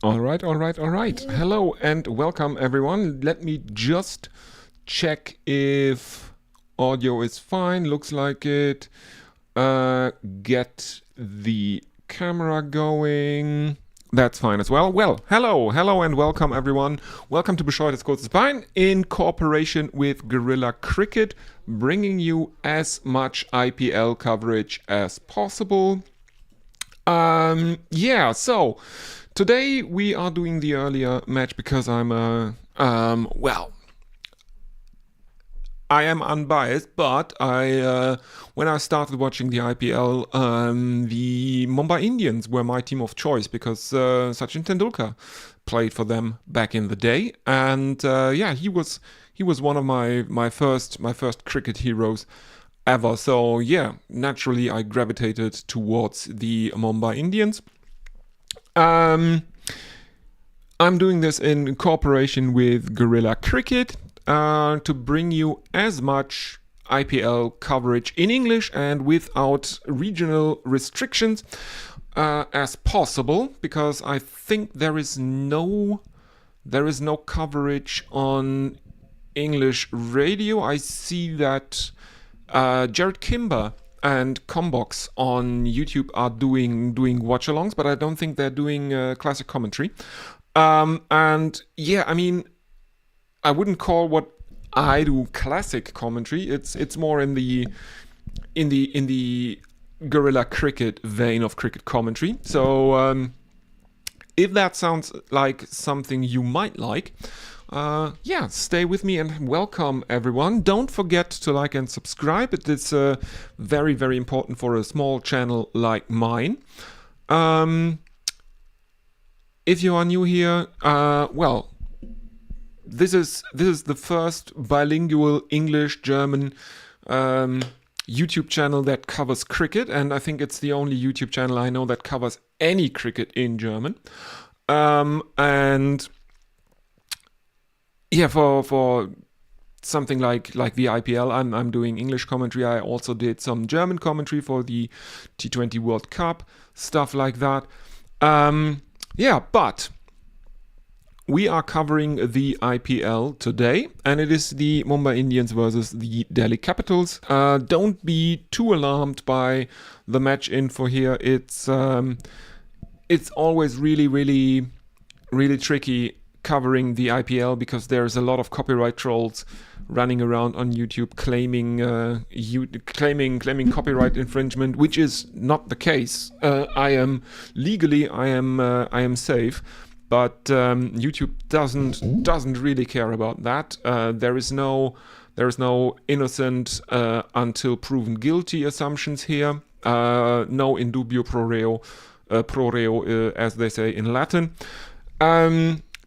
All right, all right, all right. Hello and welcome, everyone. Let me just check if audio is fine. Looks like it. Get the camera going. That's fine as well. Well, hello, and welcome, everyone. Welcome to Bescheuertes Kurzes Bein in cooperation with Guerilla Cricket, bringing you as much IPL coverage as possible. So today we are doing the earlier match because I am unbiased, but when I started watching the IPL, the Mumbai Indians were my team of choice because Sachin Tendulkar played for them back in the day, and he was one of my first cricket heroes ever. So yeah, naturally I gravitated towards the Mumbai Indians. I'm doing this in cooperation with Guerilla Cricket to bring you as much IPL coverage in English and without regional restrictions as possible, because I think there is no coverage on English radio. I see that Jared Kimber and Combox on YouTube are doing watch-alongs, but I don't think they're doing classic commentary. And yeah, I mean, I wouldn't call what I do classic commentary. It's more in the Guerilla Cricket vein of cricket commentary. So if that sounds like something you might like, stay with me and welcome everyone. Don't forget to like and subscribe. It is very, very important for a small channel like mine. If you are new here, this is the first bilingual English-German YouTube channel that covers cricket, and I think it's the only YouTube channel I know that covers any cricket in German. And yeah, for something like the IPL, I'm doing English commentary. I also did some German commentary for the T20 World Cup, stuff like that. But we are covering the IPL today, and it is the Mumbai Indians versus the Delhi Capitals. Don't be too alarmed by the match info here. It's always really, really, really tricky covering the IPL because there's a lot of copyright trolls running around on YouTube claiming copyright infringement, which is not the case. I am safe, but YouTube doesn't really care about that. There is no innocent until proven guilty assumptions here. No in dubio pro reo, as they say in Latin.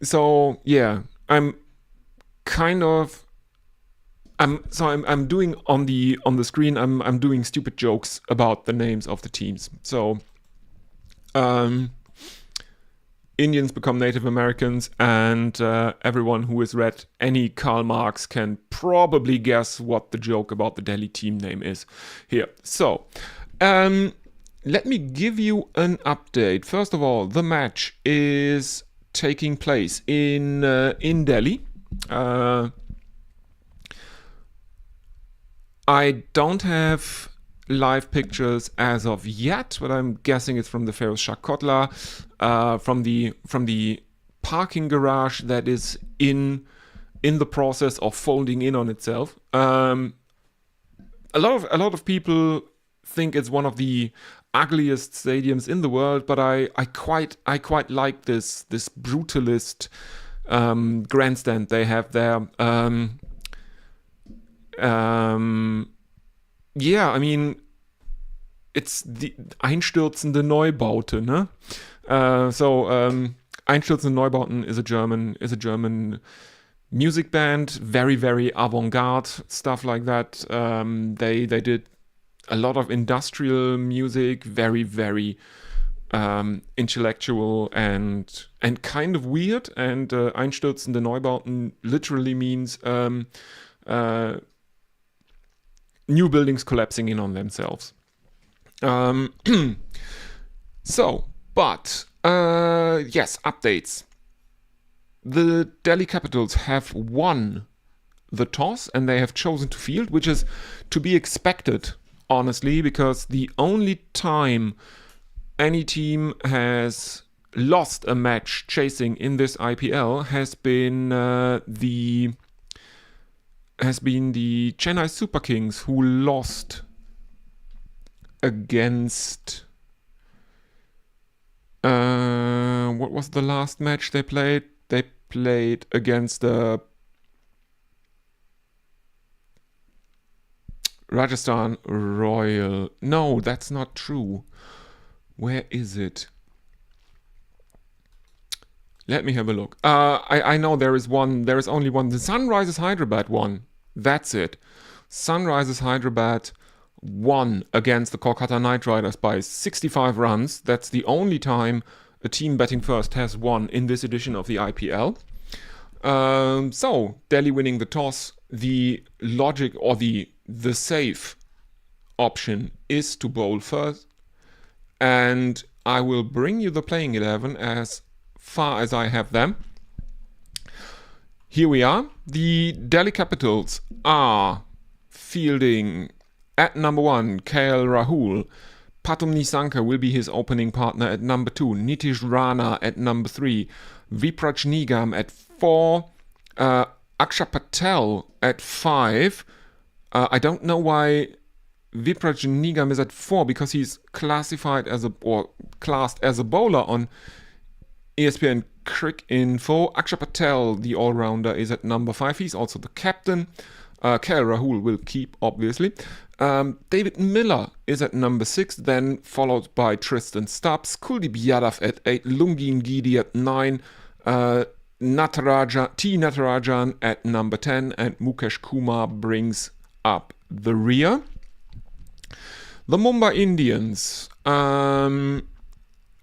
So yeah, I'm doing on the screen. I'm doing stupid jokes about the names of the teams. So Indians become Native Americans, and everyone who has read any Karl Marx can probably guess what the joke about the Delhi team name is here. So let me give you an update. First of all, the match is taking place in Delhi. I don't have live pictures as of yet, but I'm guessing it's from the Feroz Shah Kotla, from the parking garage that is in the process of folding in on itself. A lot of people think it's one of the ugliest stadiums in the world, but I quite like this brutalist grandstand they have there. I mean, it's the Einstürzende Neubaute, ne? Einstürzende Neubauten is a German music band, very, very avant-garde, stuff like that. They did a lot of industrial music, very, very intellectual and kind of weird. And Einstürzende Neubauten literally means new buildings collapsing in on themselves. But Yes, updates. The Delhi Capitals have won the toss and they have chosen to field, which is to be expected, honestly, because the only time any team has lost a match chasing in this IPL has been the Chennai Super Kings, who lost against what was the last match they played? They played against the Rajasthan Royal. No, that's not true. Where is it? Let me have a look. I know there is one. There is only one. The Sunrisers Hyderabad one. That's it. Sunrisers Hyderabad won against the Kolkata Knight Riders by 65 runs. That's the only time a team batting first has won in this edition of the IPL. So Delhi winning the toss. The logic or the safe option is to bowl first, and I will bring you the playing 11 as far as I have them. Here we are. The Delhi Capitals are fielding at number 1, KL Rahul. Patum Nisanka will be his opening partner at number 2. Nitish Rana at number 3. Vipraj Nigam at 4. Akshay Patel at 5. I don't know why Vipraj Nigam is at 4, because he's classified as classed as a bowler on ESPN Crick Info. Akshay Patel, the all-rounder, is at number 5. He's also the captain. KL Rahul will keep, obviously. David Miller is at number 6, then followed by Tristan Stubbs. Kuldeep Yadav at 8. Lungin Gidi at 9. Natarajan at number 10. And Mukesh Kumar brings up the rear. The Mumbai Indians.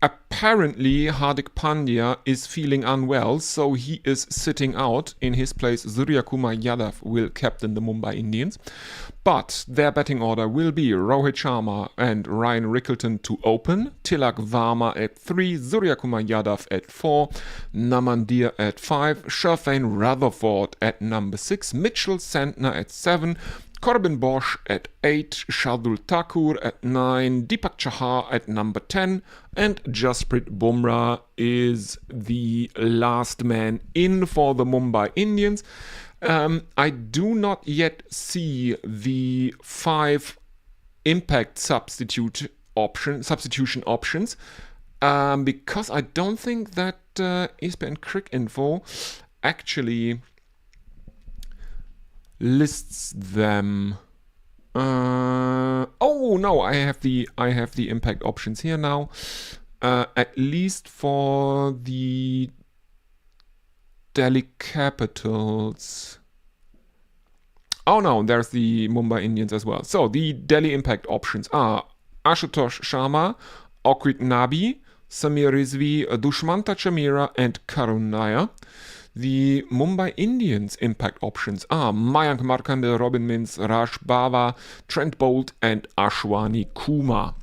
Apparently, Hardik Pandya is feeling unwell, so he is sitting out. In his place, Surya Kumar Yadav will captain the Mumbai Indians. But their batting order will be Rohit Sharma and Ryan Rickleton to open, Tilak Varma at 3, Surya Kumar Yadav at 4, Namandir at 5, Sherfane Rutherford at number 6, Mitchell Santner at 7, Corbin Bosch at 8, Shardul Thakur at 9, Deepak Chahar at number 10, and Jasprit Bumrah is the last man in for the Mumbai Indians. I do not yet see the 5 impact substitution options because I don't think that ESPN Crick Info actually lists them. Oh no, I have the impact options here now. At least for the Delhi Capitals. Oh no, there's the Mumbai Indians as well. So the Delhi impact options are Ashutosh Sharma, Okrit Nabi, Samir Rizvi, Dushmanta Chamira, and Karun Nair. The Mumbai Indians impact options are Mayank Markande, Robin Mintz, Raj Bava, Trent Bolt, and Ashwani Kumar.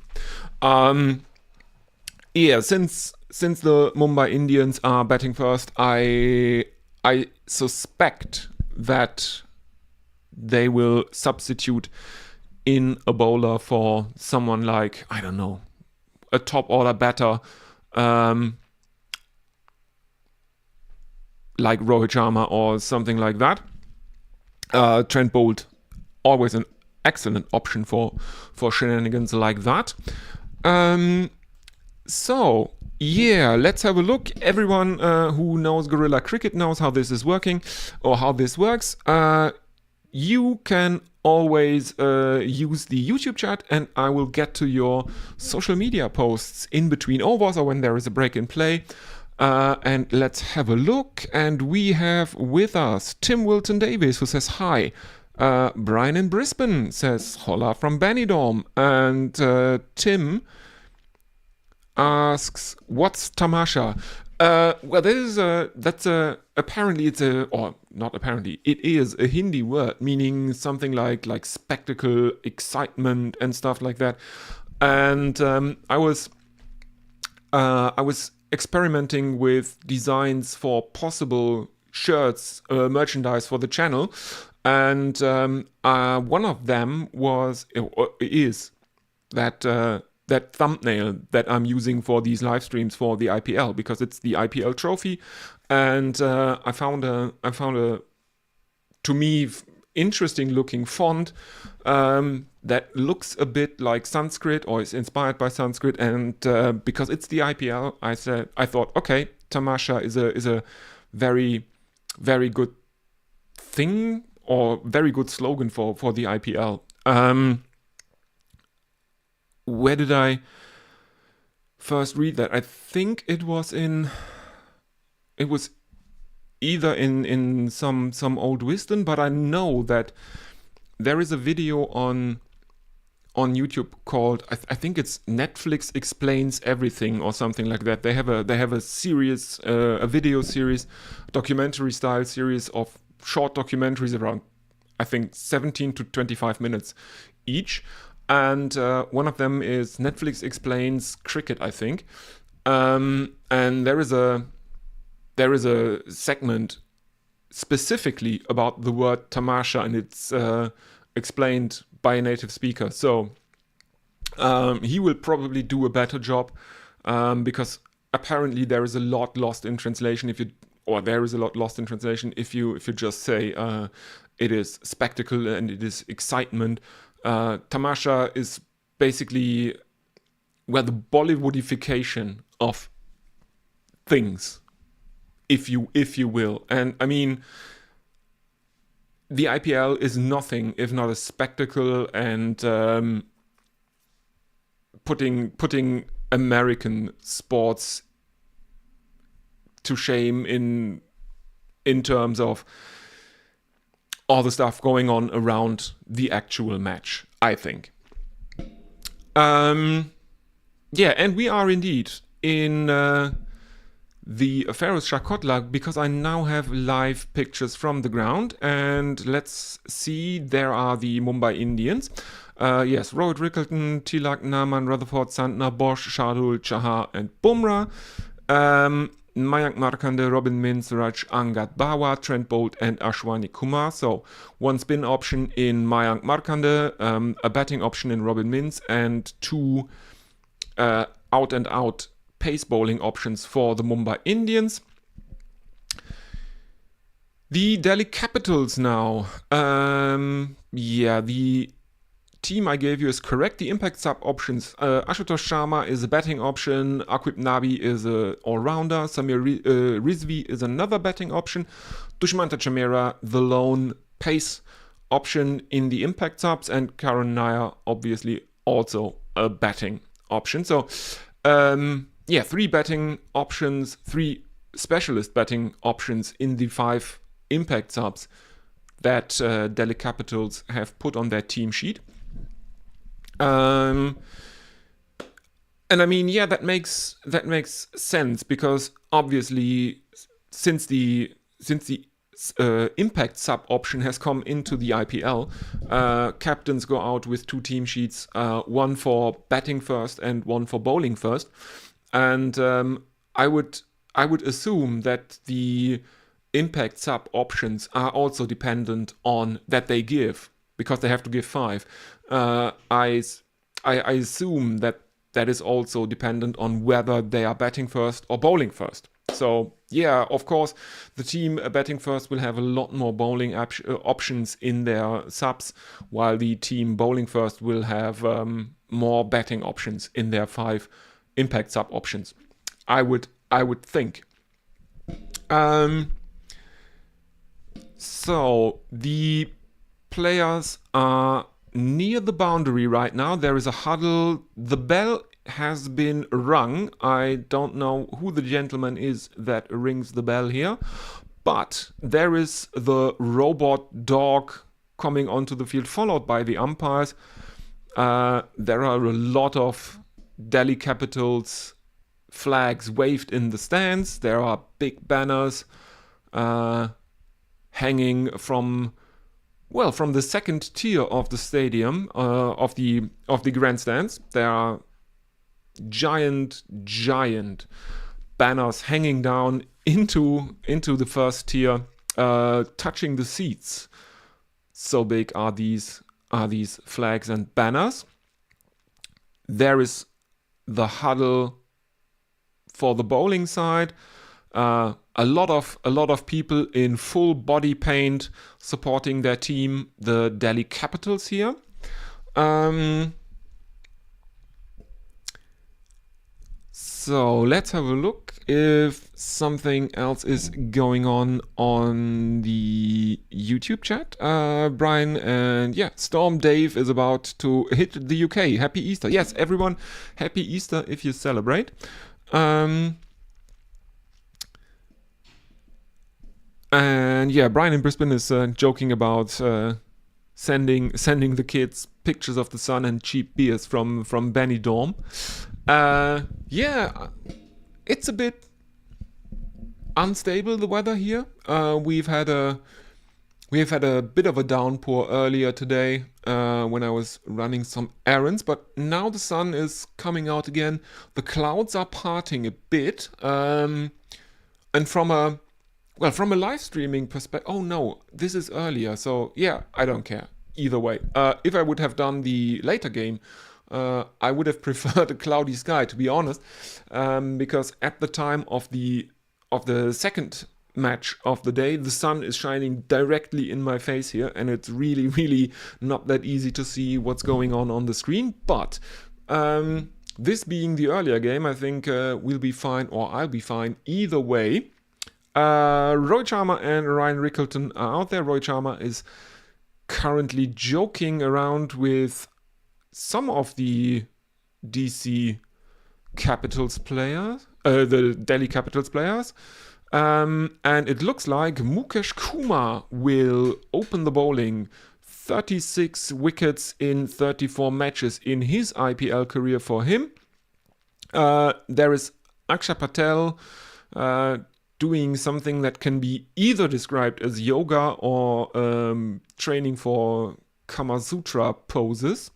Since the Mumbai Indians are batting first, I suspect that they will substitute in a bowler for someone like, I don't know, a top order batter, like Rohit Sharma or something like that. Trent Bolt, always an excellent option for shenanigans like that. So, yeah, let's have a look. Everyone who knows Guerrilla Cricket knows how this is working, or how this works. You can always use the YouTube chat, and I will get to your social media posts in between overs or when there is a break in play. And let's have a look. And we have with us Tim Wilton Davis, who says hi. Brian in Brisbane says hola from Benidorm. And Tim asks, what's tamasha? Well, apparently it's it is a Hindi word meaning something like spectacle, excitement, and stuff like that. And I was experimenting with designs for possible shirts, merchandise for the channel, and one of them is that thumbnail that I'm using for these live streams for the IPL, because it's the IPL trophy, and I found a to me interesting looking font that looks a bit like Sanskrit, or is inspired by Sanskrit, and because it's the IPL, I thought, okay, Tamasha is a very, very good thing, or very good slogan for the IPL. Where did I first read that? I think it was either in some old wisdom, but I know that there is a video on YouTube called, I think it's Netflix Explains Everything or something like that. They have a series, a video series, documentary style series of short documentaries around, I think, 17 to 25 minutes each. And one of them is Netflix Explains Cricket, I think. And there is a segment specifically about the word tamasha, and it's explained by a native speaker. So he will probably do a better job, because apparently there is a lot lost in translation if you just say it is spectacle and it is excitement. Tamasha is basically the Bollywoodification of things, if you will. And I mean, the IPL is nothing if not a spectacle, and putting American sports to shame in terms of all the stuff going on around the actual match, I think. And we are indeed in the Feroz Shah Kotla, because I now have live pictures from the ground, and let's see, there are the Mumbai Indians. Yes, Rohit Rickleton, Tilak, Naman, Rutherford, Santner, Bosch, Shardul, Chahar and Bumrah. Mayank Markande, Robin Mins, Raj Angad Bawa, Trent Bolt and Ashwani Kumar. So one spin option in Mayank Markande, a batting option in Robin Mins, and two out and out pace bowling options for the Mumbai Indians. The Delhi Capitals now. The team I gave you is correct. The impact sub options: Ashutosh Sharma is a batting option, Aqib Nabi is a all-rounder, Samir Rizvi is another batting option, Dushmanta Chamera the lone pace option in the impact subs, and Karan Nair obviously also a batting option. So three batting options, three specialist batting options in the 5 impact subs that Delhi Capitals have put on their team sheet. And I mean, that makes sense, because obviously since the impact sub option has come into the IPL, captains go out with 2 team sheets, one for batting first and one for bowling first. And I would assume that the impact sub options are also dependent on that they give, because they have to give 5. I assume that is also dependent on whether they are batting first or bowling first. So of course, the team batting first will have a lot more bowling options in their subs, while the team bowling first will have more batting options in their 5 impact sub options. I would think. So the players are near the boundary right now. There is a huddle. The bell has been rung. I don't know who the gentleman is that rings the bell here, but there is the robot dog coming onto the field, followed by the umpires. There are a lot of Delhi Capitals flags waved in the stands. There are big banners hanging from the second tier of the stadium, of the grandstands. There are giant banners hanging down into the first tier, touching the seats. So big are these flags and banners. There is the huddle for the bowling side. A lot of people in full body paint supporting their team, the Delhi Capitals here. So let's have a look if something else is going on the YouTube chat. Brian and Storm Dave is about to hit the UK. Happy Easter. Yes, everyone, happy Easter if you celebrate. And Brian in Brisbane is joking about sending the kids pictures of the sun and cheap beers from Benidorm. It's a bit unstable, the weather here. We've had a bit of a downpour earlier today when I was running some errands, but now the sun is coming out again. The clouds are parting a bit, and from a live streaming perspective, oh no, this is earlier, so I don't care either way. If I would have done the later game, I would have preferred a cloudy sky, to be honest, because at the time of the second match of the day, the sun is shining directly in my face here, and it's really, really not that easy to see what's going on the screen. But this being the earlier game, I think we'll be fine, or I'll be fine either way. Rohit Sharma and Ryan Rickleton are out there. Rohit Sharma is currently joking around with some of the DC Capitals players, the Delhi Capitals players, and it looks like Mukesh Kumar will open the bowling. 36 wickets in 34 matches in his IPL career for him. There is Akshay Patel doing something that can be either described as yoga or training for Kama Sutra poses.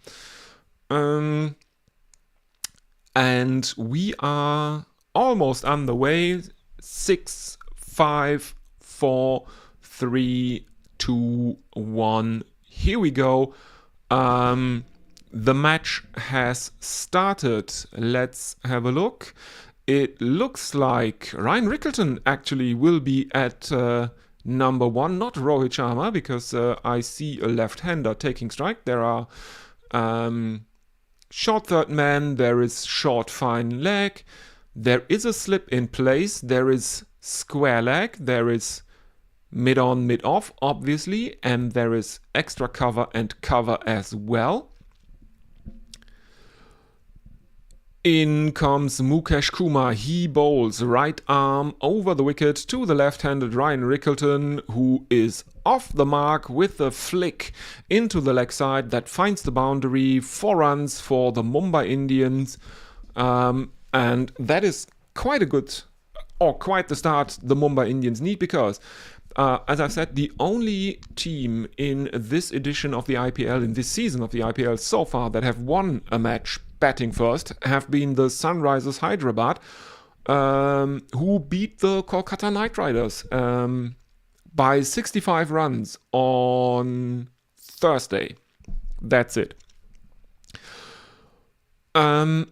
And we are almost on the way. 6, 5, 4, 3, 2, 1. Here we go. The match has started. Let's have a look. It looks like Ryan Rickleton actually will be at number 1, not Rohit Sharma, because I see a left-hander taking strike. There are short third man, there is short fine leg, there is a slip in place, there is square leg, there is mid on, mid off, obviously, and there is extra cover and cover as well. In comes Mukesh Kumar. He bowls right arm over the wicket to the left-handed Ryan Rickleton, who is off the mark with a flick into the leg side that finds the boundary. 4 runs for the Mumbai Indians. And that is quite the start the Mumbai Indians need, because as I've said, the only team in this edition of the IPL, in this season of the IPL so far, that have won a match batting first have been the Sunrisers Hyderabad, who beat the Kolkata Knight Riders by 65 runs on Thursday. That's it. That's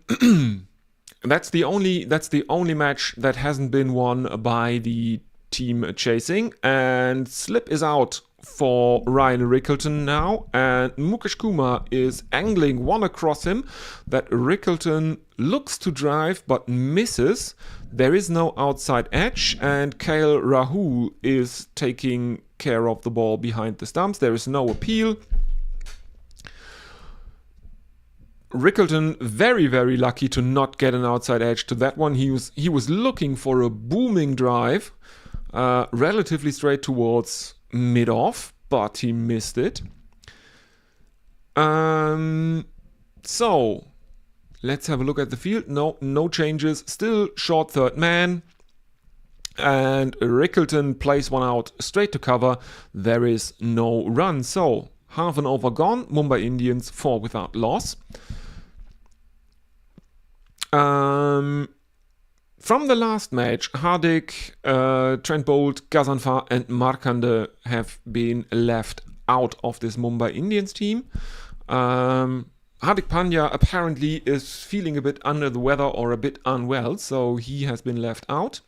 the only match that hasn't been won by the team chasing, and slip is out for Ryan Rickleton now, and Mukesh Kumar is angling one across him that Rickleton looks to drive but misses. There is no outside edge, and KL Rahul is taking care of the ball behind the stumps. There is no appeal. Rickleton very, very lucky to not get an outside edge to that one. He was looking for a booming drive, relatively straight towards mid-off, but he missed it. So let's have a look at the field. No changes. Still short third man. And Rickleton plays one out straight to cover. There is no run. So half an over gone. Mumbai Indians 4 without loss. From the last match, Hardik, Trent Bolt, Gazanfar and Markande have been left out of this Mumbai Indians team. Hardik Pandya apparently is feeling a bit under the weather or a bit unwell, so he has been left out.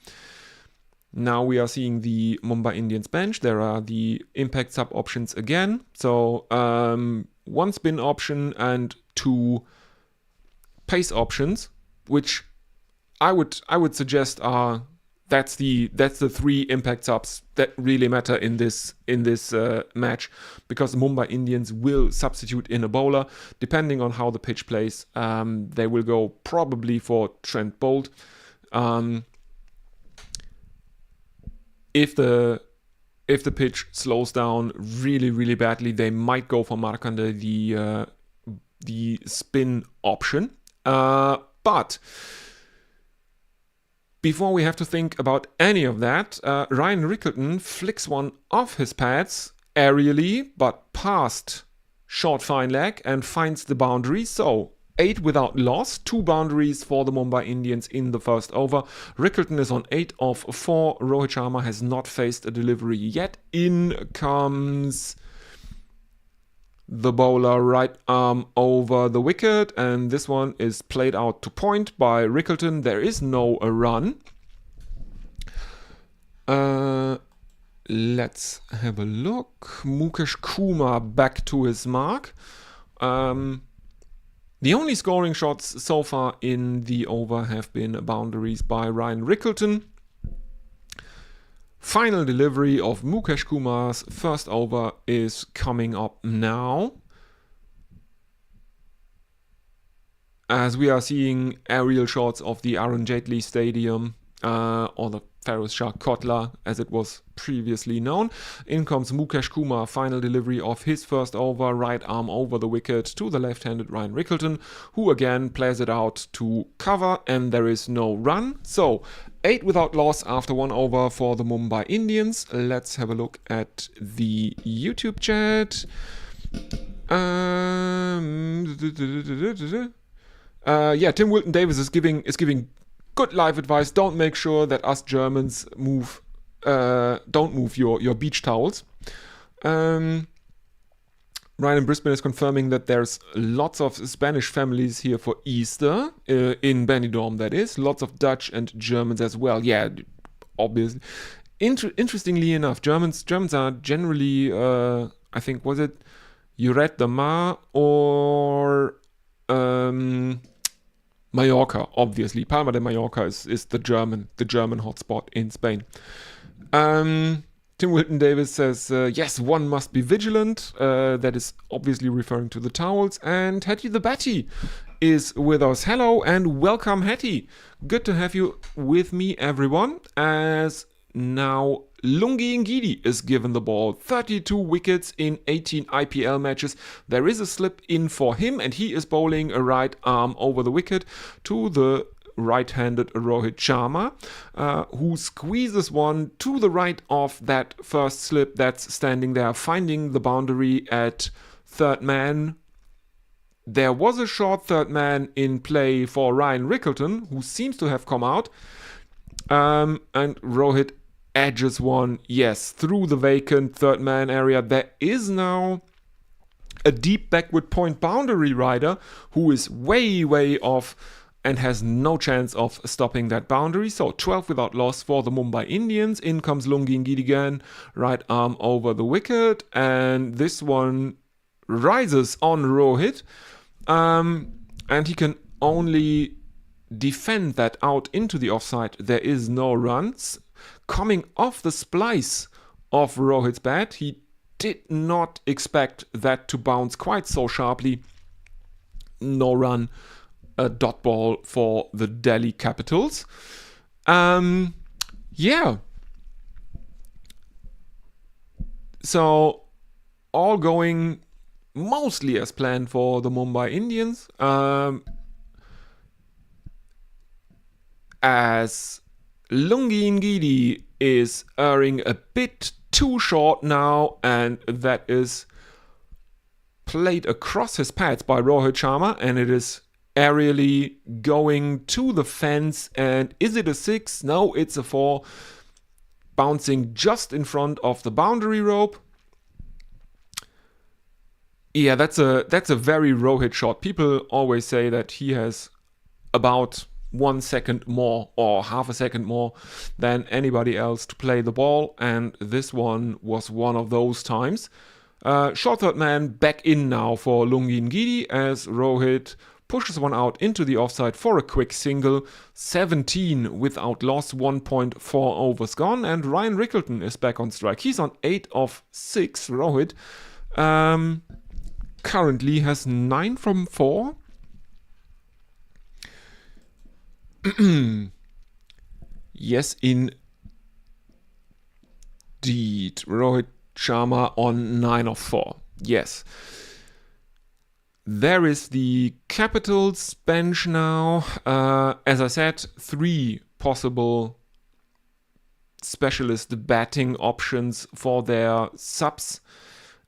Now we are seeing the Mumbai Indians bench. There are the impact sub options again. So 1 spin option and 2 pace options, which I would suggest are that's the 3 impact subs that really matter in this match, because the Mumbai Indians will substitute in a bowler depending on how the pitch plays. They will go probably for Trent Bolt. If the pitch slows down really badly, they might go for Markande, the spin option. But before we have to think about any of that, Ryan Rickelton flicks one off his pads aerially, but past short fine leg and finds the boundary. So 8 without loss, 2 boundaries for the Mumbai Indians in the first over. Rickelton is on 8 of 4. Rohit Sharma has not faced a delivery yet. In comes the bowler, right arm over the wicket, and this one is played out to point by Rickelton. There is no run. Let's have a look. Mukesh Kumar back to his mark. The only scoring shots so far in the over have been boundaries by Ryan Rickelton. Final delivery of Mukesh Kumar's first over is coming up now, as we are seeing aerial shots of the Arun Jaitley Stadium, or the Feroz Shah Kotla as it was previously known. In comes Mukesh Kumar, final delivery of his first over, right arm over the wicket to the left-handed Ryan Rickelton, who again plays it out to cover, and there is no run. So 8 without loss after 1 over for the Mumbai Indians. Let's have a look at the YouTube chat. Tim Wilton Davis is giving good life advice. Don't make sure that us Germans don't move your beach towels. Ryan in Brisbane is confirming that there's lots of Spanish families here for Easter, in Benidorm that is. Lots of Dutch and Germans as well. Yeah, obviously. Interestingly enough, Germans are generally, I think, was it Lloret de Mar or Mallorca, obviously. Palma de Mallorca is the German hotspot in Spain. Tim Wilton Davis says, yes, one must be vigilant. That is obviously referring to the towels. And Hetty the Batty is with us. Hello and welcome, Hetty. Good to have you with me, everyone. As now Lungi Ngidi is given the ball. 32 wickets in 18 IPL matches. There is a slip in for him, and he is bowling a right arm over the wicket to the right-handed Rohit Sharma, who squeezes one to the right of that first slip that's standing there, finding the boundary at third man. There was a short third man in play for Ryan Rickelton, who seems to have come out, and Rohit edges one, yes, through the vacant third man area. There is now a deep backward point boundary rider who is way off and has no chance of stopping that boundary. So 12 without loss for the Mumbai Indians. In comes Lungi Ngidi again, right arm over the wicket, and this one rises on Rohit, and he can only defend that out into the offside. There is no runs. Coming off the splice of Rohit's bat, he did not expect that to bounce quite so sharply. No run, a dot ball for the Delhi Capitals. So all going mostly as planned for the Mumbai Indians. As Lungi Ngidi is erring a bit too short now, and that is played across his pads by Rohit Sharma, and it is aerially going to the fence, and is it a 6? No, it's a 4, bouncing just in front of the boundary rope. Yeah, that's a very Rohit shot. People always say that he has about 1 second more or half a second more than anybody else to play the ball, and this one was one of those times. Short third man back in now for Lungin Gidi as Rohit pushes one out into the offside for a quick single. 17 without loss, 1.4 overs gone, and Ryan Rickleton is back on strike. He's on 8 of 6. Rohit currently has 9 from 4. Yes, indeed. Rohit Sharma on 9 of 4. Yes. There is the Capitals bench now. As I said, 3 possible specialist batting options for their subs.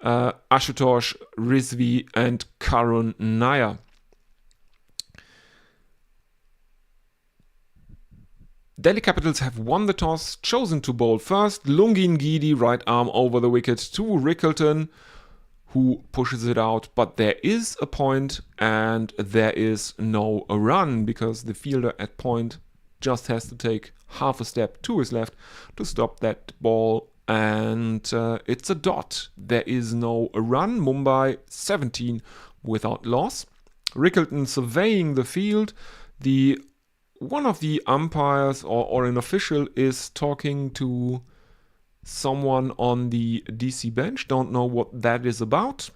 Ashutosh, Rizvi and Karun Nair. Delhi Capitals have won the toss, chosen to bowl first. Lungin Gidi, right arm over the wicket to Rickleton, who pushes it out. But there is a point and there is no run, because the fielder at point just has to take half a step to his left to stop that ball. And it's a dot. There is no run. Mumbai 17 without loss. Rickleton surveying the field. One of the umpires or an official is talking to someone on the DC bench. Don't know what that is about.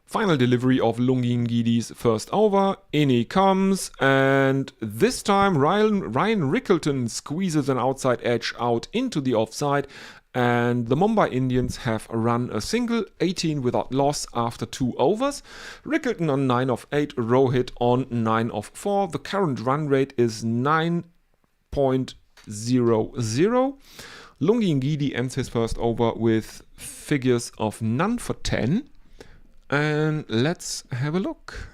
Final delivery of Lungin Gidi's first over. In he comes, and this time Ryan Rickleton squeezes an outside edge out into the offside, and the Mumbai Indians have run a single, 18 without loss after 2 overs. Rickleton on 9 of 8, Rohit on 9 of 4. The current run rate is 9.00. Lungin Gidi ends his first over with figures of none for 10. And let's have a look.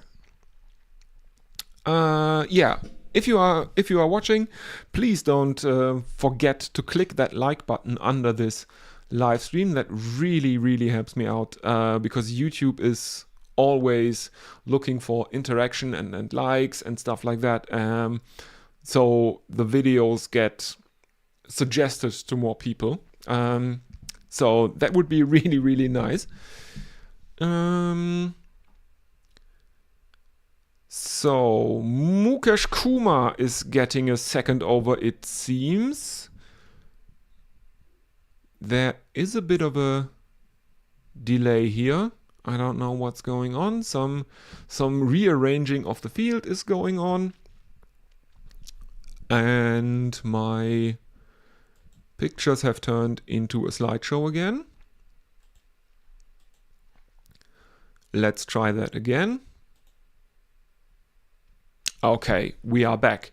If you are watching, please don't forget to click that like button under this live stream. That really helps me out, because YouTube is always looking for interaction and likes and stuff like that. So the videos get suggested to more people. So that would be really nice. So Mukesh Kumar is getting a second over, it seems. There is a bit of a delay here. I don't know what's going on. Some rearranging of the field is going on. And my pictures have turned into a slideshow again. Let's try that again. Okay, we are back.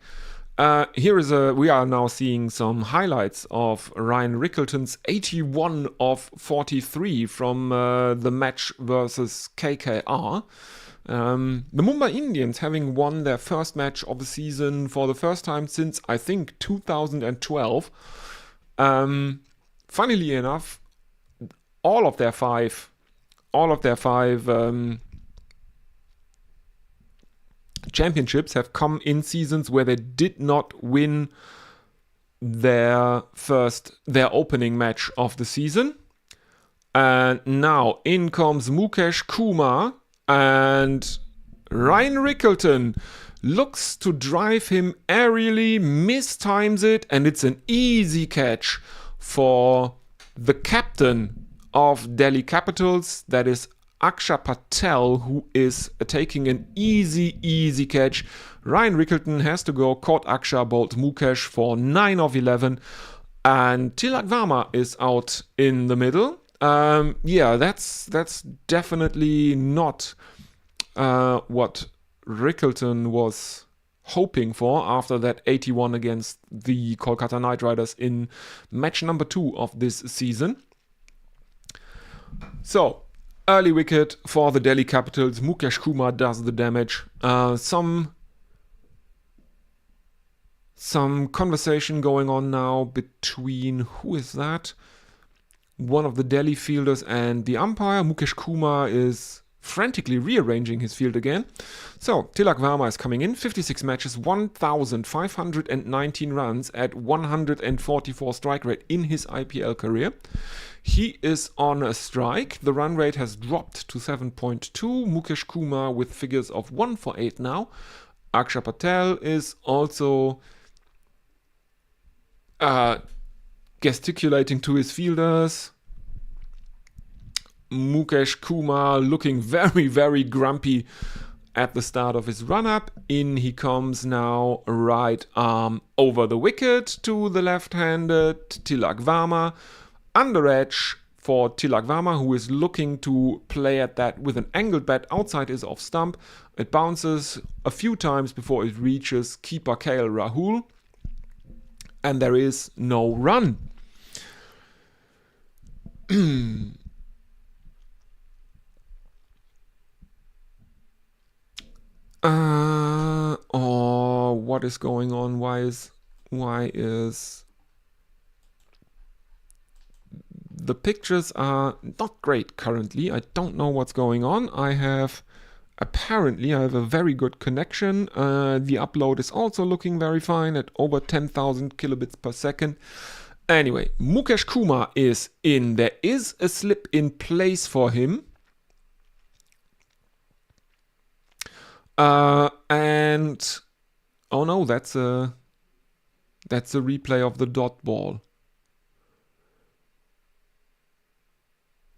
We are now seeing some highlights of Ryan Rickleton's 81 of 43 from the match versus KKR. The Mumbai Indians having won their first match of the season for the first time since, I think, 2012. Funnily enough, all of their five championships have come in seasons where they did not win their opening match of the season. And now in comes Mukesh Kumar, and Ryan Rickleton looks to drive him aerially, mistimes it, and it's an easy catch for the captain of Delhi Capitals, that is Akshay Patel, who is taking an easy catch. Ryan Rickleton has to go, caught Akshay, bowled Mukesh for 9 of 11, and Tilak Varma is out in the middle. That's definitely not what Rickleton was hoping for after that 81 against the Kolkata Knight Riders in match number 2 of this season. So Early wicket for the Delhi Capitals. Mukesh Kumar does the damage. Some conversation going on now between, who is that? One of the Delhi fielders and the umpire. Mukesh Kumar is frantically rearranging his field again. So Tilak Varma is coming in. 56 matches, 1,519 runs at 144 strike rate in his IPL career. He is on a strike. The run rate has dropped to 7.2. Mukesh Kumar with figures of 1 for 8 now. Akshay Patel is also gesticulating to his fielders. Mukesh Kumar looking very, very grumpy at the start of his run-up. In he comes now, right arm over the wicket to the left-handed Tilak Varma. Under edge for Tilak Varma, who is looking to play at that with an angled bat outside his off stump. It bounces a few times before it reaches keeper KL Rahul. And there is no run. Or what is going on? Why is the pictures are not great currently. I don't know what's going on. Apparently I have a very good connection. The upload is also looking very fine at over 10,000 kilobits per second. Anyway, Mukesh Kumar is in. There is a slip in place for him. And oh no, that's a replay of the dot ball.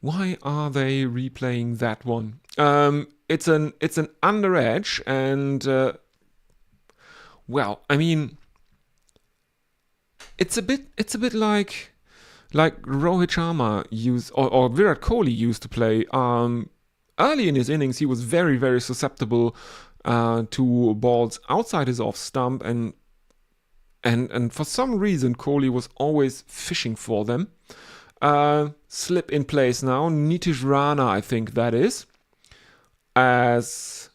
Why are they replaying that one? It's an under edge, and well, I mean, it's a bit like Rohit Sharma used or Virat Kohli used to play. Early in his innings, he was very, very susceptible to balls outside his off stump, and for some reason Kohli was always fishing for them. Slip in place now. Nitish Rana, I think that is, as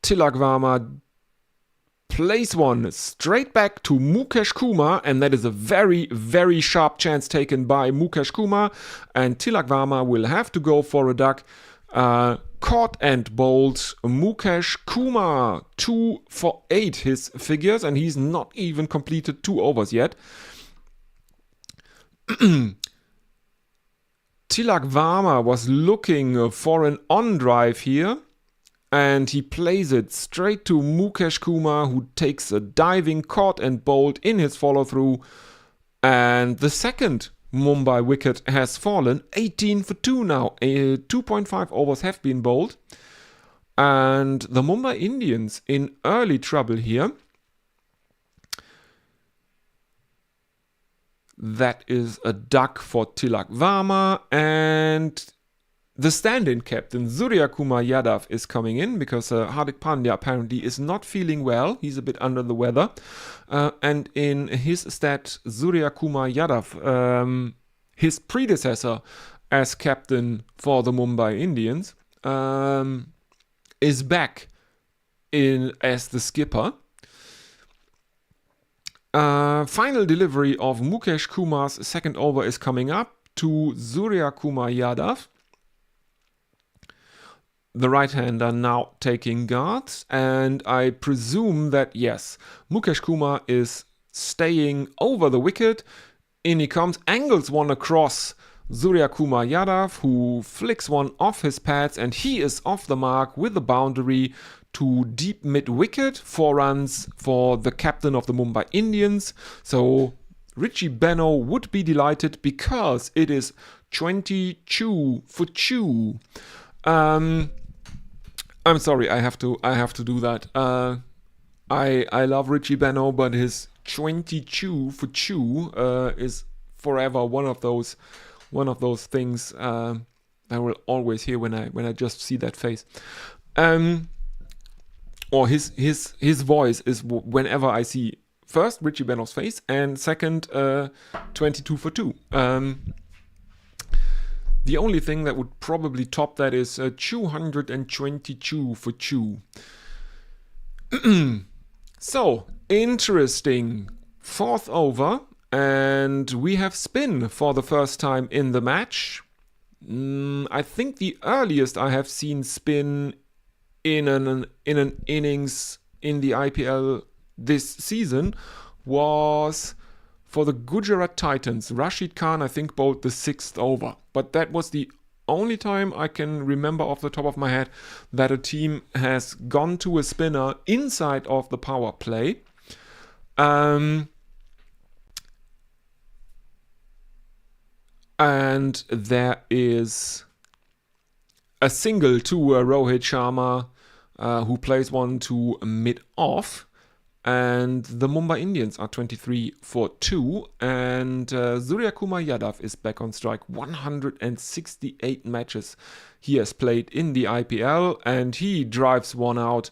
Tilak Varma plays one straight back to Mukesh Kumar, and that is a very, very sharp chance taken by Mukesh Kumar, and Tilak Varma will have to go for a duck. Caught and bowled. Mukesh Kumar 2 for 8 his figures, and he's not even completed 2 overs yet. Tilak Varma was looking for an on drive here, and he plays it straight to Mukesh Kumar, who takes a diving, caught and bowled in his follow through, and the second Mumbai wicket has fallen. 18 for 2 now. 2.5 overs have been bowled, and the Mumbai Indians in early trouble here. That is a duck for Tilak Varma, and the stand-in captain Surya Kumar Yadav is coming in because Hardik Pandya apparently is not feeling well. He's a bit under the weather, and in his stead, Surya Kumar Yadav, his predecessor as captain for the Mumbai Indians, is back in as the skipper. Final delivery of Mukesh Kumar's second over is coming up to Surya Kumar Yadav. The right-hander now taking guards, and I presume that, yes, Mukesh Kumar is staying over the wicket. In he comes, angles one across Surya Kumar Yadav, who flicks one off his pads, and he is off the mark with the boundary to deep mid-wicket. 4 runs for the captain of the Mumbai Indians. So Richie Benaud would be delighted because it is 22 for 2. I'm sorry, I have to do that. I love Richie Benaud, but his 22 for 2 is forever one of those things I will always hear when I just see that face. Or his voice is whenever I see first Richie Benaud's face, and second 22 for 2. The only thing that would probably top that is 222 for Chu. So, interesting. Fourth over, and we have spin for the first time in the match. I think the earliest I have seen spin in an innings in the IPL this season was for the Gujarat Titans. Rashid Khan, I think, bowled the 6th over. But that was the only time I can remember off the top of my head that a team has gone to a spinner inside of the power play. And there is a single to Rohit Sharma, who plays one to mid-off. And the Mumbai Indians are 23 for 2. And Surya Kumar Yadav is back on strike. 168 matches he has played in the IPL. And he drives one out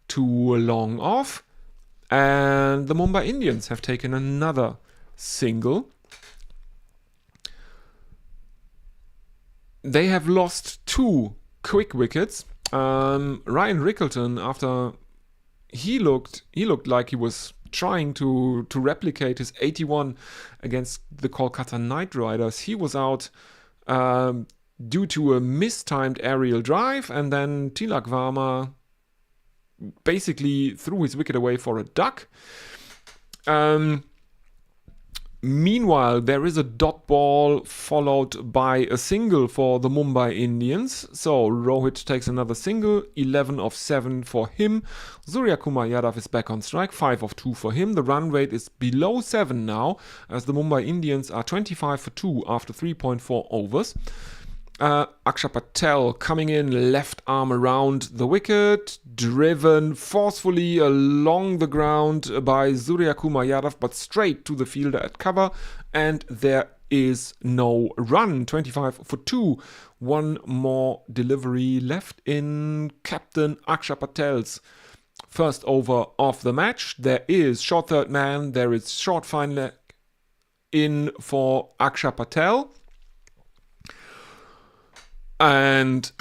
to long off. And the Mumbai Indians have taken another single. They have lost 2 quick wickets. Ryan Rickleton, after he looked like he was trying to replicate his 81 against the Kolkata Knight Riders. He was out due to a mistimed aerial drive, and then Tilak Varma basically threw his wicket away for a duck. Meanwhile, there is a dot ball followed by a single for the Mumbai Indians. So Rohit takes another single, 11 of 7 for him. Surya Kumar Yadav is back on strike, 5 of 2 for him. The run rate is below 7 now, as the Mumbai Indians are 25 for 2 after 3.4 overs. Akshar Patel coming in, left arm around the wicket, driven forcefully along the ground by Surya Kumar Yadav, but straight to the fielder at cover, and there is no run. 25 for 2. One more delivery left in Captain Akshar Patel's first over of the match. There is short third man, there is short fine leg in for Akshar Patel. And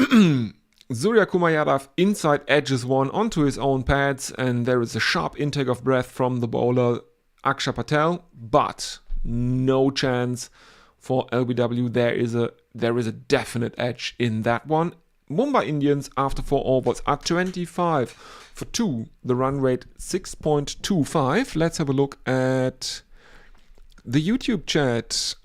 Surya Kumar Yadav inside edges one onto his own pads, and there is a sharp intake of breath from the bowler Akshar Patel, but no chance for LBW. There is a definite edge in that one. Mumbai Indians after 4 overs are 25 for 2. The run rate 6.25. Let's have a look at the YouTube chat.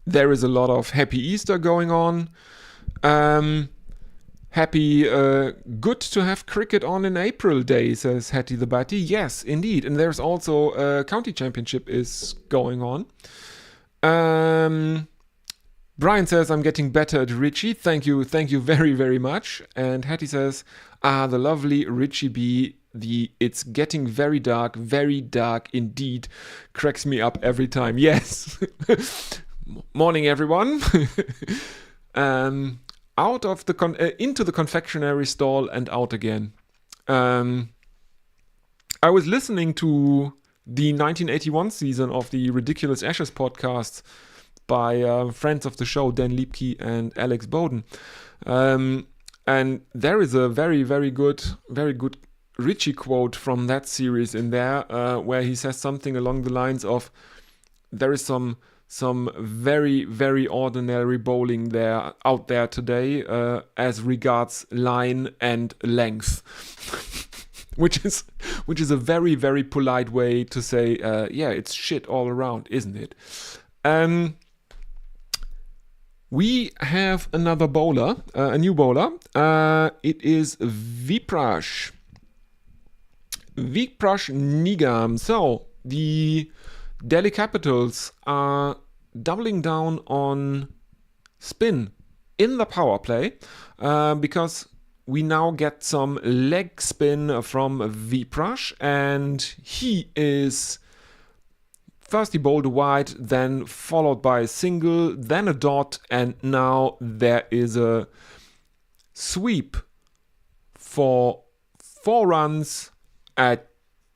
There is a lot of Happy Easter going on. Good to have cricket on in April day, says Hattie the Batty. Yes, indeed. And there's also a county championship is going on. Brian says, I'm getting better at Richie. Thank you very, very much. And Hattie says, the lovely Richie B, it's getting very dark indeed. Cracks me up every time. Yes. Morning, everyone. Out of the into the confectionery stall and out again. I was listening to the 1981 season of the Ridiculous Ashes podcast by friends of the show, Dan Liebke and Alex Bowden, and there is a very, very good Richie quote from that series in there, where he says something along the lines of, there is some very, very ordinary bowling out there today as regards line and length, which is a very, very polite way to say, yeah, it's shit all around, isn't it? We have another bowler, a new bowler. It is Viprash Nigam. So the Delhi Capitals are doubling down on spin in the power play, because we now get some leg spin from Viprash, and he bowled a wide, then followed by a single, then a dot, and now there is a sweep for 4 runs at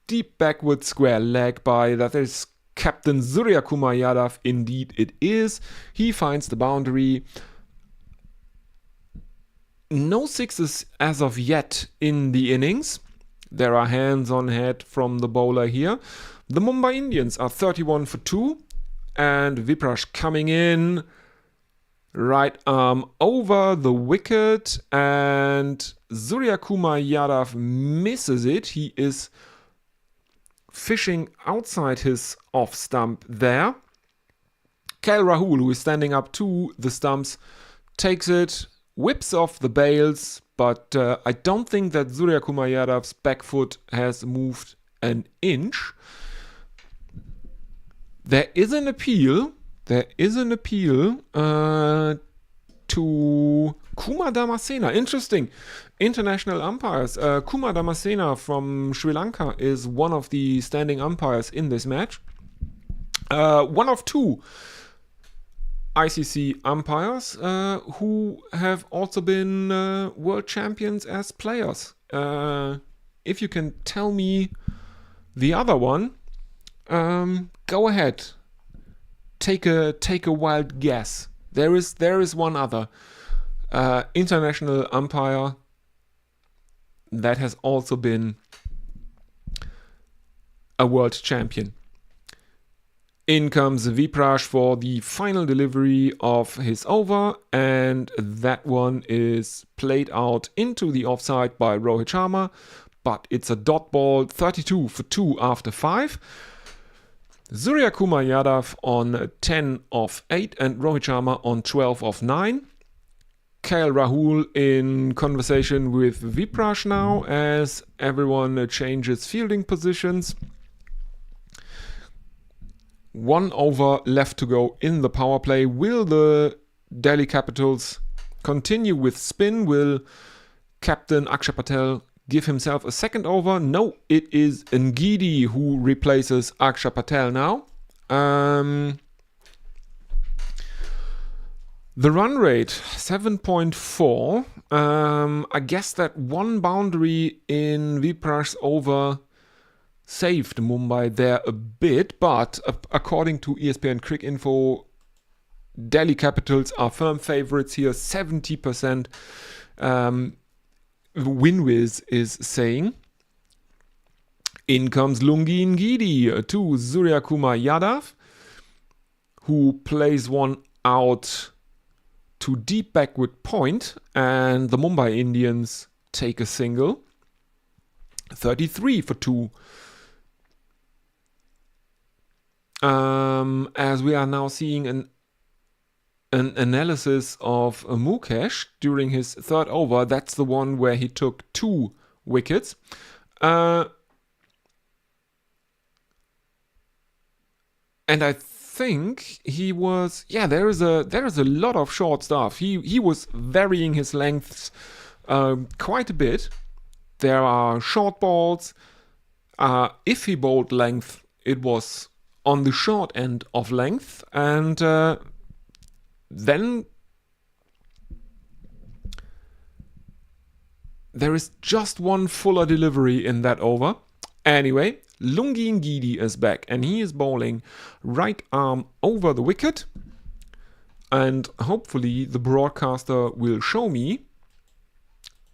deep backward square leg by, that is Captain Suryakumar Yadav. Indeed it is. He finds the boundary. No sixes as of yet in the innings. There are hands on head from the bowler here. The Mumbai Indians are 31 for 2. And Viprash coming in. Right arm over the wicket. And Suryakumar Yadav misses it. He is fishing outside his off stump there. KL Rahul, who is standing up to the stumps, takes it, whips off the bails, but I don't think that Suryakumar Yadav's back foot has moved an inch. There is an appeal. To Kumar Damasena. Interesting. International umpires. Kumar Damasena from Sri Lanka is one of the standing umpires in this match. One of two ICC umpires who have also been world champions as players. If you can tell me the other one, go ahead. Take a wild guess. There is one other international umpire that has also been a world champion. In comes Viprash for the final delivery of his over, and that one is played out into the offside by Rohit Sharma, but it's a dot ball, 32 for 2 after 5. Suryakumar Yadav on 10 of 8 and Rohit Sharma on 12 of 9. KL Rahul in conversation with Viprash now as everyone changes fielding positions. 1 over left to go in the power play. Will the Delhi Capitals continue with spin? Will Captain Akshay Patel give himself a second over? No, it is Ngidi who replaces Akshay Patel now. The run rate, 7.4. I guess that one boundary in Viprash's over saved Mumbai there a bit, but according to ESPN Crick Info, Delhi Capitals are firm favorites here, 70%. Winwiz is saying. In comes Lungi Ngidi to Suryakumar Yadav, who plays one out to deep backward point, and the Mumbai Indians take a single. 33 for 2. As we are now seeing an analysis of Mukesh during his third over. That's the one where he took 2 wickets. And I think he was, there is a lot of short stuff. He was varying his lengths quite a bit. There are short balls. If he bowled length, it was on the short end of length, and then there is just one fuller delivery in that over. Anyway, Lungi Ngidi is back, and he is bowling right arm over the wicket, and hopefully the broadcaster will show me,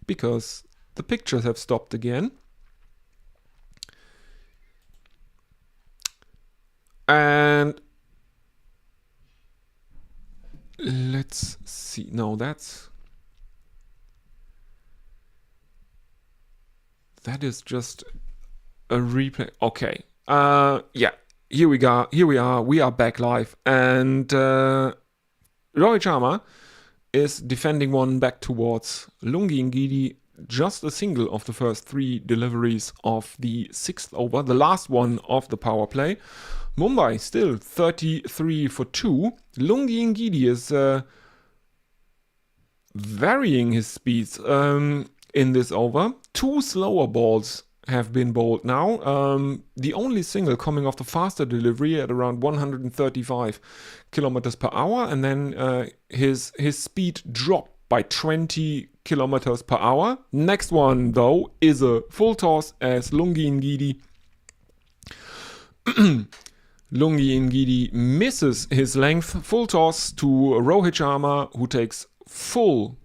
because the pictures have stopped again. And let's see. No, that is just a replay. Okay. Here we go. Here we are. We are back live. And Rohit Sharma is defending one back towards Lungi Ngidi. Just a single of the first 3 deliveries of the 6th over, the last one of the power play. Mumbai still 33 for 2. Lungi Ngidi is varying his speeds in this over. 2 slower balls have been bowled now. The only single coming off the faster delivery at around 135 kilometers per hour, and then his speed dropped by 20 kilometers per hour. Next one, though, is a full toss as Lungi Ngidi Lungi Ngidi misses his length. Full toss to Rohit Sharma, who takes full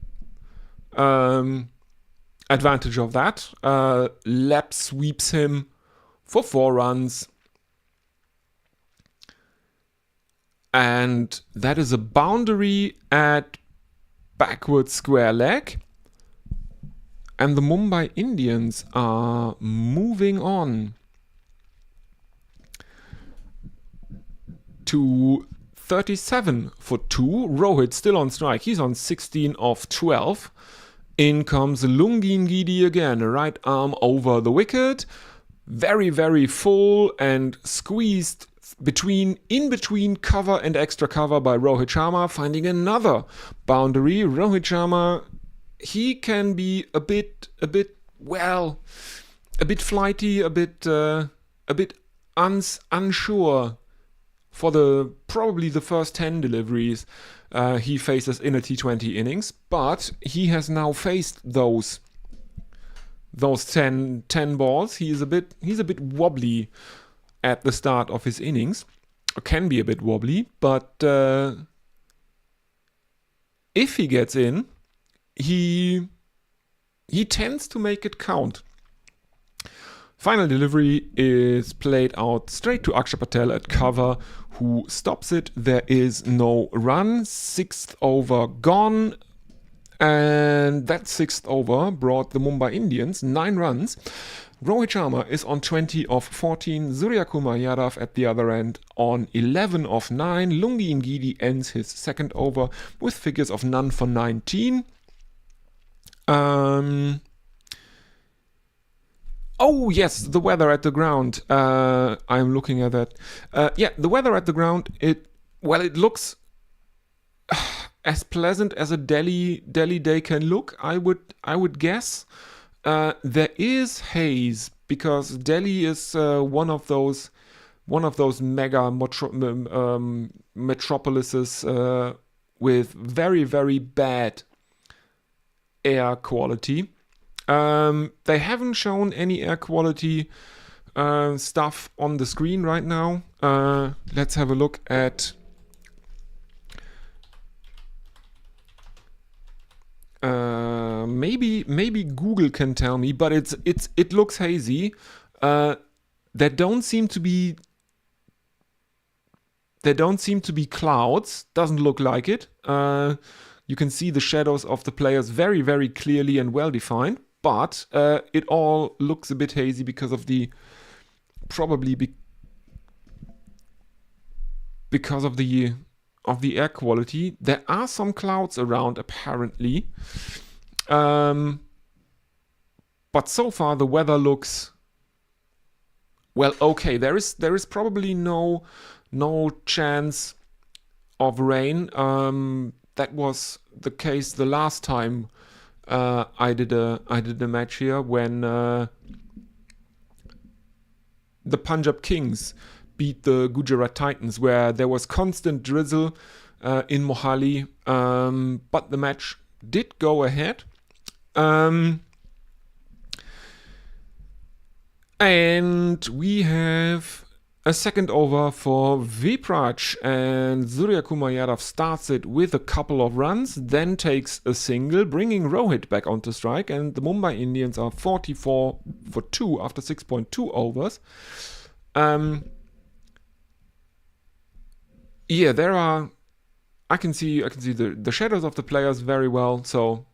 advantage of that. Lap sweeps him for 4 runs. And that is a boundary at backward square leg. And the Mumbai Indians are moving on to 37 for 2. Rohit still on strike. He's on 16 of 12. In comes Lungi Ngidi again. Right arm over the wicket. Very, very full and squeezed in between cover and extra cover by Rohit Sharma, finding another boundary. Rohit Sharma, he can be a bit flighty, a bit unsure for probably the first 10 deliveries he faces in a T20 innings, but he has now faced those 10 balls. He's a bit wobbly at the start of his innings, or can be a bit wobbly, but if he gets in, he tends to make it count. Final delivery is played out straight to Akshay Patel at cover, who stops it. There is no run. 6th over gone. And that 6th over brought the Mumbai Indians 9 runs. Rohit Sharma is on 20 of 14. Surya Kumar Yadav at the other end on 11 of 9. Lungi Ngidi ends his 2nd over with figures of none for 19. Oh yes, the weather at the ground. I'm looking at that. The weather at the ground. It looks as pleasant as a Delhi day can look. I would guess. There is haze because Delhi is one of those mega metropolises with very, very bad air quality. They haven't shown any air quality stuff on the screen right now. Let's have a look at maybe Google can tell me, but it looks hazy. There don't seem to be clouds. Doesn't look like it. You can see the shadows of the players very, very clearly and well defined, but it all looks a bit hazy because of because of the air quality. There are some clouds around apparently, but so far the weather looks okay. There is probably no chance of rain. That was the case the last time I did a match here when the Punjab Kings beat the Gujarat Titans, where there was constant drizzle in Mohali, but the match did go ahead. And we have a 2nd over for Vipraj, and Surya Kumar Yadav starts it with a couple of runs, then takes a single, bringing Rohit back onto strike, and the Mumbai Indians are 44 for 2 after 6.2 overs. I can see the shadows of the players very well, so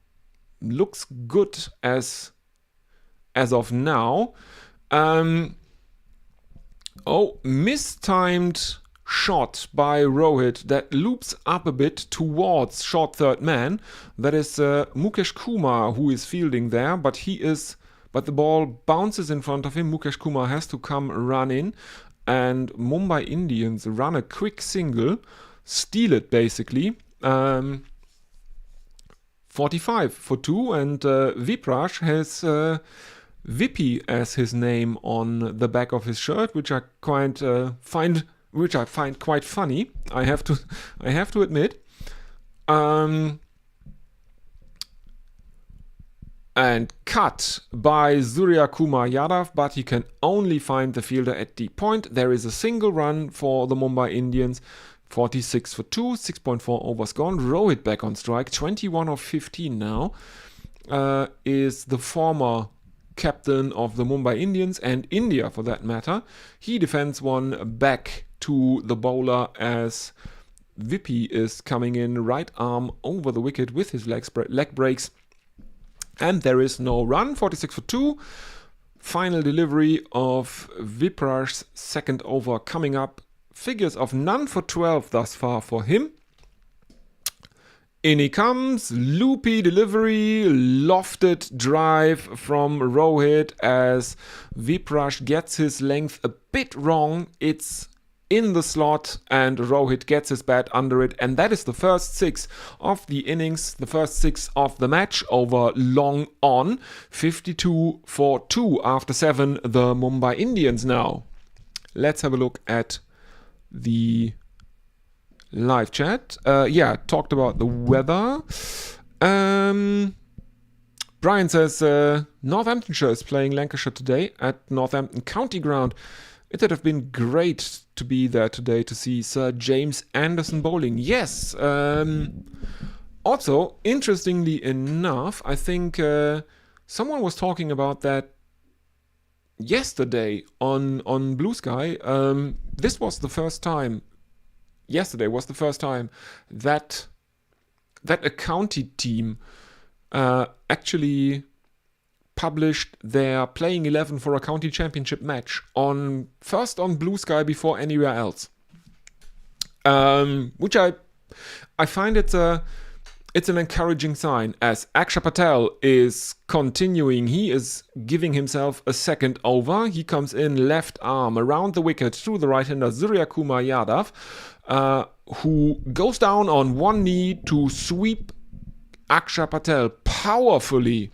looks good as of now. Mistimed shot by Rohit that loops up a bit towards short third man. That is Mukesh Kumar who is fielding there, but the ball bounces in front of him. Mukesh Kumar has to come run in, and Mumbai Indians run a quick single, steal it basically. 45 for 2, and Vipraj has Vippy as his name on the back of his shirt, which I find quite funny. I have to admit. and cut by Surya Kumar Yadav, but he can only find the fielder at deep point. There is a single run for the Mumbai Indians, 46 for 2, 6.4 overs gone. Rohit back on strike, 21 of 15 now. Is the former captain of the Mumbai Indians and India for that matter. He defends one back to the bowler as Vippy is coming in, right arm over the wicket with his leg breaks. And there is no run, 46 for 2. Final delivery of Viprash's second over coming up. Figures of none for 12 thus far for him. In he comes, loopy delivery, lofted drive from Rohit as Viprash gets his length a bit wrong. It's in the slot and Rohit gets his bat under it, and that is the first 6 of the innings, the first 6 of the match over long on. 52 for 2 after 7, the Mumbai Indians now. Let's have a look at the live chat. Talked about the weather. Brian says Northamptonshire is playing Lancashire today at Northampton County Ground. It would have been great to be there today to see Sir James Anderson bowling. Yes. Also, interestingly enough, I think someone was talking about that yesterday on Blue Sky. This was the first time. Yesterday was the first time that a county team actually published their playing 11 for a county championship match first on Blue Sky before anywhere else. Which I find it's an encouraging sign, as Akshay Patel is continuing. He is giving himself a second over. He comes in left arm around the wicket to the right-hander Surya Kumar Yadav, who goes down on one knee to sweep Akshay Patel powerfully.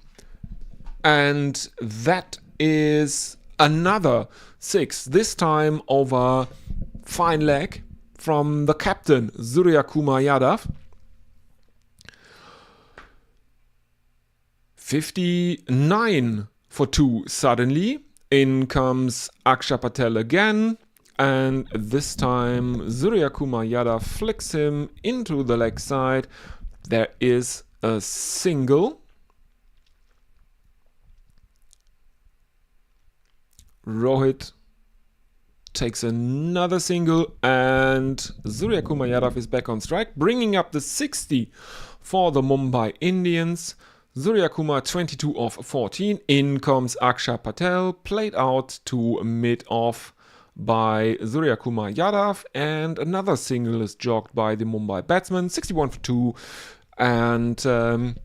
And that is another 6, this time over fine leg from the captain, Surya Kumar Yadav. 59 for 2 suddenly. In comes Akshay Patel again. And this time Surya Kumar Yadav flicks him into the leg side. There is a single. Rohit takes another single and Surya Kumar Yadav is back on strike, bringing up the 60 for the Mumbai Indians. Surya Kumar 22 of 14. In comes Akshay Patel, played out to mid-off by Surya Kumar Yadav, and another single is jogged by the Mumbai batsman, 61 for 2. And the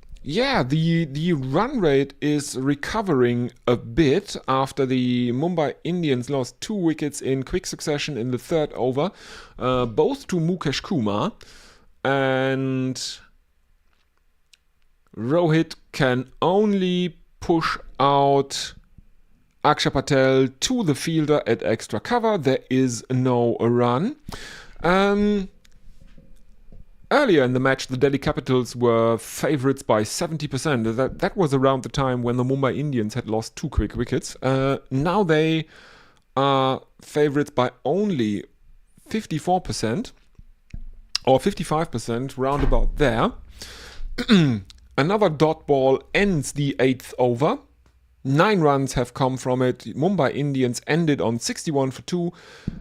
run rate is recovering a bit after the Mumbai Indians lost 2 wickets in quick succession in the third over, both to Mukesh Kumar. And Rohit can only push out Akshay Patel to the fielder at extra cover. There is no run. Earlier in the match, the Delhi Capitals were favourites by 70%. That was around the time when the Mumbai Indians had lost 2 quick wickets. Now they are favourites by only 54% or 55%, round about there. Another dot ball ends the 8th over. 9 runs have come from it. Mumbai Indians ended on 61 for 2.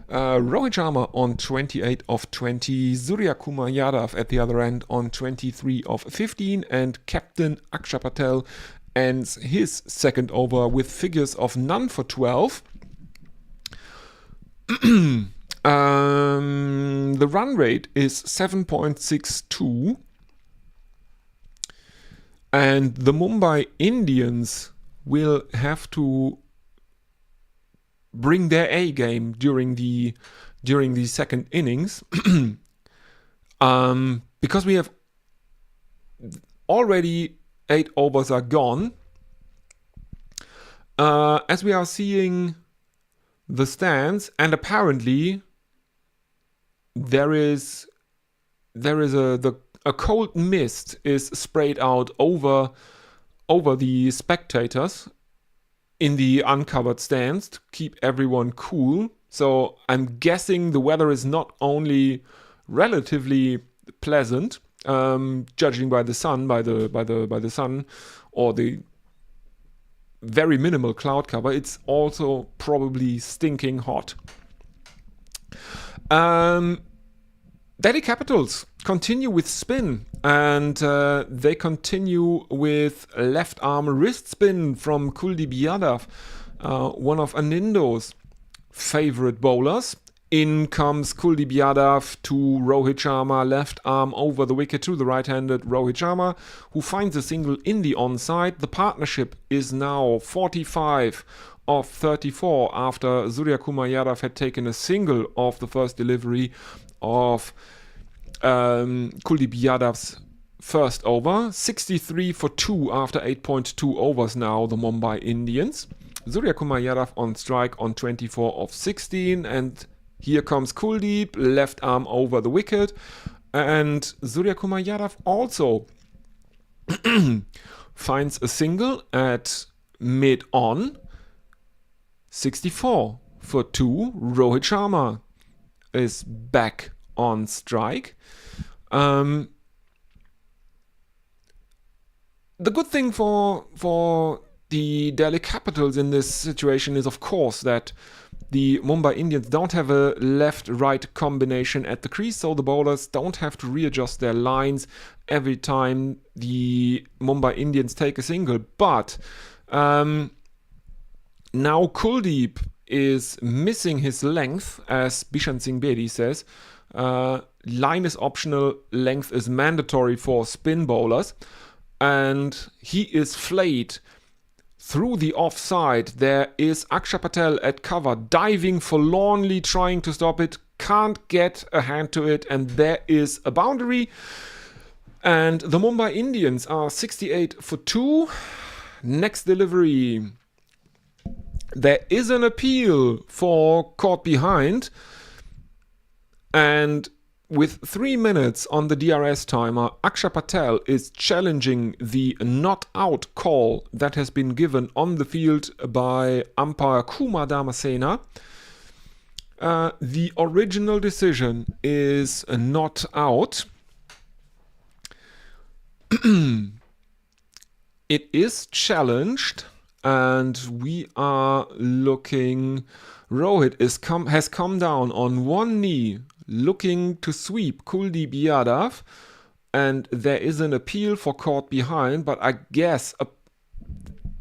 Rohit Sharma on 28 of 20. Surya Kumar Yadav at the other end on 23 of 15. And Captain Akshay Patel ends his second over with figures of none for 12. The run rate is 7.62. And the Mumbai Indians will have to bring their A game during the second innings, because we have already 8 overs are gone. As we are seeing the stands, and apparently there is a cold mist is sprayed out over over the spectators in the uncovered stands to keep everyone cool. So I'm guessing the weather is not only relatively pleasant, judging by the sun, by the sun, or the very minimal cloud cover. It's also probably stinking hot. Delhi Capitals continue with spin, and they continue with left arm wrist spin from Kuldeep Yadav, one of Anindo's favorite bowlers. In comes Kuldeep Yadav to Rohit Sharma, left arm over the wicket to the right-handed Rohit Sharma, who finds a single in the onside. The partnership is now 45 of 34 after Surya Kumar Yadav had taken a single off the first delivery of Kuldeep Yadav's first over. 63 for 2 after 8.2 overs now, the Mumbai Indians. Surya Kumar Yadav on strike on 24 of 16, and here comes Kuldeep, left arm over the wicket, and Surya Kumar Yadav also finds a single at mid-on. 64 for 2, Rohit Sharma is back on strike. The good thing for the Delhi Capitals in this situation is, of course, that the Mumbai Indians don't have a left-right combination at the crease, so the bowlers don't have to readjust their lines every time the Mumbai Indians take a single. But now Kuldeep is missing his length, as Bishan Singh Bedi says. Line is optional, length is mandatory for spin bowlers, and he is flayed through the offside. There is Akshar Patel at cover, diving forlornly, trying to stop it, can't get a hand to it, and there is a boundary. And the Mumbai Indians are 68 for 2. Next delivery. There is an appeal for caught behind, and with 3 minutes on the DRS timer, Akshar Patel is challenging the not out call that has been given on the field by umpire Kumar Damasena. The original decision is not out. It is challenged, and we are looking. Rohit has come down on one knee, looking to sweep Kuldeep Yadav, and there is an appeal for caught behind, but I guess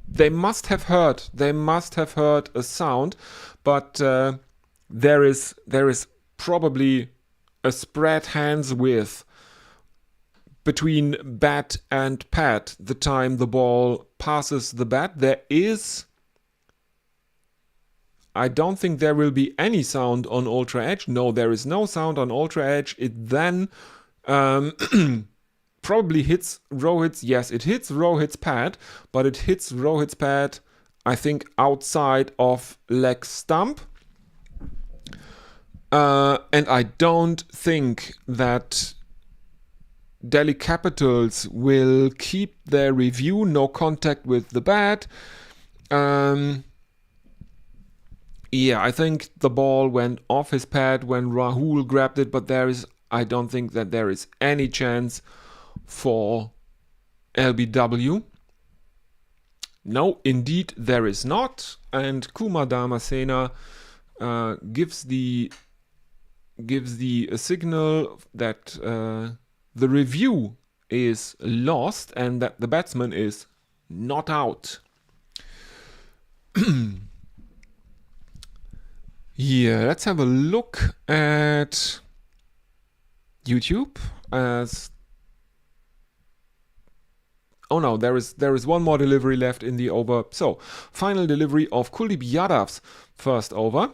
they must have heard a sound, but there is probably a spread hands width between bat and pad the time the ball passes the bat. I don't think there will be any sound on Ultra Edge. No, there is no sound on Ultra Edge. It then probably hits Rohit's. Yes, it hits Rohit's pad, but it hits Rohit's pad, I think, outside of leg stump. And I don't think that Delhi Capitals will keep their review. No contact with the bat. Yeah, I think the ball went off his pad when Rahul grabbed it, but I don't think that there is any chance for LBW. No, indeed there is not. And Kumar Damasena gives the signal that the review is lost and that the batsman is not out. Yeah, let's have a look at YouTube. Oh no, there is one more delivery left in the over. So, final delivery of Kuldeep Yadav's first over.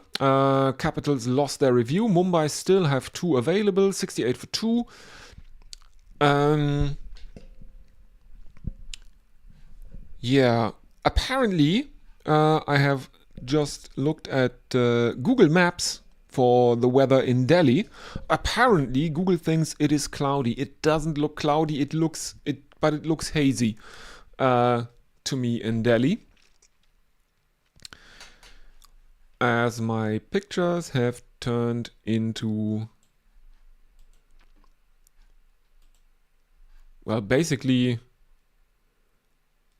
Capitals lost their review. Mumbai still have 2 available, 68 for 2. Yeah, apparently I have just looked at Google Maps for the weather in Delhi. Apparently Google thinks it is cloudy. It doesn't look cloudy, but it looks hazy. to me in Delhi, as my pictures have turned into, well, basically,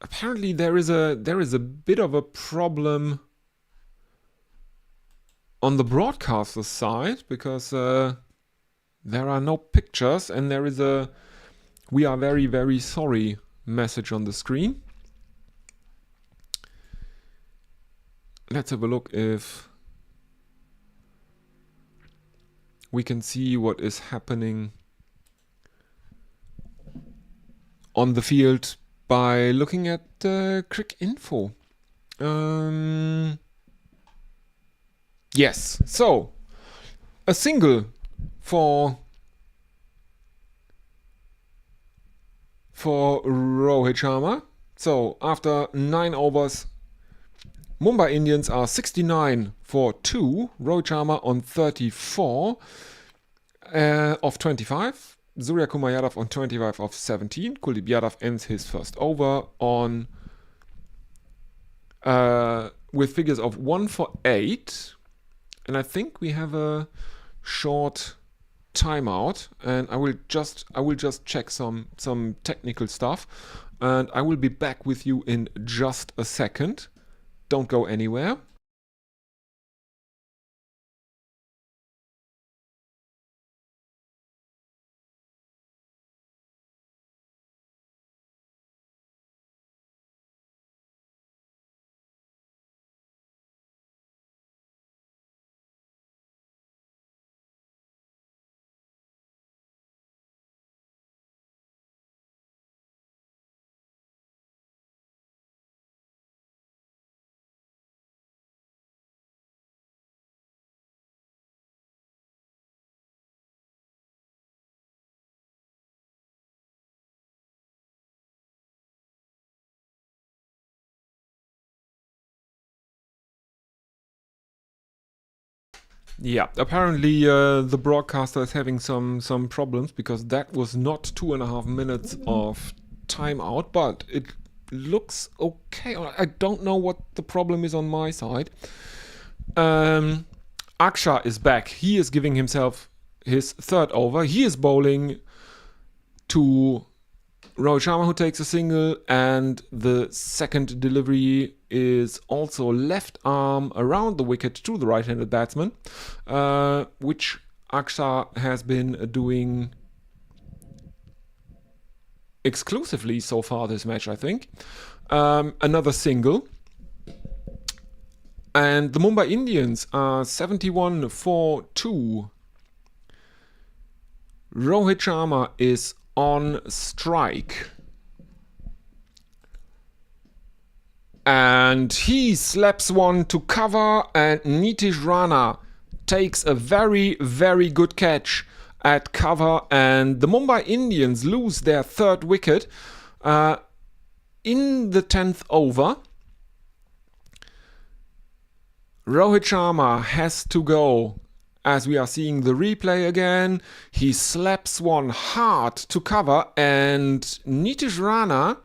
apparently there is a bit of a problem on the broadcaster side, because there are no pictures and there is a "we are very, very sorry" message on the screen. Let's have a look if we can see what is happening on the field by looking at Crick Info. Yes, so a single for Rohit Sharma. So after 9 overs, Mumbai Indians are 69 for 2. Rohit Sharma on 34 of 25. Surya Kumar Yadav on 25 of 17. Kuldeep Yadav ends his first over on with figures of 1 for 8. And I think we have a short timeout, and I will just check some technical stuff, and I will be back with you in just a second. Don't go anywhere. Yeah, apparently the broadcaster is having some problems, because that was not 2.5 minutes of timeout, but it looks okay. I don't know what the problem is on my side. Aksha is back. He is giving himself his third over. He is bowling to Rohit Sharma, who takes a single, and the second delivery is also left arm around the wicket to the right-handed batsman, which Aksha has been doing exclusively so far this match, I think. Another single. And the Mumbai Indians are 71 for 2. Rohit Sharma is on strike. And he slaps one to cover, and Nitish Rana takes a very, very good catch at cover, and the Mumbai Indians lose their third wicket in the 10th over. Rohit Sharma has to go, as we are seeing the replay again. He slaps one hard to cover, and Nitish Rana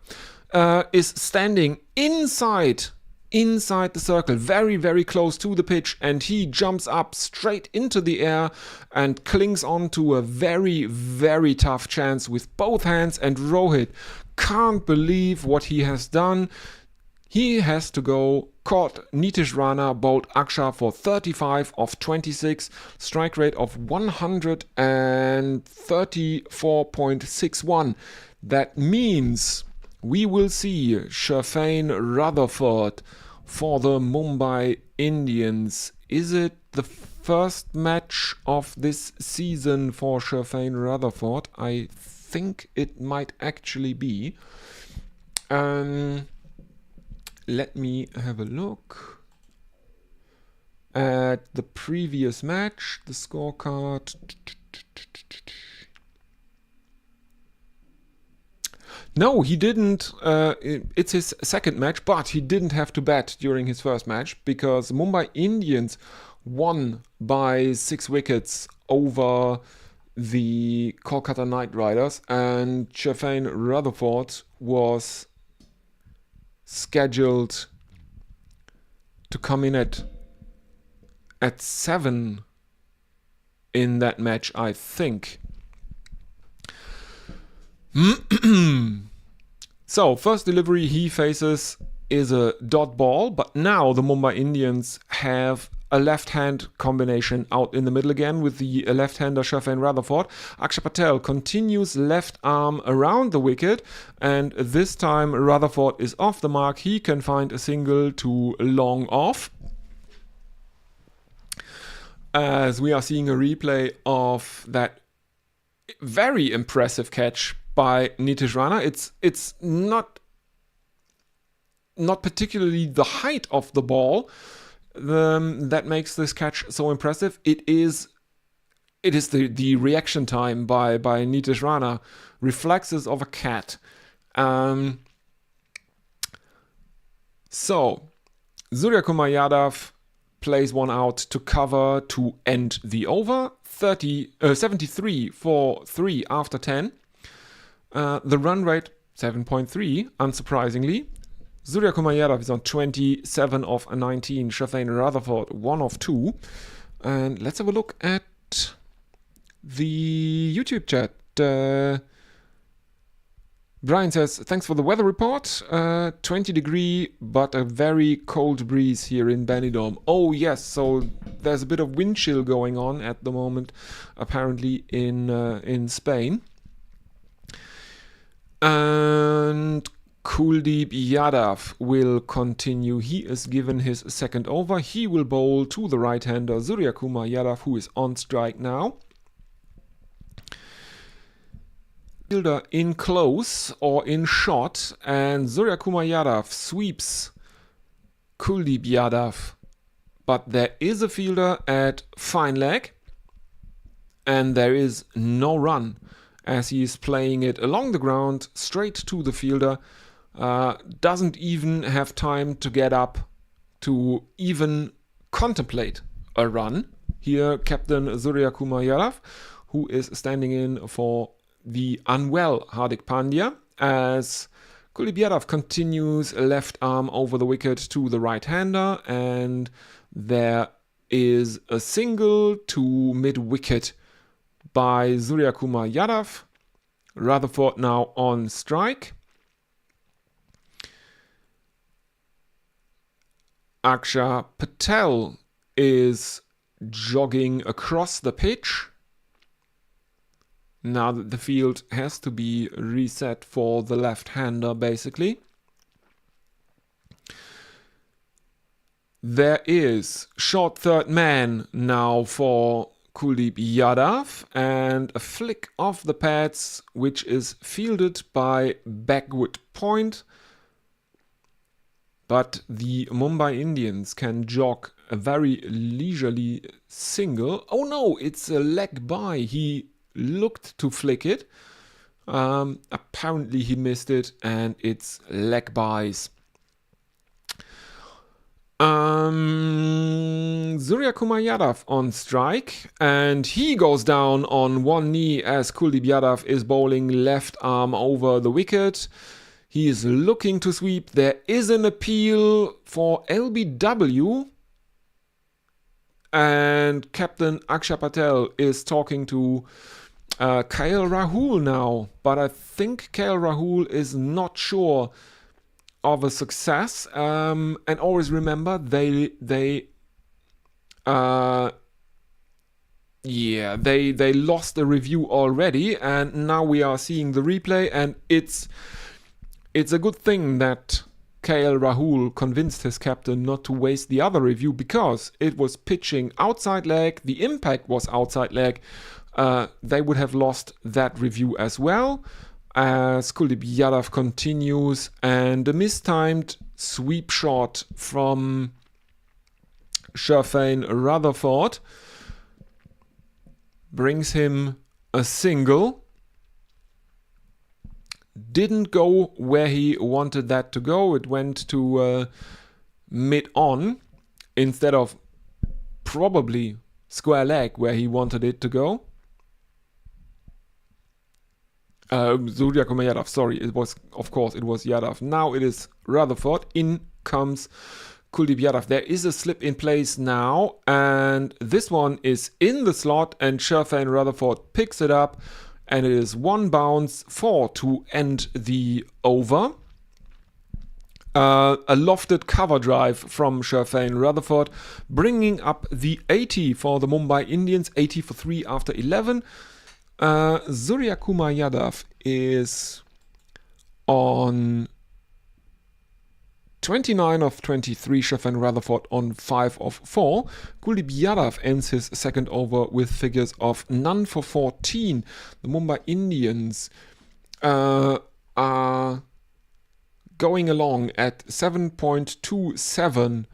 is standing inside the circle, very, very close to the pitch, and he jumps up straight into the air and clings on to a very, very tough chance with both hands, and Rohit can't believe what he has done. He has to go. Caught Nitish Rana, bowled Aksha for 35 of 26, strike rate of 134.61. That means we will see Shafane Rutherford for the Mumbai Indians. Is it the first match of this season for Shafane Rutherford? I think it might actually be. Let me have a look at the previous match, the scorecard. No, he didn't. It's his second match, but he didn't have to bat during his first match, because Mumbai Indians won by 6 wickets over the Kolkata Knight Riders, and Shafane Rutherford was scheduled to come in at 7 in that match, I think. So, first delivery he faces is a dot ball, but now the Mumbai Indians have a left-hand combination out in the middle again with the left-hander Shafane Rutherford. Akshay Patel continues left arm around the wicket, and this time Rutherford is off the mark. He can find a single to long off. As we are seeing a replay of that very impressive catch by Nitish Rana. It's not particularly the height of the ball that makes this catch so impressive. It is the reaction time by Nitish Rana, reflexes of a cat. So Surya Kumar Yadav plays one out to cover to end the over. 73 for 3 after 10. The run rate 7.3, unsurprisingly. Surya Kumar Yadav is on 27 of 19. Shafane Rutherford 1 of 2. And let's have a look at the YouTube chat. Brian says, thanks for the weather report. 20 degree, but a very cold breeze here in Benidorm. Oh yes, so there's a bit of wind chill going on at the moment, apparently in Spain. And Kuldeep Yadav will continue. He is given his second over. He will bowl to the right-hander Surya Kumar Yadav, who is on strike now. Fielder in close or in shot, and Surya Kumar Yadav sweeps Kuldeep Yadav. But there is a fielder at fine leg, and there is no run as he is playing it along the ground straight to the fielder. Doesn't even have time to get up to even contemplate a run. Here, Captain Surya Kumar Yadav, who is standing in for the unwell Hardik Pandya, as Kuldeep Yadav continues left arm over the wicket to the right-hander, and there is a single to mid-wicket by Surya Kumar Yadav. Rutherford now on strike. Akshay Patel is jogging across the pitch. Now that the field has to be reset for the left-hander, basically. There is short third man now for Kuldeep Yadav, and a flick of the pads, which is fielded by backward point. But the Mumbai Indians can jog a very leisurely single. Oh no, it's a leg by. He looked to flick it. Apparently he missed it, and it's leg bys. Surya Kumar Yadav on strike, and he goes down on one knee as Kuldeep Yadav is bowling left arm over the wicket. He is looking to sweep. There is an appeal for LBW, and Captain Akshay Patel is talking to KL Rahul now, but I think KL Rahul is not sure of a success. And always remember, they lost the review already, and now we are seeing the replay, and it's a good thing that KL Rahul convinced his captain not to waste the other review, because it was pitching outside leg, the impact was outside leg. They would have lost that review as well, as Kuldeep Yadav continues, and a mistimed sweep shot from Shafane Rutherford brings him a single. Didn't go where he wanted that to go. It went to mid-on instead of probably square leg where he wanted it to go. Surya Kumar Yadav, sorry, it was Yadav. Now it is Rutherford. In comes Kuldeep Yadav. There is a slip in place now, and this one is in the slot, and Sherfane Rutherford picks it up, and it is one bounce, 4 to end the over. A lofted cover drive from Sherfane Rutherford, bringing up the 80 for the Mumbai Indians, 80 for 3 after 11. Surya Kumar Yadav is on 29 of 23, Sherfane Rutherford on 5 of 4. Kuldeep Yadav ends his second over with figures of none for 14. The Mumbai Indians are going along at 7.27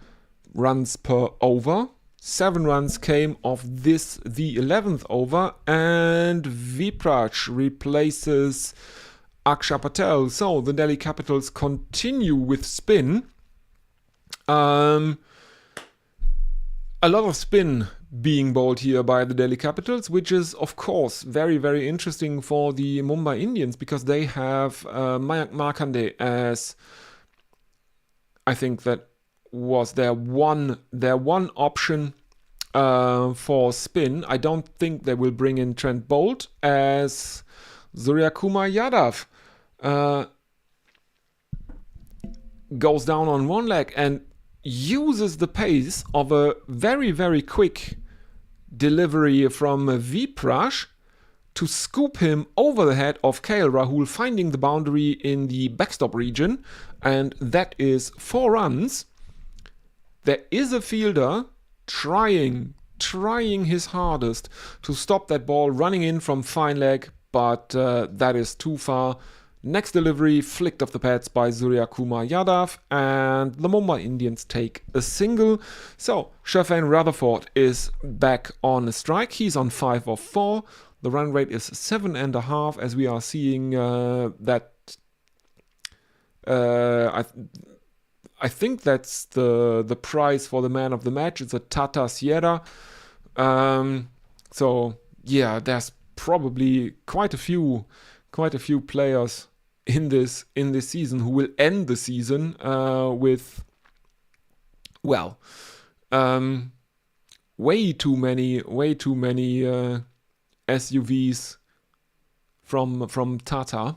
runs per over. 7 runs came off this, the 11th over, and Vipraj replaces Akshar Patel. So the Delhi Capitals continue with spin. A lot of spin being bowled here by the Delhi Capitals, which is, of course, very, very interesting for the Mumbai Indians, because they have Mayank Markande as, I think that was their one option for spin. I don't think they will bring in Trent Bolt, as Surya Kumar Yadav goes down on one leg and uses the pace of a very, very quick delivery from Vipraj to scoop him over the head of KL Rahul, finding the boundary in the backstop region, and that is 4 runs. There is a fielder trying his hardest to stop that ball running in from fine leg, but that is too far. Next delivery flicked off the pads by Surya Kumar Yadav, and the Mumbai Indians take a single. So Sherfane Rutherford is back on a strike. He's on 5 of 4. The run rate is 7.5, as we are seeing that. I think that's the prize for the man of the match. It's a Tata Sierra. So yeah, there's probably quite a few players in this season who will end the season with, well, way too many SUVs from Tata.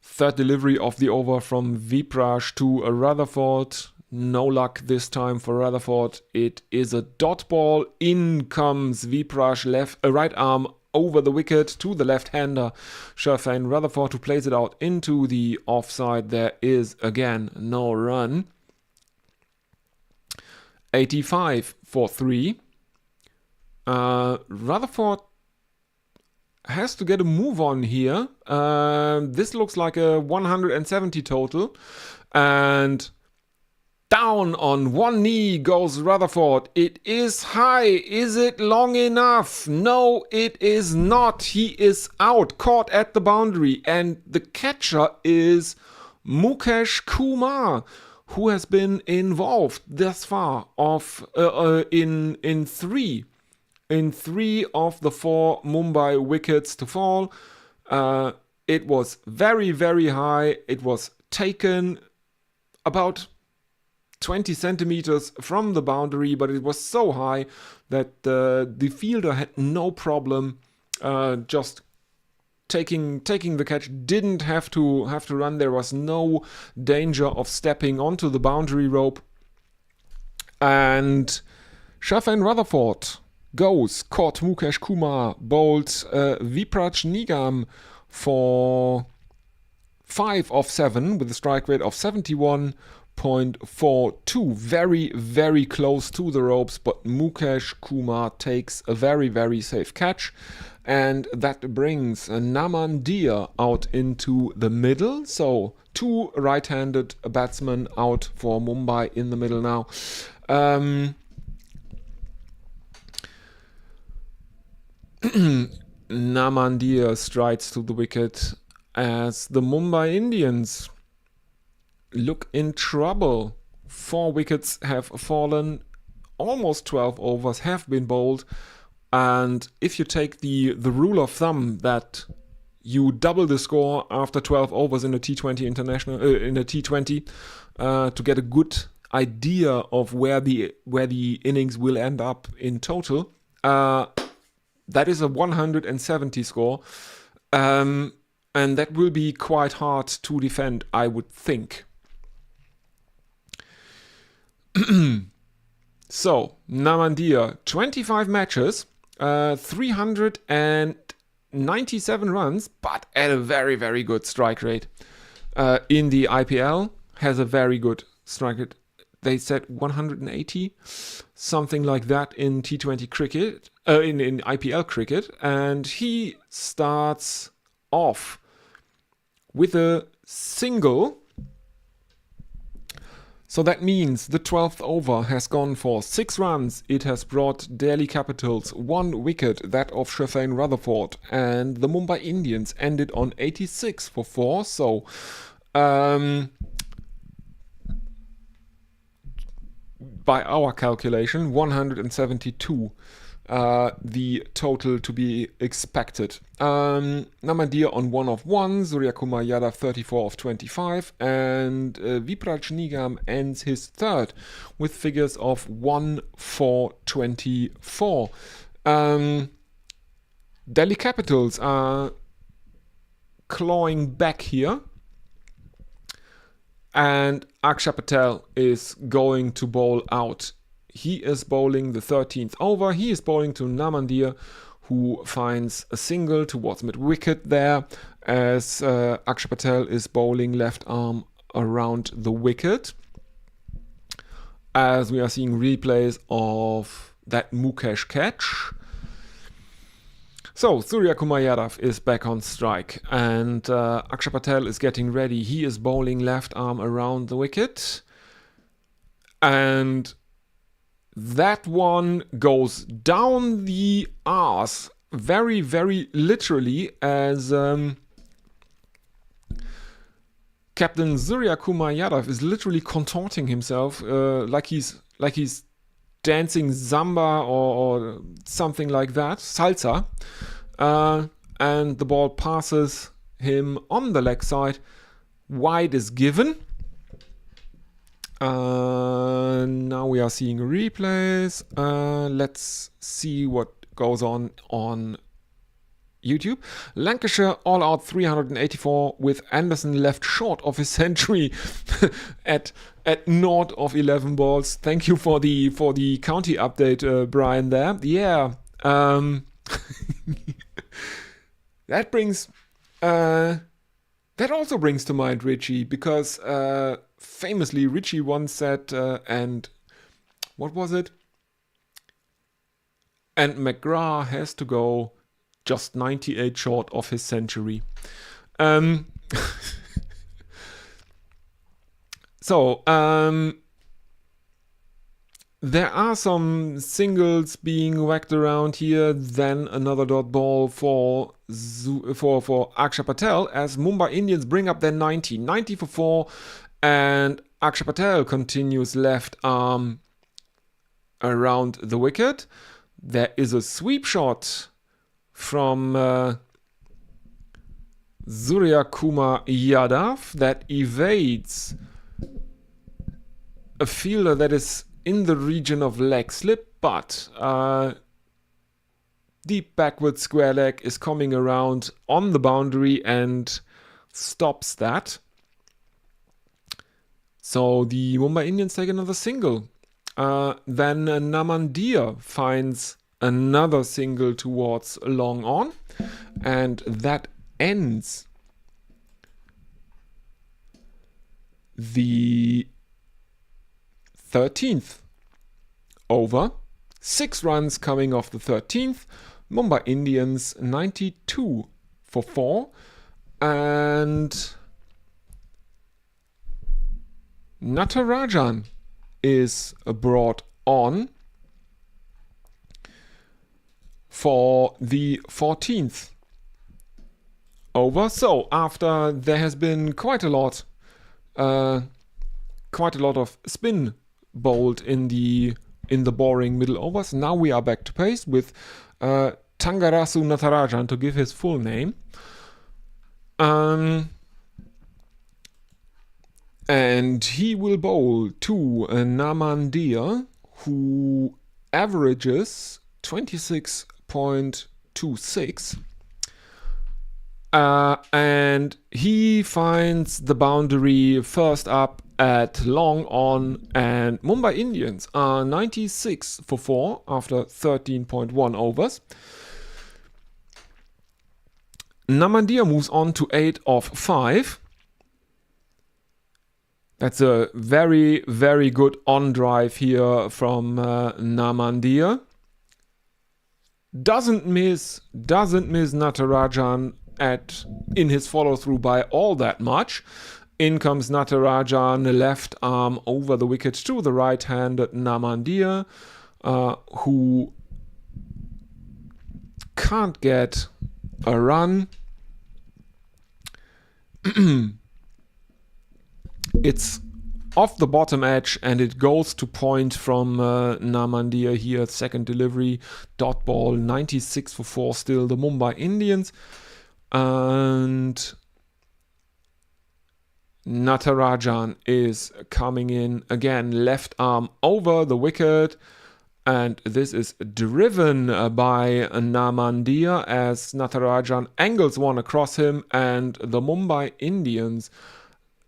Third delivery of the over from Vipraj to Rutherford. No luck this time for Rutherford. It is a dot ball. In comes Vipraj, right arm over the wicket to the left-hander Sherfane Rutherford, who plays it out into the offside. There is again no run. 85 for 3. Rutherford has to get a move on here. This looks like a 170 total. And down on one knee goes Rutherford. It is high. Is it long enough? No, it is not. He is out, caught at the boundary. And the catcher is Mukesh Kumar, who has been involved thus far in three of the 4 Mumbai wickets to fall. It was very, very high. It was taken about 20 centimeters from the boundary, but it was so high that the fielder had no problem just taking the catch. Didn't have to run. There was no danger of stepping onto the boundary rope. And Sherfane Rutherford goes, caught Mukesh Kumar, bowled Vipraj Nigam for 5 of 7 with a strike rate of 71.42. Very, very close to the ropes, but Mukesh Kumar takes a very, very safe catch. And that brings Namandir out into the middle. So 2 right-handed batsmen out for Mumbai in the middle now. Namandir strides to the wicket as the Mumbai Indians look in trouble. 4 wickets have fallen. Almost 12 overs have been bowled. And if you take the rule of thumb that you double the score after 12 overs in a T20 international in a T20 to get a good idea of where the innings will end up in total, that is a 170 score, and that will be quite hard to defend, I would think. So, Namandir, 25 matches, 397 runs, but at a very, very good strike rate. In the IPL, has a very good strike rate. They said 180, something like that in T20 cricket, in IPL cricket. And he starts off with a single. So that means the 12th over has gone for 6 runs. It has brought Delhi Capitals 1 wicket, that of Shafane Rutherford. And the Mumbai Indians ended on 86 for 4. So by our calculation, 172 the total to be expected. Namandir on 1 of 1, Surya Kumar Yadav 34 of 25, and Vipraj Nigam ends his third with figures of 1 for 24. Delhi Capitals are clawing back here. And Akshar Patel is going to bowl out. He is bowling the 13th over. He is bowling to Namandir, who finds a single towards mid-wicket there, as Akshar Patel is bowling left arm around the wicket. As we are seeing replays of that Mukesh catch. So, Surya Kumar Yadav is back on strike, and Akshar Patel is getting ready. He is bowling left arm around the wicket, and that one goes down the arse very, very literally, as Captain Surya Kumar Yadav is literally contorting himself like he's dancing Zamba or something like that, salsa, and the ball passes him on the leg side. Wide is given. Now we are seeing replays. Let's see what goes on YouTube. Lancashire all out 384 with Anderson left short of his century at naught of 11 balls. Thank you for the county update, Brian. There, yeah. That also brings to mind Richie, because famously Richie once said, and what was it? And McGrath has to go just 98 short of his century. So, there are some singles being whacked around here, then another dot ball for Akshar Patel, as Mumbai Indians bring up their 90 for 4, and Akshar Patel continues left arm around the wicket. There is a sweep shot from Surya Kumar Yadav that evades a fielder that is in the region of leg slip, but deep backward square leg is coming around on the boundary and stops that. So the Mumbai Indians take another single. Then Namandir finds another single towards long on, and that ends the 13th over. 6 runs coming off the 13th. Mumbai Indians 92 for 4, and Natarajan is brought on for the 14th over. So after there has been quite a lot of spin bowled in the in the boring middle overs. Now we are back to pace with Thangarasu Natarajan, to give his full name. And he will bowl to Namandir, who averages 26.26. And he finds the boundary first up at long on, and Mumbai Indians are 96 for 4 after 13.1 overs. Namandir moves on to 8 of 5. That's a very, very good on drive here from Namandir. Doesn't miss Natarajan in his follow through by all that much. In comes Natarajan, left arm over the wicket to the right-handed Namandir, who can't get a run. It's off the bottom edge and it goes to point from Namandir here. Second delivery, dot ball, 96 for 4 still the Mumbai Indians. And Natarajan is coming in again, left arm over the wicket. And this is driven by Namandir as Natarajan angles one across him, and the Mumbai Indians,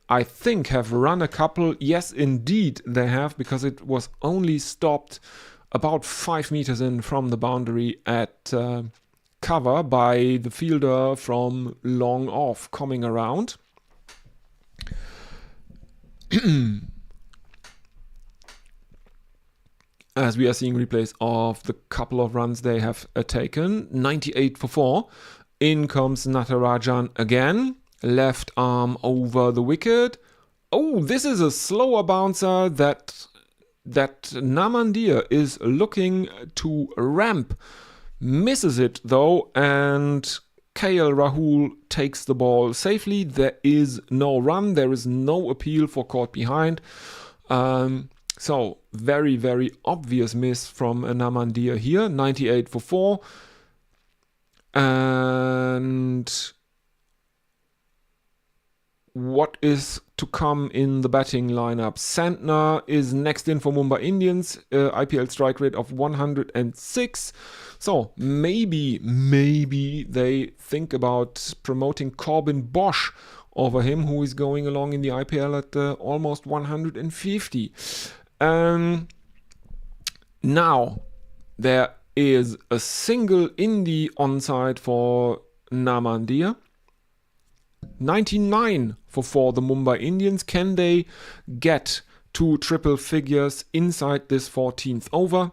I think, have run a couple. Yes, indeed, they have, because it was only stopped about 5 meters in from the boundary at cover by the fielder from long off coming around. As we are seeing replays of the couple of runs they have taken. 98 for 4. In comes Natarajan again. Left arm over the wicket. Oh, this is a slower bouncer that Namandir is looking to ramp. Misses it though, and KL Rahul takes the ball safely. There is no run. There is no appeal for caught behind. So very, very obvious miss from Namandir here. 98 for 4. And what is to come in the batting lineup? Santner is next in for Mumbai Indians, IPL strike rate of 106. So maybe they think about promoting Corbin Bosch over him, who is going along in the IPL at almost 150. Now there is a single in the onside for Namandir. 99 for 4 the Mumbai Indians. Can they get to triple figures inside this 14th over?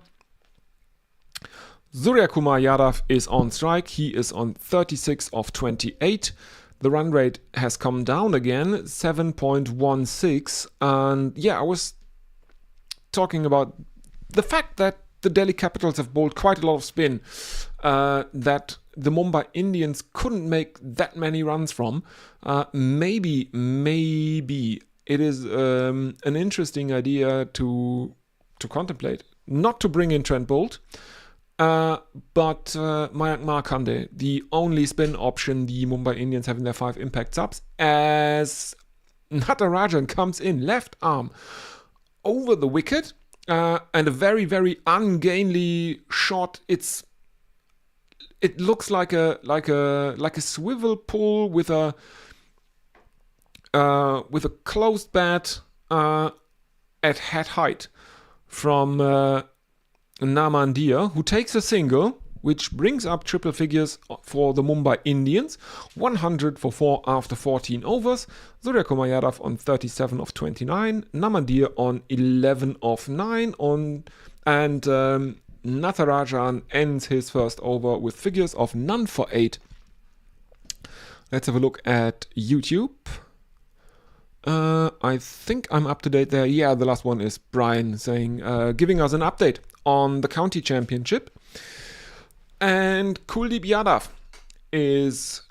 Surya Kumar Yadav is on strike. He is on 36 of 28. The run rate has come down again, 7.16. And yeah, I was talking about the fact that the Delhi Capitals have bowled quite a lot of spin that the Mumbai Indians couldn't make that many runs from. Maybe it is an interesting idea to contemplate. Not to bring in Trent Bolt, but Mayank Markande, the only spin option the Mumbai Indians have in their 5 impact subs, as Natarajan comes in, left arm over the wicket, and a very, very ungainly shot. It looks like a swivel pull with a closed bat at head height from Namandir, who takes a single, which brings up triple figures for the Mumbai Indians. 100 for 4 after 14 overs. Surya Kumar Yadav on 37 of 29. Namandir on 11 of 9. And Natarajan ends his first over with figures of none for 8. Let's have a look at YouTube. I think I'm up to date there. Yeah, the last one is Brian saying, giving us an update on the county championship. And Kuldeep Yadav is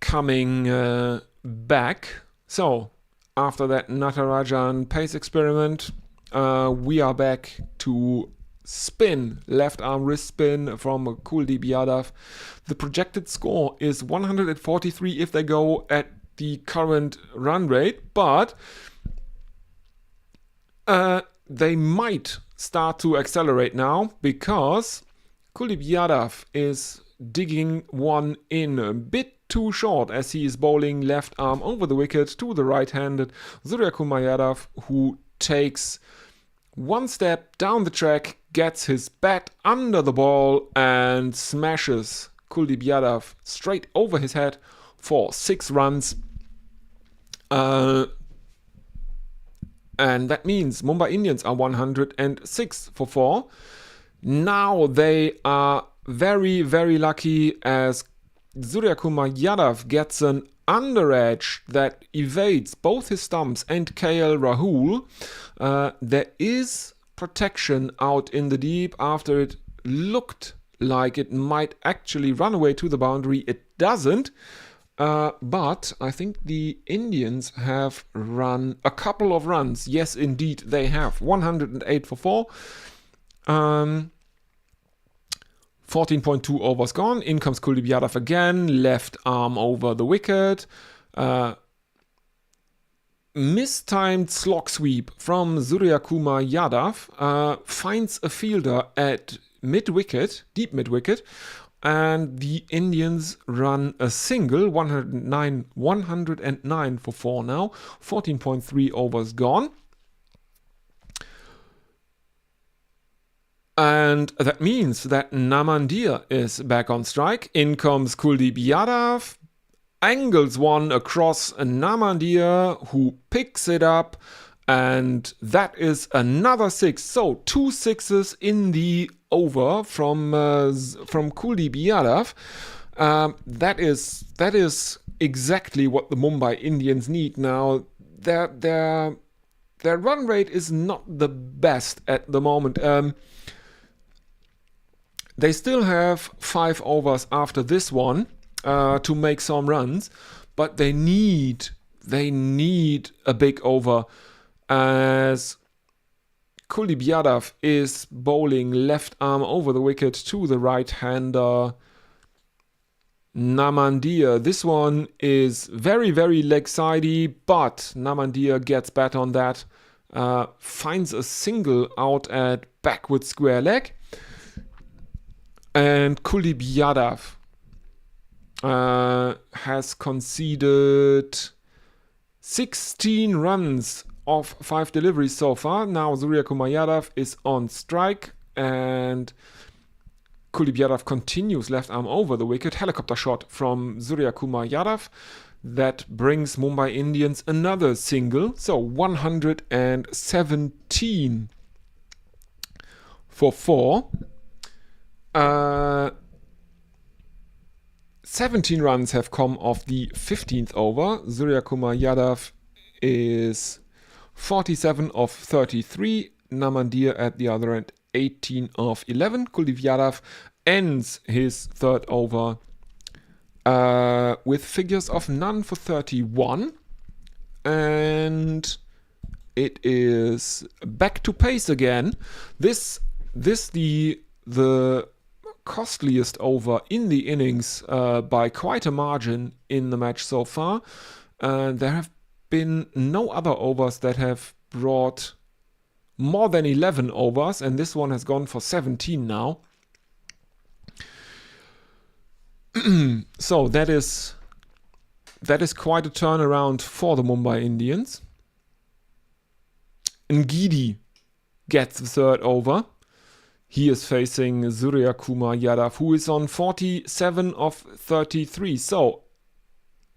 coming back. So after that Natarajan pace experiment, we are back to spin, left arm wrist spin from Kuldeep Yadav. The projected score is 143 if they go at the current run rate, but they might start to accelerate now because Kuldeep Yadav is digging one in a bit too short as he is bowling left arm over the wicket to the right-handed Suryakumar Yadav, who takes one step down the track, gets his bat under the ball and smashes Kuldeep Yadav straight over his head for 6 runs. And that means Mumbai Indians are 106 for 4. Now they are very, very lucky as Suryakumar Yadav gets an under edge that evades both his stumps and KL Rahul. There is protection out in the deep after it looked like it might actually run away to the boundary. It doesn't. But I think the Indians have run a couple of runs. Yes, indeed, they have. 108 for 4. 14.2 overs gone. In comes Kuldeep Yadav again. Left arm over the wicket. Mistimed slog sweep from Suryakumar Yadav. Finds a fielder at mid-wicket, deep mid-wicket. And the Indians run a single, 109 for 4 now. 14.3 overs gone. And that means that Namandir is back on strike. In comes Kuldeep Yadav, angles one across Namandir, who picks it up, and that is another 6. So 2 sixes in the over from Kuldeep Yadav. That is exactly what the Mumbai Indians need now. Their run rate is not the best at the moment. They still have 5 overs after this one to make some runs, but they need a big over as Kuldeep Yadav is bowling left arm over the wicket to the right-hander Namandir. This one is very, very leg-sidey, but Namandir gets bat on that, finds a single out at backward square leg. And Kuldeep Yadav has conceded 16 runs of 5 deliveries so far. Now Suryakumar Yadav is on strike and Kuldeep Yadav continues left arm over the wicket. Helicopter shot from Suryakumar Yadav. That brings Mumbai Indians another single. So 117 for 4. 17 runs have come off the 15th over. Suryakumar Yadav is 47 of 33. Namandir at the other end, 18 of 11. Kuldeep Yadav ends his third over with figures of none for 31. And it is back to pace again. This the costliest over in the innings by quite a margin in the match so far. There have been no other overs that have brought more than 11 overs, and this one has gone for 17 now. So that is quite a turnaround for the Mumbai Indians. Ngidi gets the third over. He is facing Suryakumar Yadav, who is on 47 of 33. So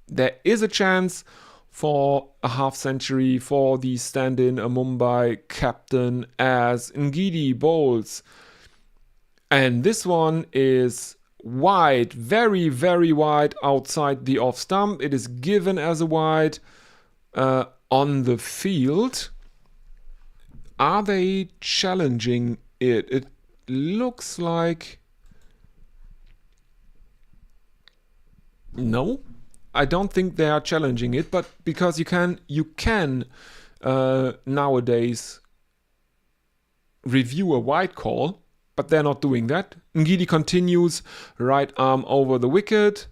there is a chance for a half century for the stand-in Mumbai captain as Ngidi bowls. And this one is wide, very, very wide outside the off stump. It is given as a wide on the field. Are they challenging it? It looks like no. I don't think they are challenging it, but because you can nowadays review a wide call but they're not doing that. Ngidi continues, right arm over the wicket,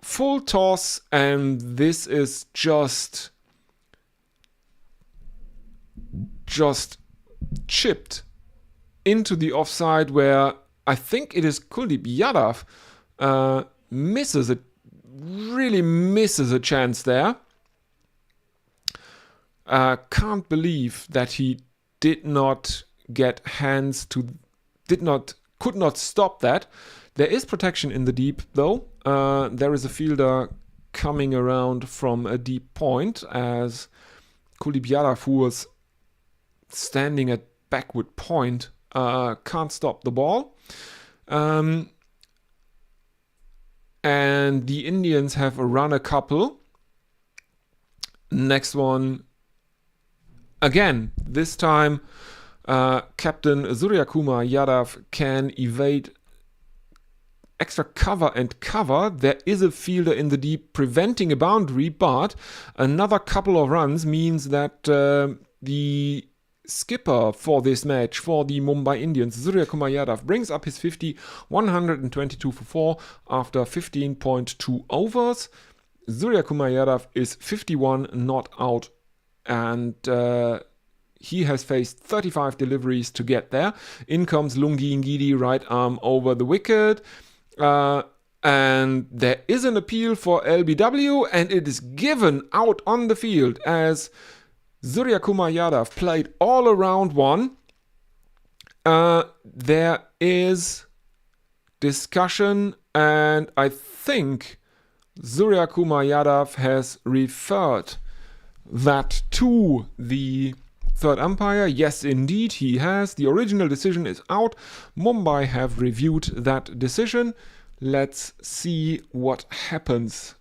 full toss, and this is just chipped into the offside, where I think it is Kuldeep Yadav really misses a chance there. Can't believe that he could not stop that. There is protection in the deep though. There is a fielder coming around from a deep point, as Kuldeep Yadav, who was standing at backward point, can't stop the ball. And the Indians have run a couple. Next one, again, this time Captain Suryakumar Yadav can evade extra cover and cover. There is a fielder in the deep preventing a boundary, but another couple of runs means that the skipper for this match for the Mumbai Indians, Suryakumar Yadav, brings up his 50, 122 for 4 after 15.2 overs. Suryakumar Yadav is 51 not out, and he has faced 35 deliveries to get there. In comes Lungi Ngidi, right arm over the wicket. And there is an appeal for LBW, and it is given out on the field as Suryakumar Yadav played all around one. There is discussion, and I think Suryakumar Yadav has referred that to the third umpire. Yes, indeed, he has. The original decision is out. Mumbai have reviewed that decision. Let's see what happens.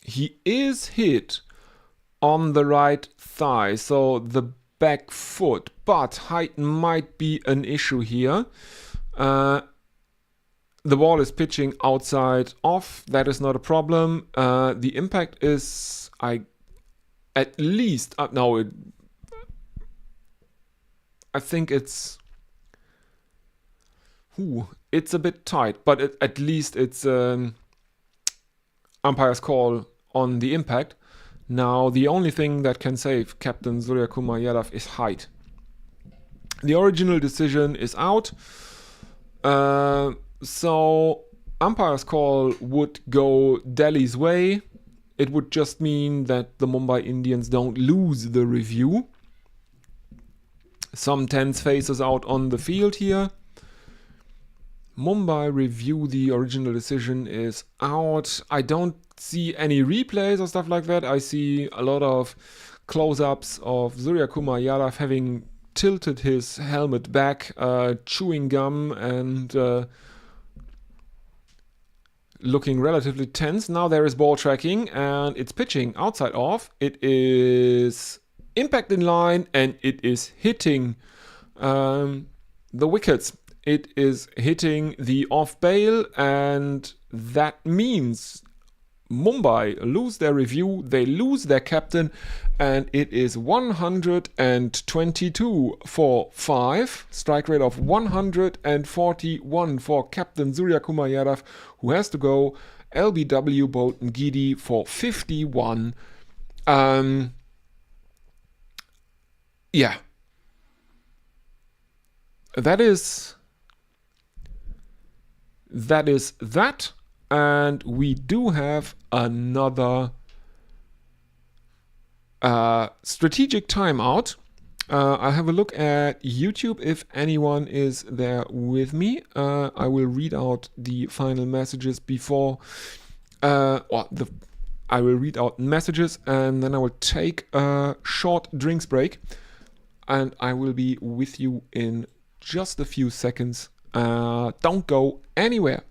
He is hit on the right thigh, so the back foot, but height might be an issue here. The ball is pitching outside off. That is not a problem. The impact is, I think it's a bit tight, but at least it's umpire's call on the impact. Now, the only thing that can save Captain Suryakumar Yadav is height. The original decision is out. So umpire's call would go Delhi's way. It would just mean that the Mumbai Indians don't lose the review. Some tense faces out on the field here. Mumbai review, the original decision is out. I don't see any replays or stuff like that. I see a lot of close-ups of Suryakumar Yadav having tilted his helmet back, chewing gum, and looking relatively tense. Now there is ball tracking, and it's pitching outside off. It is impact in line, and it is hitting the wickets. It is hitting the off bail, and that means Mumbai lose their review, they lose their captain, and it is 122 for 5. Strike rate of 141 for Captain Suryakumar Yadav, who has to go. LBW Bolton Gidi for 51. Yeah. That is that. And we do have another strategic timeout. I'll have a look at YouTube if anyone is there with me. I will read out the final messages before, I will read out messages, and then I will take a short drinks break, and I will be with you in just a few seconds. Don't go anywhere.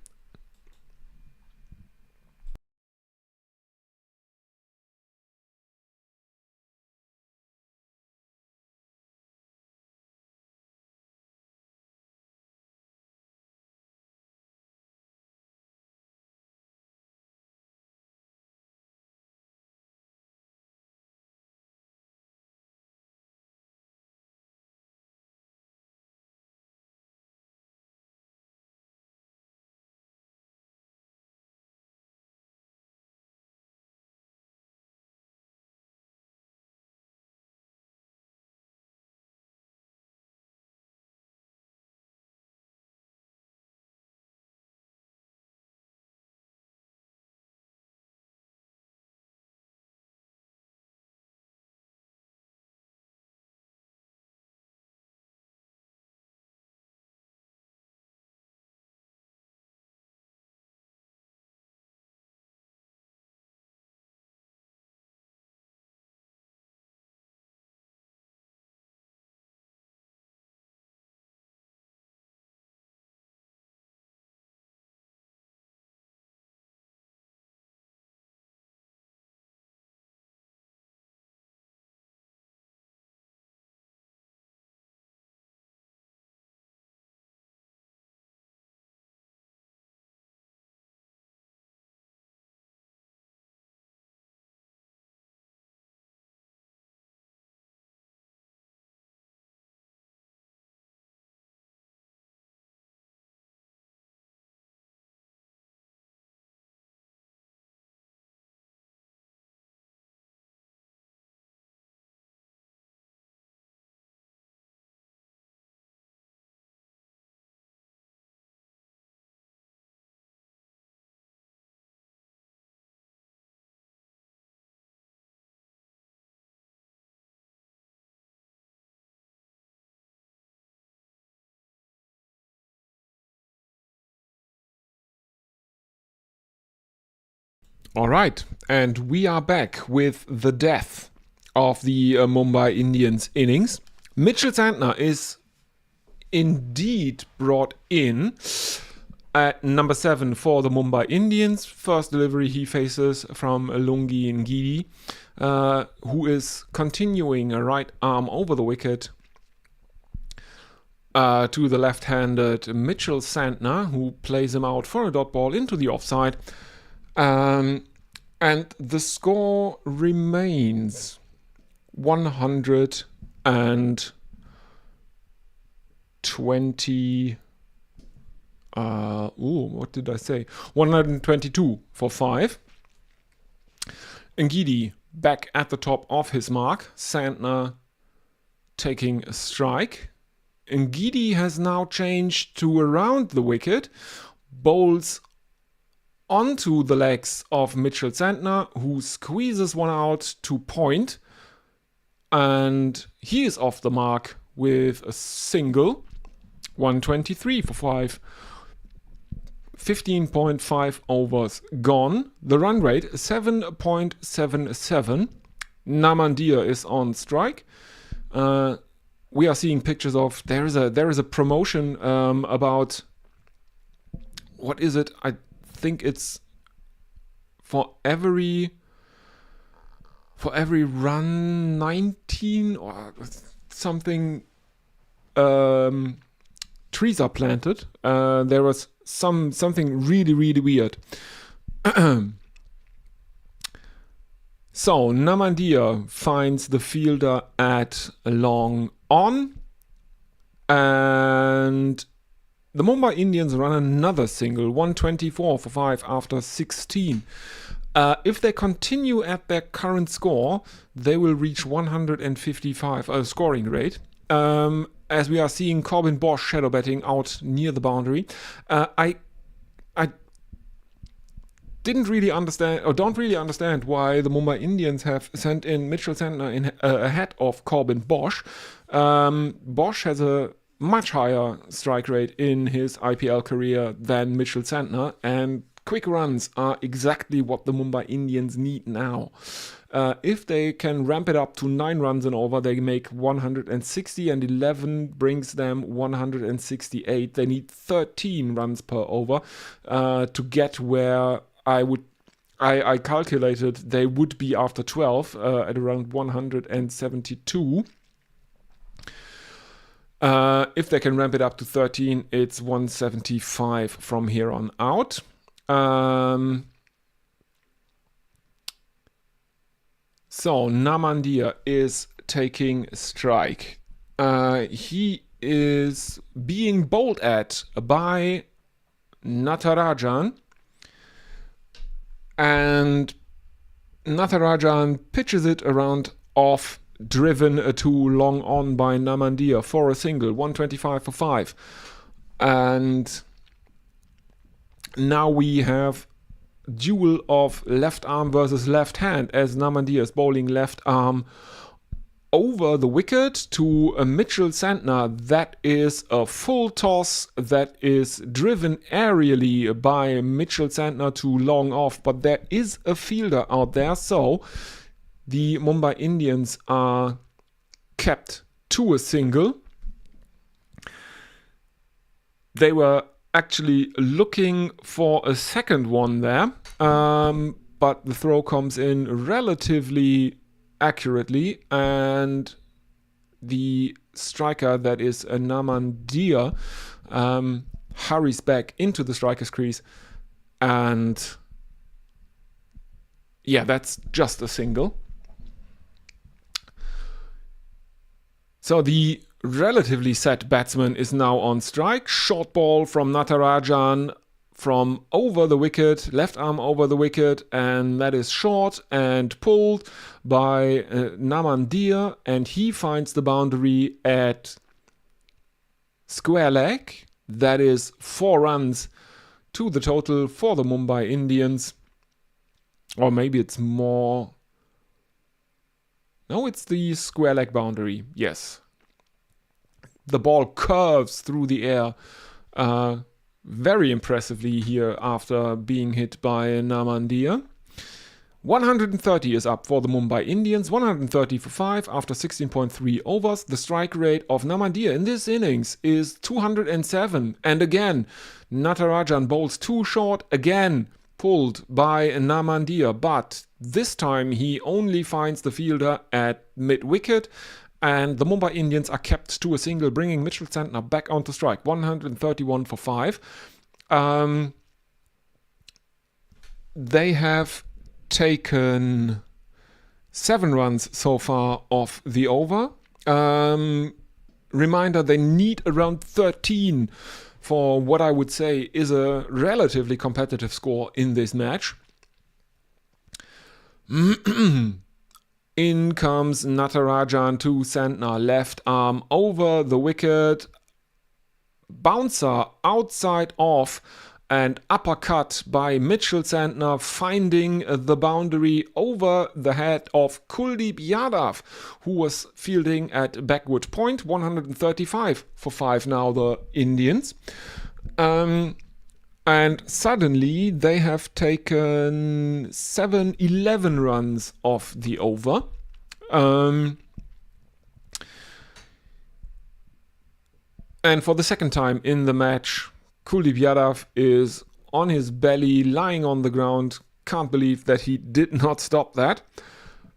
All right, and we are back with the death of the Mumbai Indians innings. Mitchell Santner is indeed brought in at number 7 for the Mumbai Indians. First delivery he faces from Lungi Ngidi, who is continuing a right arm over the wicket to the left-handed Mitchell Santner, who plays him out for a dot ball into the offside. And the score remains 120. What did I say? 122 for 5. Ngidi back at the top of his mark. Santner taking a strike. Ngidi has now changed to around the wicket, bowls onto the legs of Mitchell Santner, who squeezes one out to point, and he is off the mark with a single. 123 for 5. 15.5 overs gone. The run rate 7.77. Namandir is on strike. We are seeing pictures of there is a promotion about, what is it? I think it's for every run 19 or something. Trees are planted. There was something really weird. So Namandir finds the fielder at long on, and the Mumbai Indians run another single, 124 for 5 after 16. If they continue at their current score, they will reach 155 scoring rate. As we are seeing Corbin Bosch shadow batting out near the boundary. I didn't really understand, or don't really understand, why the Mumbai Indians have sent in Mitchell Santner ahead of Corbin Bosch. Bosch has a much higher strike rate in his IPL career than Mitchell Santner, and quick runs are exactly what the Mumbai Indians need now. If they can ramp it up to 9 runs and over, they make 160, and 11 brings them 168. They need 13 runs per over to get where I calculated they would be after 12 at around 172. If they can ramp it up to 13, it's 175 from here on out. So Namandir is taking strike. He is being bowled at by Natarajan, and Natarajan pitches it around off, driven to long on by Namandir for a single, 125 for 5. And now we have duel of left arm versus left hand, as Namandir is bowling left arm over the wicket to Mitchell Santner. That is a full toss that is driven aerially by Mitchell Santner to long off, but there is a fielder out there, so the Mumbai Indians are kept to a single. They were actually looking for a second one there, but the throw comes in relatively accurately, and the striker, that is Namandir, hurries back into the striker's crease, and yeah, that's just a single. So the relatively set batsman is now on strike. Short ball from Natarajan from over the wicket, left arm over the wicket, and that is short and pulled by Namandir, and he finds the boundary at square leg. That is 4 runs to the total for the Mumbai Indians. Or maybe it's more. No, it's the square leg boundary. Yes. The ball curves through the air very impressively here after being hit by Namandir. 130 is up for the Mumbai Indians, 130 for 5 after 16.3 overs. The strike rate of Namandir in this innings is 207. And again, Natarajan bowls too short, again pulled by Namandir. But this time he only finds the fielder at mid-wicket. And the Mumbai Indians are kept to a single, bringing Mitchell Santner back onto strike. 131 for 5. They have taken 7 runs so far off the over. Reminder, they need around 13 for what I would say is a relatively competitive score in this match. In comes Natarajan to Santner, left arm over the wicket, bouncer outside off, and uppercut by Mitchell Santner, finding the boundary over the head of Kuldeep Yadav, who was fielding at backward point. 135 for 5 now, the Indians. And suddenly they have taken 11 runs off the over. And for the second time in the match, Kuldeep Yadav is on his belly, lying on the ground. Can't believe that he did not stop that.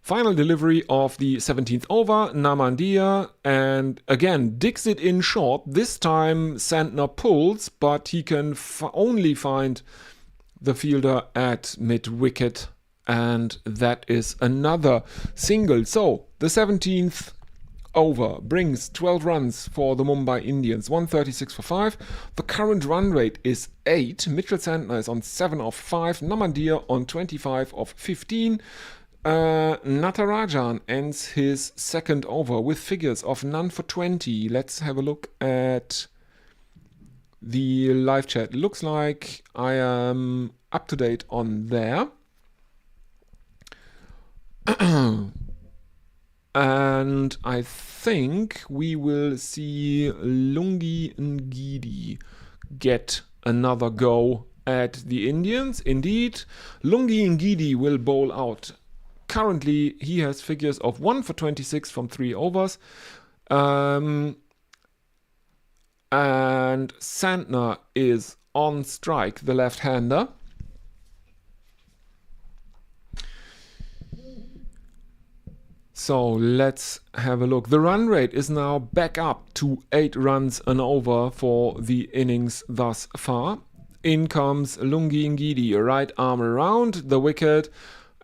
Final delivery of the 17th over, Namandir, and again digs it in short. This time Santner pulls, but he can only find the fielder at mid-wicket, and that is another single. So the 17th over brings 12 runs for the Mumbai Indians, 136 for 5. The current run rate is 8. Mitchell Santner is on 7 of 5. Namandir on 25 of 15. Natarajan ends his second over with figures of none for 20. Let's have a look at the live chat. Looks like I am up to date on there. And I think we will see Lungi Ngidi get another go at the Indians. Indeed, Lungi Ngidi will bowl out. Currently, he has figures of 1 for 26 from 3 overs. And Santner is on strike, the left-hander. So let's have a look. The run rate is now back up to 8 runs an over for the innings thus far. In comes Lungi Ngidi, right arm around the wicket,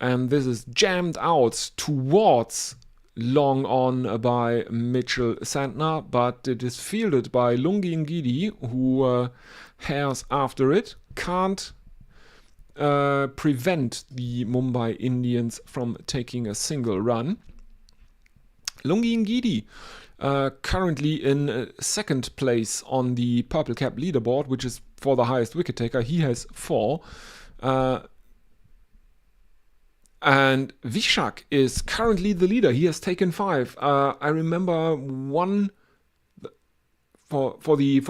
and this is jammed out towards long on by Mitchell Santner, but it is fielded by Lungi Ngidi, who hairs after it. Can't prevent the Mumbai Indians from taking a single run. Lungi Ngidi currently in second place on the Purple Cap leaderboard, which is for the highest wicket taker. He has 4. And Vishak is currently the leader. He has taken 5. I remember one for the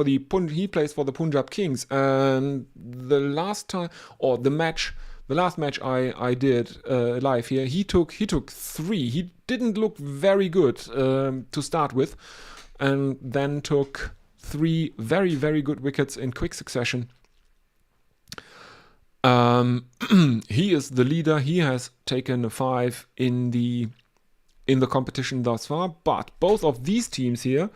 he plays for the Punjab Kings, and the last time, or the last match I did live here, he took 3. He didn't look very good to start with, and then took 3 very, very good wickets in quick succession. He is the leader. He has taken a 5 in the competition thus far. But both of these teams here,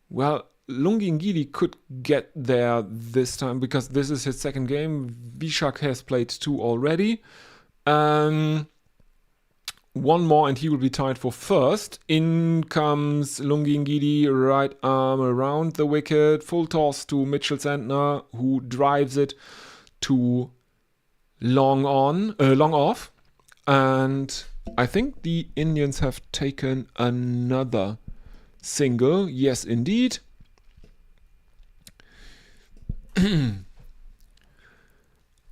well, Lungi Ngidi could get there this time because this is his second game. Vishak has played 2 already. One more and he will be tied for first. In comes Lungi Ngidi, right arm around the wicket. Full toss to Mitchell Santner, who drives it to long off. And I think the Indians have taken another single. Yes, indeed.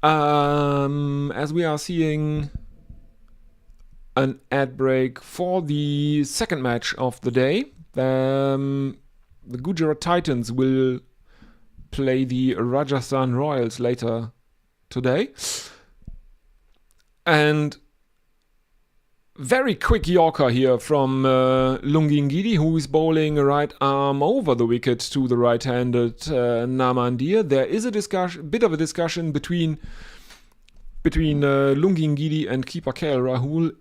As we are seeing an ad break for the second match of the day. The Gujarat Titans will play the Rajasthan Royals later today. And very quick Yorker here from Lungi Ngidi, who is bowling a right arm over the wicket to the right-handed Namandir. There is a bit of a discussion between Lungi Ngidi and keeper KL Rahul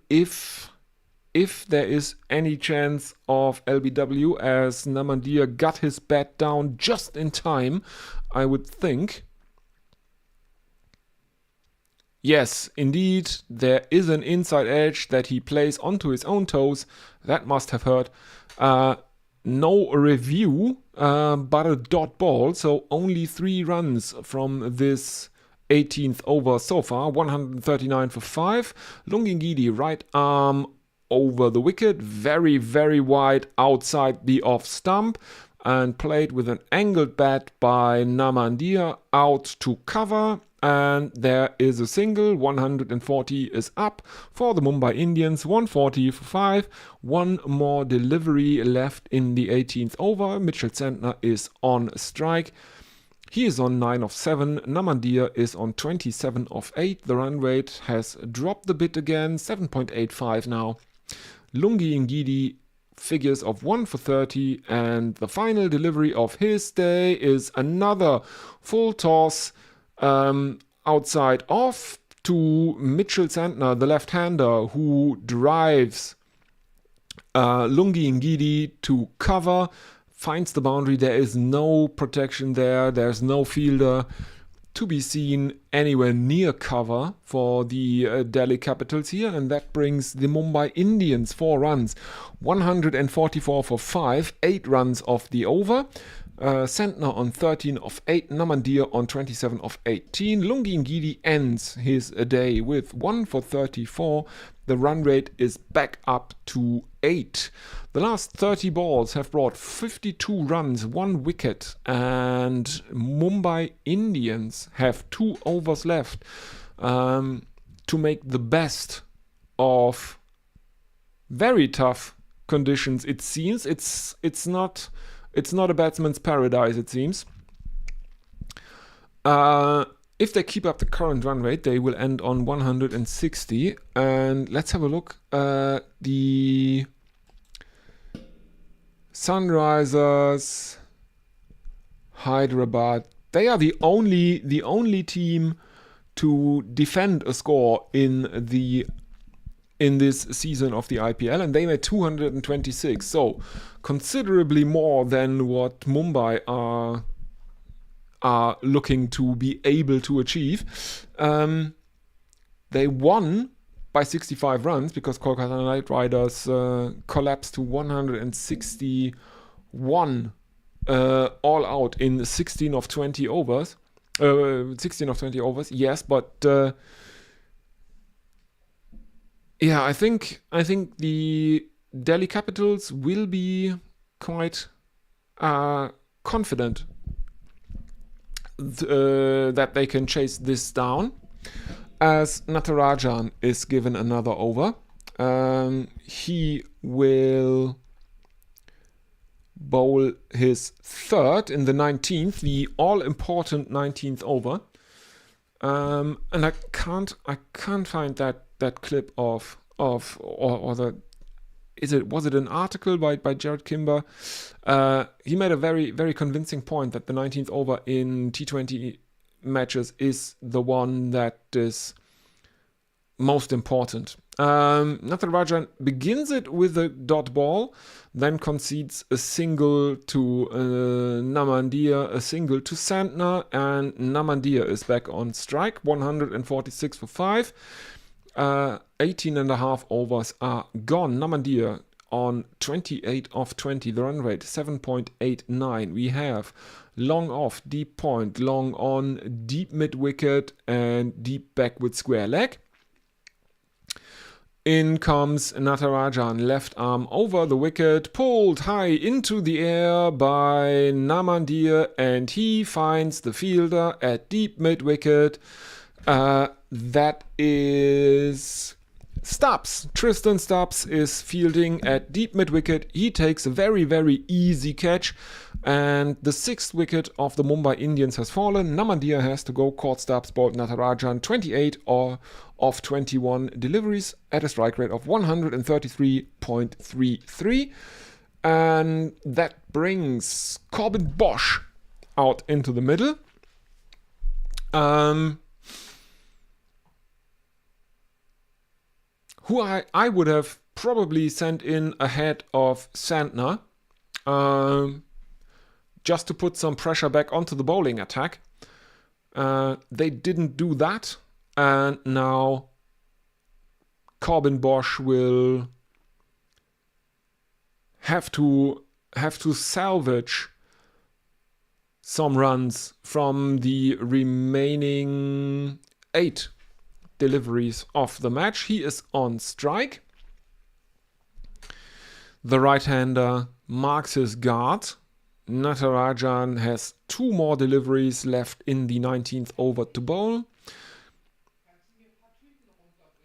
if there is any chance of LBW, as Namandir got his bat down just in time, I would think. Yes, indeed, there is an inside edge that he plays onto his own toes. That must have hurt. No review, but a dot ball, so only 3 runs from this 18th over so far. 139 for 5. Lungi Ngidi, right arm over the wicket, very, very wide outside the off stump, and played with an angled bat by Namandir out to cover. And there is a single. 140 is up for the Mumbai Indians. 140 for 5. One more delivery left in the 18th over. Mitchell Santner is on strike. He is on 9 of 7. Namandir is on 27 of 8. The run rate has dropped a bit again. 7.85 now. Lungi Ngidi figures of 1 for 30. And the final delivery of his day is another full toss outside off to Mitchell Santner, the left-hander, who drives Lungi Ngidi to cover, finds the boundary. There is no protection there. There's no fielder to be seen anywhere near cover for the Delhi Capitals here, and that brings the Mumbai Indians 4 runs. 144 for 5, 8 runs off the over. Santner on 13 of 8, Namandir on 27 of 18. Lungi Ngidi ends his day with 1 for 34. The run rate is back up to 8. The last 30 balls have brought 52 runs, 1 wicket, and Mumbai Indians have 2 overs left to make the best of very tough conditions. It seems it's not a batsman's paradise, it seems. If they keep up the current run rate, they will end on 160. And let's have a look. The Sunrisers Hyderabad, they are the only team to defend a score in this season of the IPL, and they made 226, so considerably more than what Mumbai are looking to be able to achieve. They won by 65 runs because Kolkata Knight Riders collapsed to 161 all out in 16 of 20 overs. 16 of 20 overs, yes, but yeah, I think the Delhi Capitals will be quite confident that they can chase this down, as Natarajan is given another over. He will bowl his 3rd in the 19th, the all-important 19th over. And I can't find that clip of the was it an article by Jared Kimber? He made a very, very convincing point that the 19th over in T20 matches is the one that is most important. Natarajan begins it with a dot ball, then concedes a single to Namandir, a single to Santner, and Namandir is back on strike. 146 for 5. 18 and a half overs are gone. Namandir on 28 of 20. The run rate 7.89. We have long off, deep point, long on, deep mid wicket, and deep backward square leg. In comes Natarajan, left arm over the wicket, pulled high into the air by Namandir, and he finds the fielder at deep mid wicket. That is Stubbs, Tristan Stubbs is fielding at deep mid-wicket. He takes a very, very easy catch. And the 6th wicket of the Mumbai Indians has fallen. Namandia has to go. Caught Stubbs, bowled Natarajan, 28 of 21 deliveries at a strike rate of 133.33. And that brings Corbin Bosch out into the middle. Who I would have probably sent in ahead of Santner, just to put some pressure back onto the bowling attack. They didn't do that, and now Corbin Bosch will have to salvage some runs from the remaining 8 deliveries of the match. He is on strike. The right-hander marks his guard. Natarajan has 2 more deliveries left in the 19th over to bowl.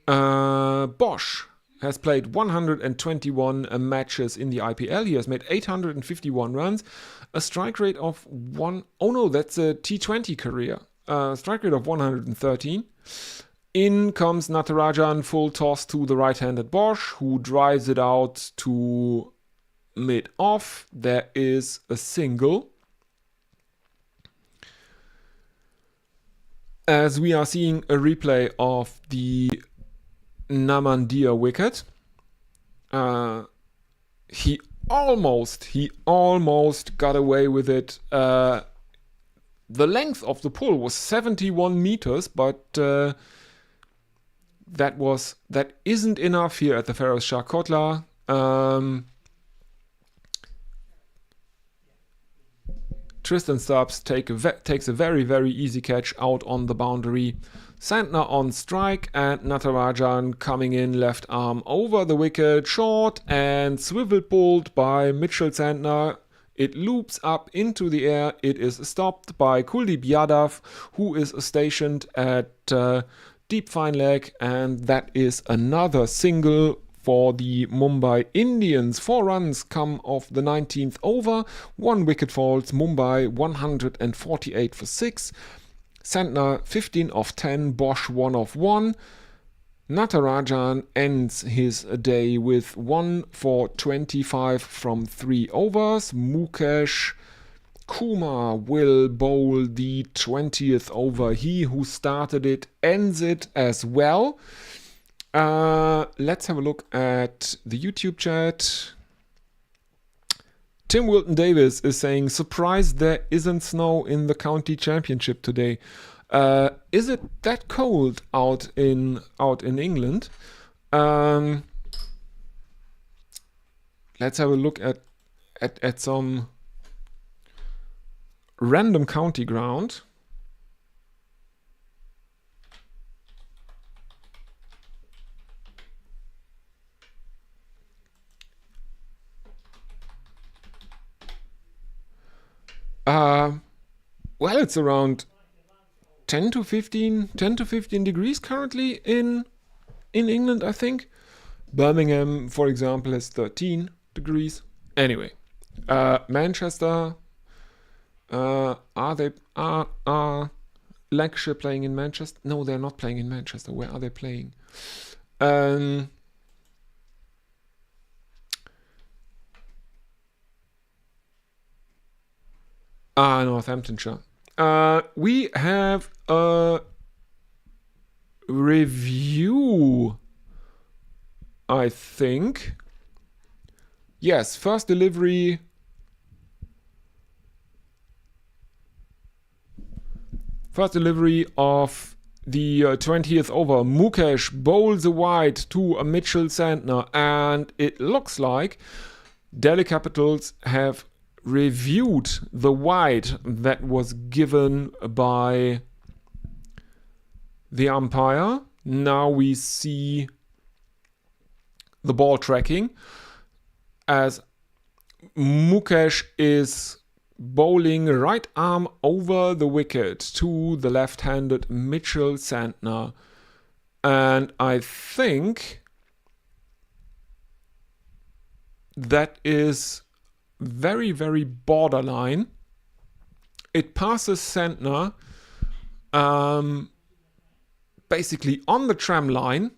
Bosch has played 121 matches in the IPL. He has made 851 runs, a strike rate of 1. Oh no, that's a T20 career. Strike rate of 113. In comes Natarajan, full toss to the right-handed Bosch, who drives it out to mid-off. There is a single. As we are seeing a replay of the Namandia wicket. He almost got away with it. The length of the pull was 71 meters, but that isn't enough here at the Feroz Shah Kotla. Tristan Stubbs takes a very, very easy catch out on the boundary. Santner on strike, and Natarajan coming in left arm over the wicket, short and swivel pulled by Mitchell Santner. It loops up into the air. It is stopped by Kuldeep Yadav, who is stationed at deep fine leg, and that is another single for the Mumbai Indians. 4 runs come off the 19th over. 1 wicket falls. Mumbai 148 for 6. Santner 15 of 10. Bosch 1 of 1. Natarajan ends his day with 1 for 25 from 3 overs. Mukesh Kumar will bowl the 20th over. He who started it ends it as well. Let's have a look at the YouTube chat. Tim Wilton Davis is saying, surprised there isn't snow in the county championship today. Is it that cold out in England? Let's have a look at some random county ground. Well, it's around 10 to 15 degrees currently in England, I think. Birmingham, for example, has 13 degrees. Anyway, Manchester, are Lancashire playing in Manchester? No, they're not playing in Manchester. Where are they playing? Northamptonshire. We have a review, I think. Yes, first delivery. First delivery of the 20th over. Mukesh bowls a wide to a Mitchell Santner, and it looks like Delhi Capitals have reviewed the wide that was given by the umpire. Now we see the ball tracking as Mukesh is bowling right arm over the wicket to the left-handed Mitchell Santner. And I think that is very, very borderline. It passes Santner basically on the tram line.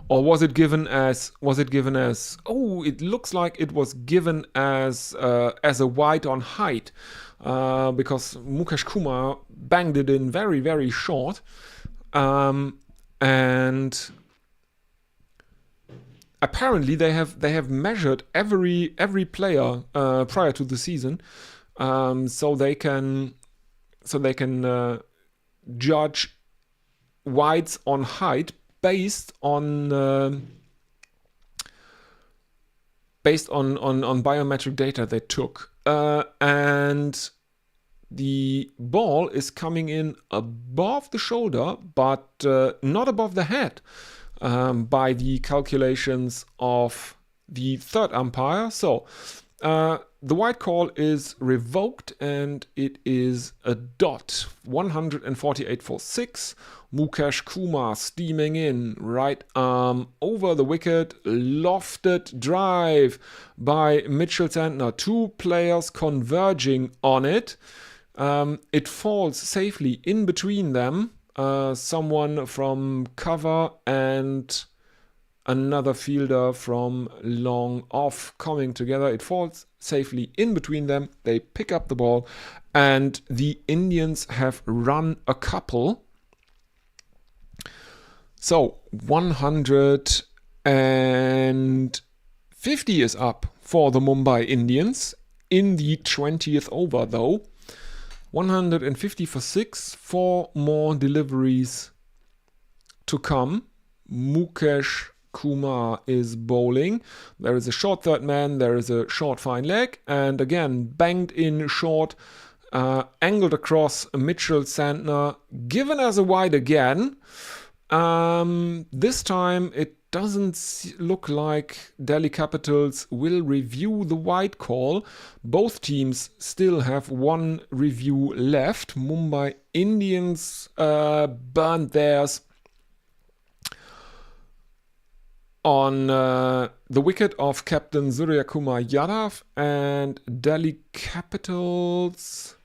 Or was it given as? Oh, it looks like it was given as a wide on height, because Mukesh Kumar banged it in very, very short, and apparently they have measured every player prior to the season, so they can judge wides on height based on biometric data they took, and the ball is coming in above the shoulder, but not above the head, by the calculations of the third umpire. So the white call is revoked, and it is a dot. 148 for 6. Mukesh Kumar steaming in, right arm over the wicket, lofted drive by Mitchell Santner. Two players converging on it. It falls safely in between them. Someone from cover and another fielder from long off coming together. It falls safely in between them. They pick up the ball, and the Indians have run a couple. So 150 is up for the Mumbai Indians in the 20th over, though. 150 for 6, 4 more deliveries to come. Mukesh Kumar is bowling. There is a short third man, there is a short fine leg, and again banged in short, angled across Mitchell Santner, given as a wide again. This time it doesn't look like Delhi Capitals will review the wide call. Both teams still have one review left. Mumbai Indians burned theirs on the wicket of captain Surya Kumar Yadav, and Delhi Capitals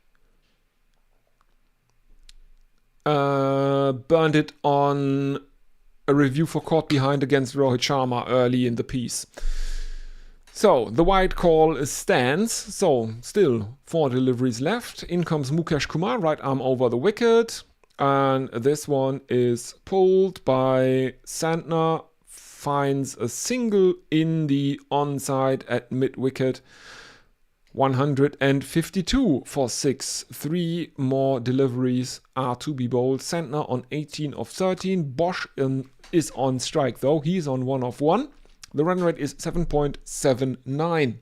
burned it on a review for caught behind against Rohit Sharma early in the piece. So the wide call stands. So still 4 deliveries left. In comes Mukesh Kumar, right arm over the wicket, and this one is pulled by Santner. Finds a single in the onside at mid-wicket. 152 for 6. 3 more deliveries are to be bowled. Santner on 18 of 13. Bosch is on strike, though. He's on 1 of 1. The run rate is 7.79.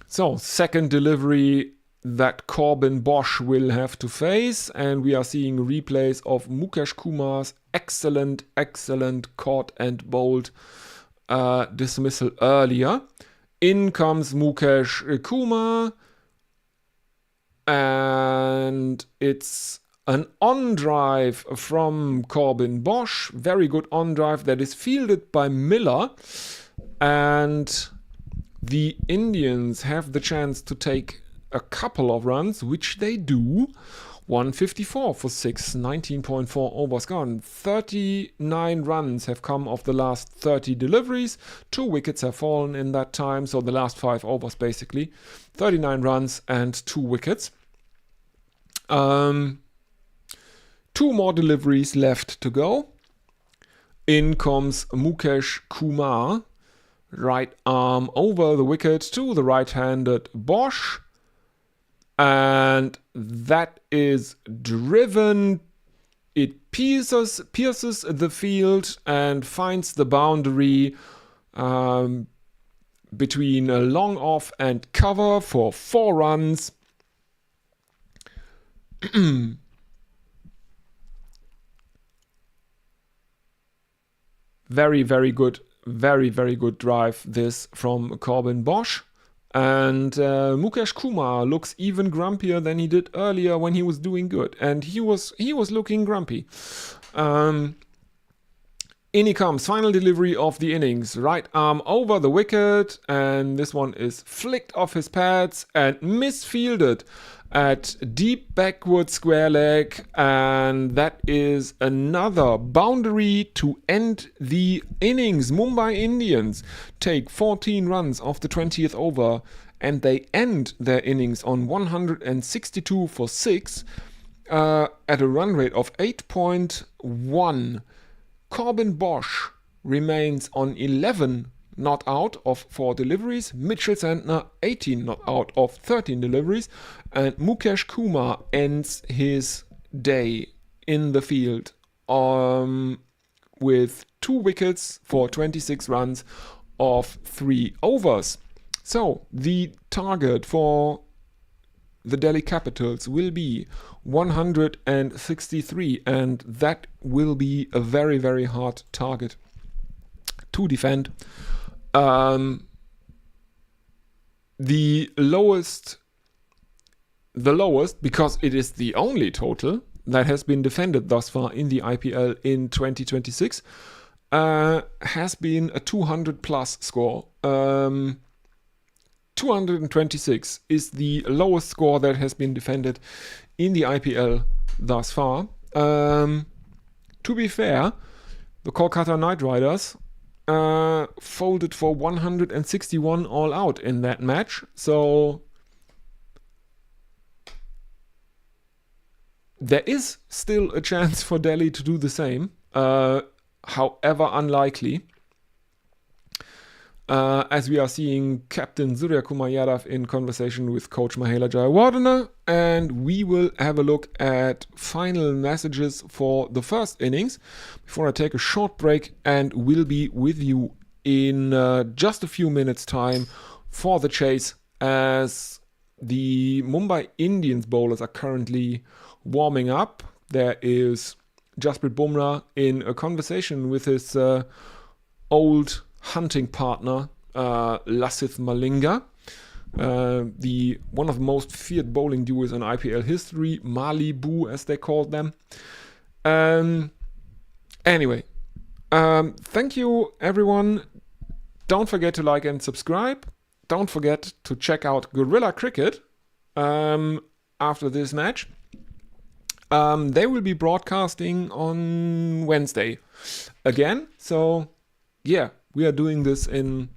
So, second delivery that Corbin Bosch will have to face, and we are seeing replays of Mukesh Kumar's excellent caught and bowled dismissal earlier. In comes Mukesh Kumar, and it's an on drive from Corbin Bosch. Very good on drive that is fielded by Miller, and the Indians have the chance to take a couple of runs, which they do. 154 for 6, 19.4 overs gone. 39 runs have come of the last 30 deliveries. 2 wickets have fallen in that time, so the last 5 overs basically. 39 runs and 2 wickets. 2 more deliveries left to go. In comes Mukesh Kumar, right arm over the wicket to the right-handed Bosch. And that is driven. It pierces the field and finds the boundary between a long off and cover for 4 runs. Very good drive this from Corbin Bosch. And Mukesh Kumar looks even grumpier than he did earlier when he was doing good, and he was looking grumpy. In he comes, final delivery of the innings. Right arm over the wicket, and this one is flicked off his pads and misfielded at deep backward square leg, and that is another boundary to end the innings. Mumbai Indians take 14 runs off the 20th over, and they end their innings on 162 for 6 at a run rate of 8.1. Corbin Bosch remains on 11 not out of 4 deliveries. Mitchell Santner 18 not out of 13 deliveries. And Mukesh Kumar ends his day in the field with 2 wickets for 26 runs of 3 overs. So the target for the Delhi Capitals will be 163, and that will be a very, very hard target to defend. The lowest, because it is the only total that has been defended thus far in the IPL in 2026, has been a 200 plus score. 226 is the lowest score that has been defended in the IPL thus far. To be fair, the Kolkata Knight Riders folded for 161 all out in that match. So there is still a chance for Delhi to do the same, however unlikely. As we are seeing Captain Surya Kumar Yadav in conversation with Coach Mahela Jayawardena, and we will have a look at final messages for the first innings before I take a short break, and will be with you in just a few minutes time for the chase, as the Mumbai Indians bowlers are currently warming up. There is Jasprit Bumrah in a conversation with his old hunting partner, Lasith Malinga, one of the most feared bowling duos in IPL history, Malibu as they called them. Anyway, thank you everyone. Don't forget to like and subscribe. Don't forget to check out Guerrilla Cricket after this match. They will be broadcasting on Wednesday again, so yeah, we are doing this in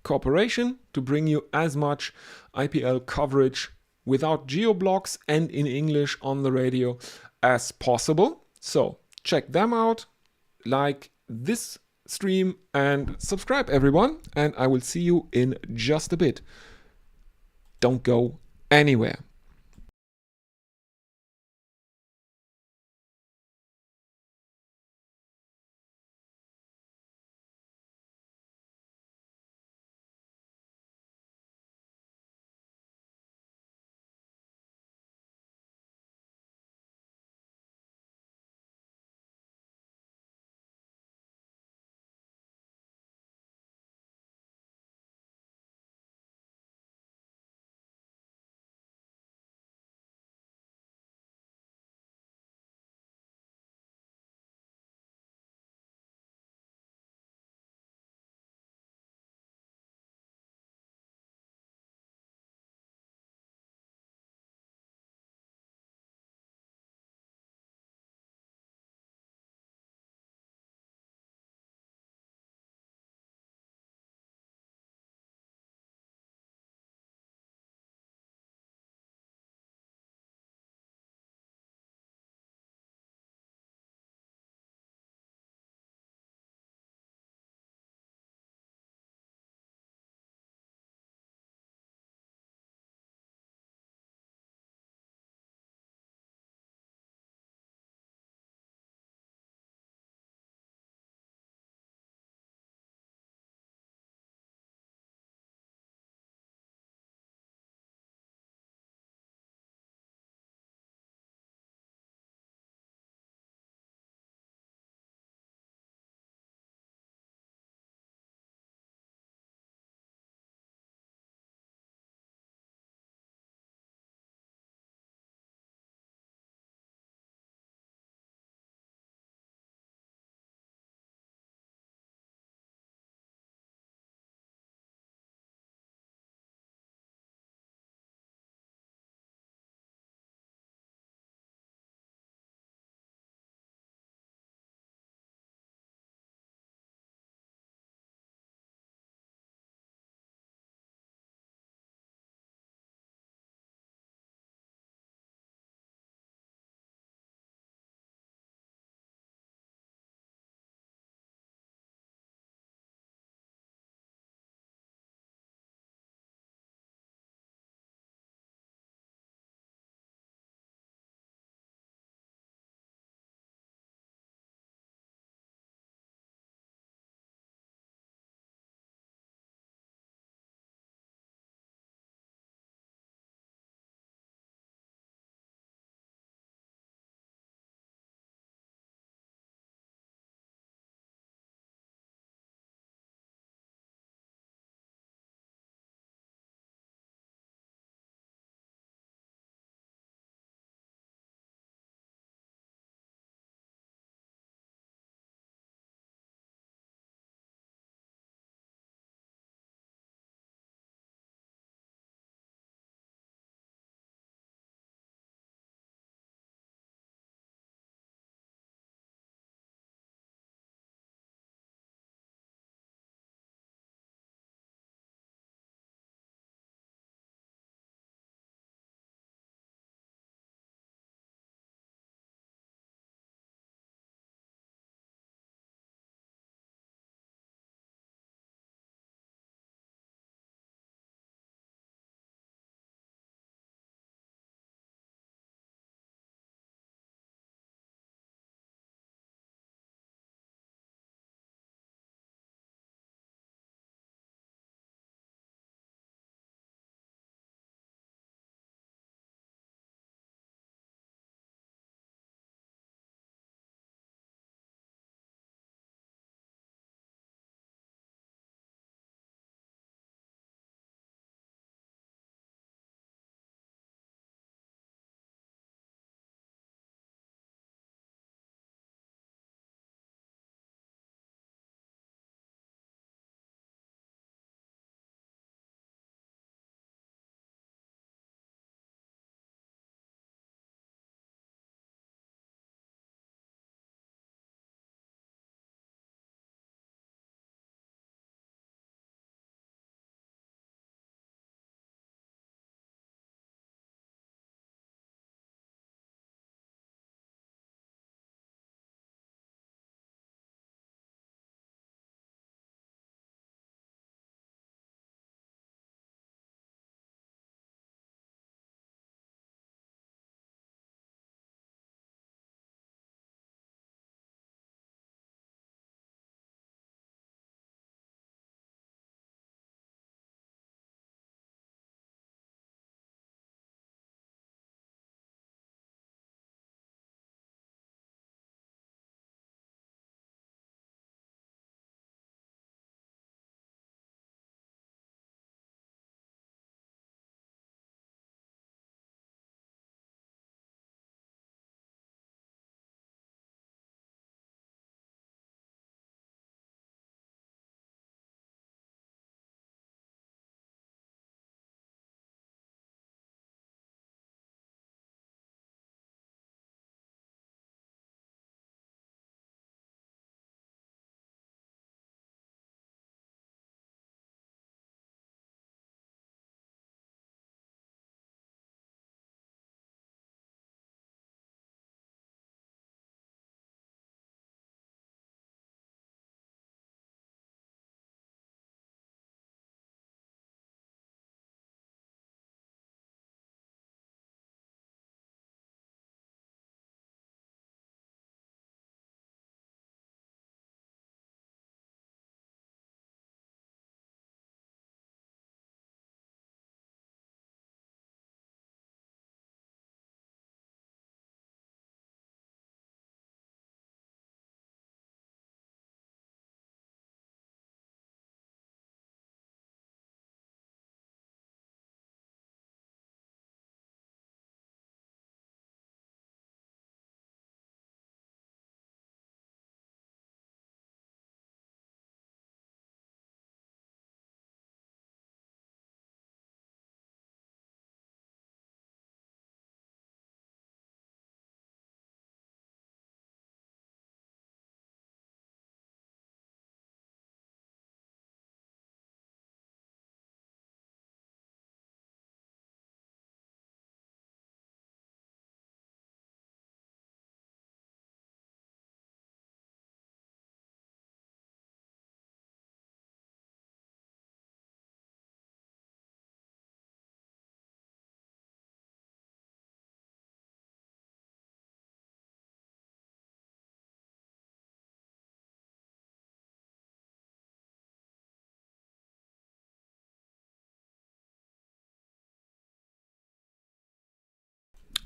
cooperation to bring you as much IPL coverage without geo-blocks and in English on the radio as possible. So check them out, like this stream, and subscribe everyone, and I will see you in just a bit. Don't go anywhere.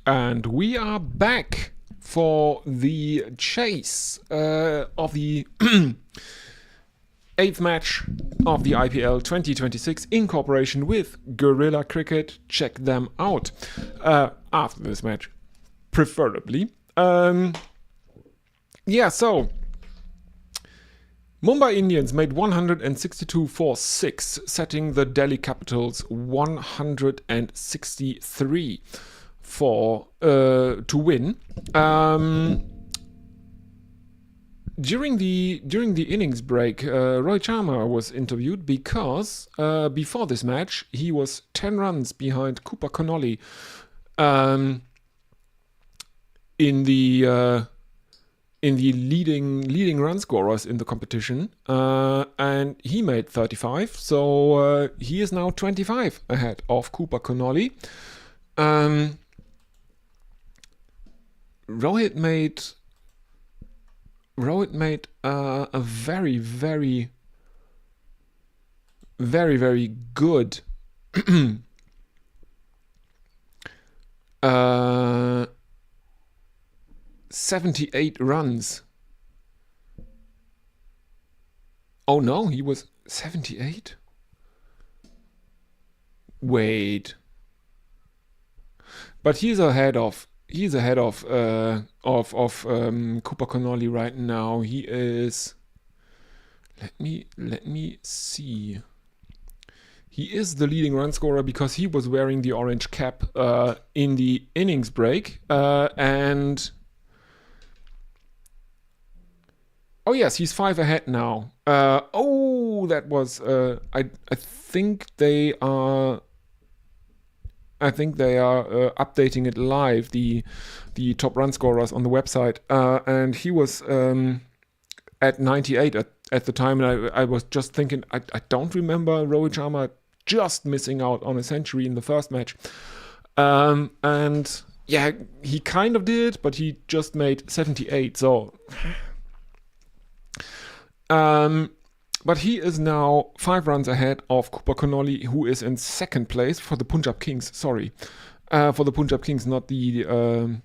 And we are back for the chase of the 8th match of the IPL 2026 in cooperation with Guerrilla Cricket. Check them out after this match, preferably. So Mumbai Indians made 162 for 6, setting the Delhi Capitals 163 for to win. During the innings break, Rohit Sharma was interviewed because before this match he was 10 runs behind Cooper Connolly in the leading run scorers in the competition, and he made 35. So he is now 25 ahead of Cooper Connolly. Rohit made a very, very, very, very good 78 runs. Oh no, he was 78? Wait. But he's ahead of Cooper Connolly right now. He is. Let me see. He is the leading run scorer because he was wearing the orange cap in the innings break. And oh yes, he's 5 ahead now. That was. I think they are. Updating it live, the top run scorers on the website, and he was at 98 at the time, and I was just thinking, I don't remember Rohit Sharma just missing out on a century in the first match, and yeah, he kind of did, but he just made 78, so but he is now 5 runs ahead of Cooper Connolly, who is in second place for the Punjab Kings. Sorry. For the Punjab Kings, not the...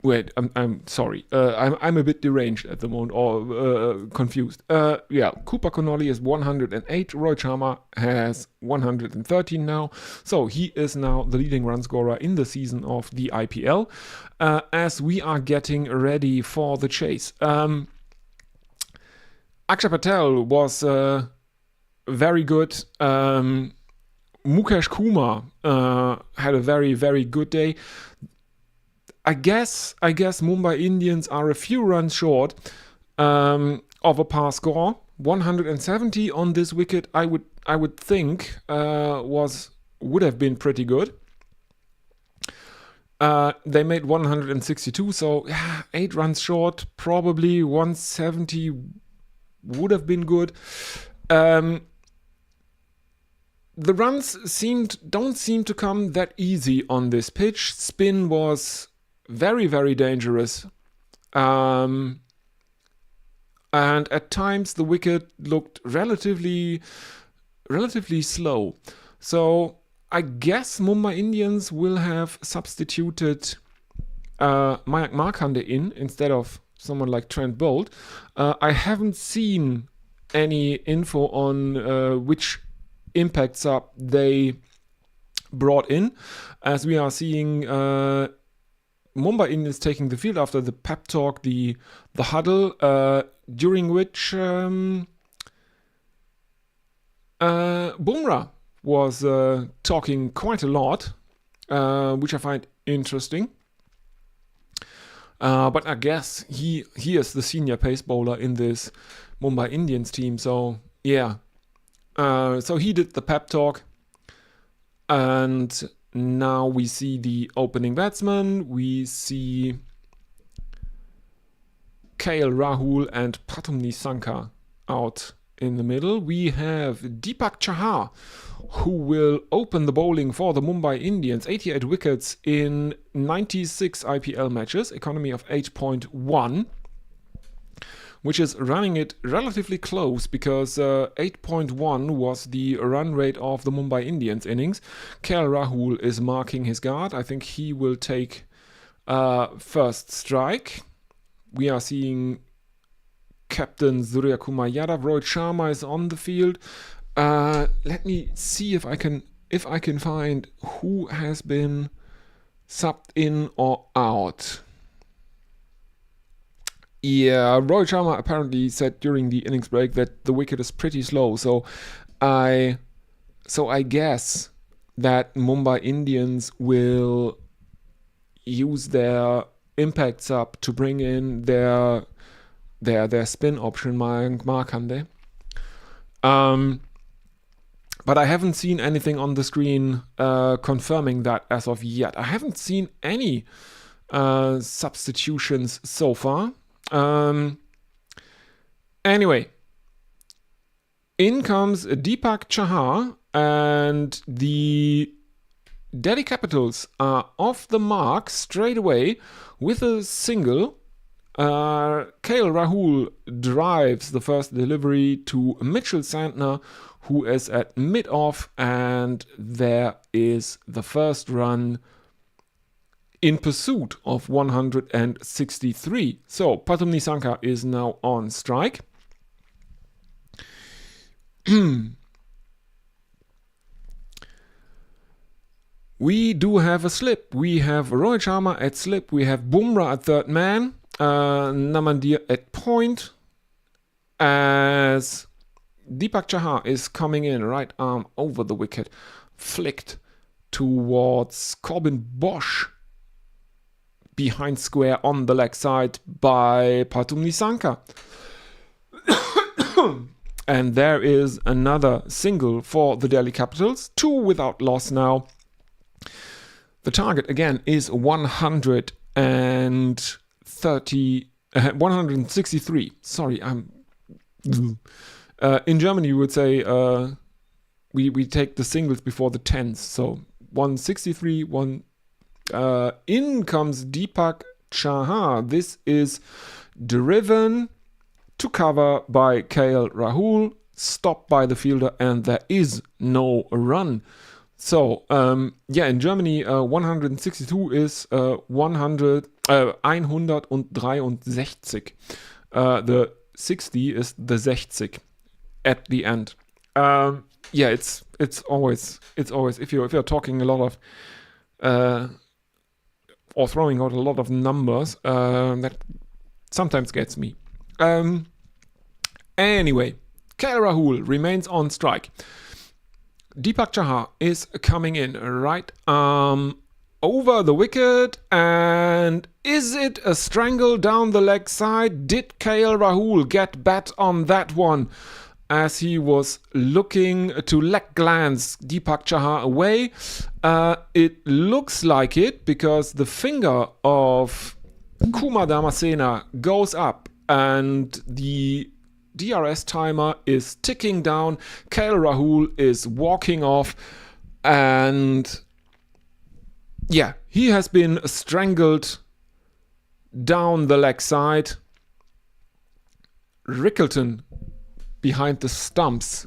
Wait, I'm sorry. I'm a bit deranged at the moment, or confused. Cooper Connolly is 108. Rohit Sharma has 113 now. So he is now the leading run scorer in the season of the IPL. As we are getting ready for the chase, Akshay Patel was very good. Mukesh Kumar had a very, very good day. I guess Mumbai Indians are a few runs short of a par score. 170 on this wicket, I would think would have been pretty good. They made 162, so 8 runs short. Probably 170 would have been good. The runs don't seem to come that easy on this pitch. Spin was very, very dangerous. And at times the wicket looked relatively slow. So I guess Mumbai Indians will have substituted Mayank Markande in instead of someone like Trent Bolt. I haven't seen any info on which impact sub they brought in, as we are seeing Mumbai Indians taking the field after the pep talk, the huddle, during which Bumrah was talking quite a lot, which I find interesting. But I guess he is the senior pace bowler in this Mumbai Indians team. So yeah, so he did the pep talk, and now we see the opening batsman. We see KL Rahul and Pratham Nissanka out in the middle. We have Deepak Chahar, who will open the bowling for the Mumbai Indians. 88 wickets in 96 IPL matches, economy of 8.1. which is running it relatively close because 8.1 was the run rate of the Mumbai Indians innings. KL Rahul is marking his guard. I think he will take first strike. We are seeing Captain Surya Kumar Yadav. Rohit Sharma is on the field. Let me see if I can find who has been subbed in or out. Yeah, Rohit Sharma apparently said during the innings break that the wicket is pretty slow. So I guess that Mumbai Indians will use their impact sub to bring in their spin option, Mayank Markande. But I haven't seen anything on the screen confirming that as of yet. I haven't seen any substitutions so far. Anyway, in comes Deepak Chahar, and the Delhi Capitals are off the mark straight away with a single. KL Rahul drives the first delivery to Mitchell Santner, who is at mid-off, and there is the first run in pursuit of 163. So Pathum Nissanka is now on strike. We do have a slip. We have Rohit Sharma at slip. We have Bumrah at third man. Namandir at point. As Deepak Chahar is coming in, right arm over the wicket, flicked towards Corbin Bosch. Behind square on the leg side by Pathum Nissanka. And there is another single for the Delhi Capitals. 2 without loss now. The target again is 163. Sorry, in Germany you would say we take the singles before the tens. So 163, in comes Deepak Chahar. This is driven to cover by KL Rahul, stopped by the fielder, and there is no run. So, in Germany 162 is 163. The 60 is the 60 at the end. It's always if you're talking a lot of or throwing out a lot of numbers, that sometimes gets me. Anyway, KL Rahul remains on strike. Deepak Chahar is coming in, right arm over the wicket, and is it a strangle down the leg side? Did KL Rahul get bat on that one as he was looking to leg glance Deepak Chahar away? It looks like it, because the finger of Kumar Damasena goes up and the DRS timer is ticking down. KL Rahul is walking off, and he has been strangled down the leg side. Rickleton behind the stumps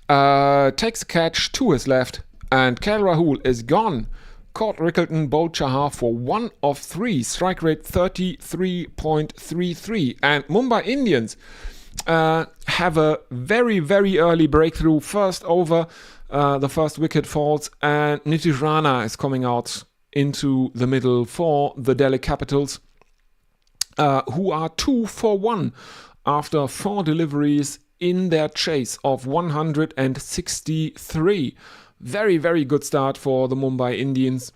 takes a catch to his left, and KL Rahul is gone. Caught Rickleton, bowled Chahar for 1 of 3, strike rate 33.33. And Mumbai Indians have a very, very early breakthrough. First over, the first wicket falls, and Nitish Rana is coming out into the middle for the Delhi Capitals, who are 2 for 1 after 4 deliveries in their chase of 163. Very, very good start for the Mumbai Indians.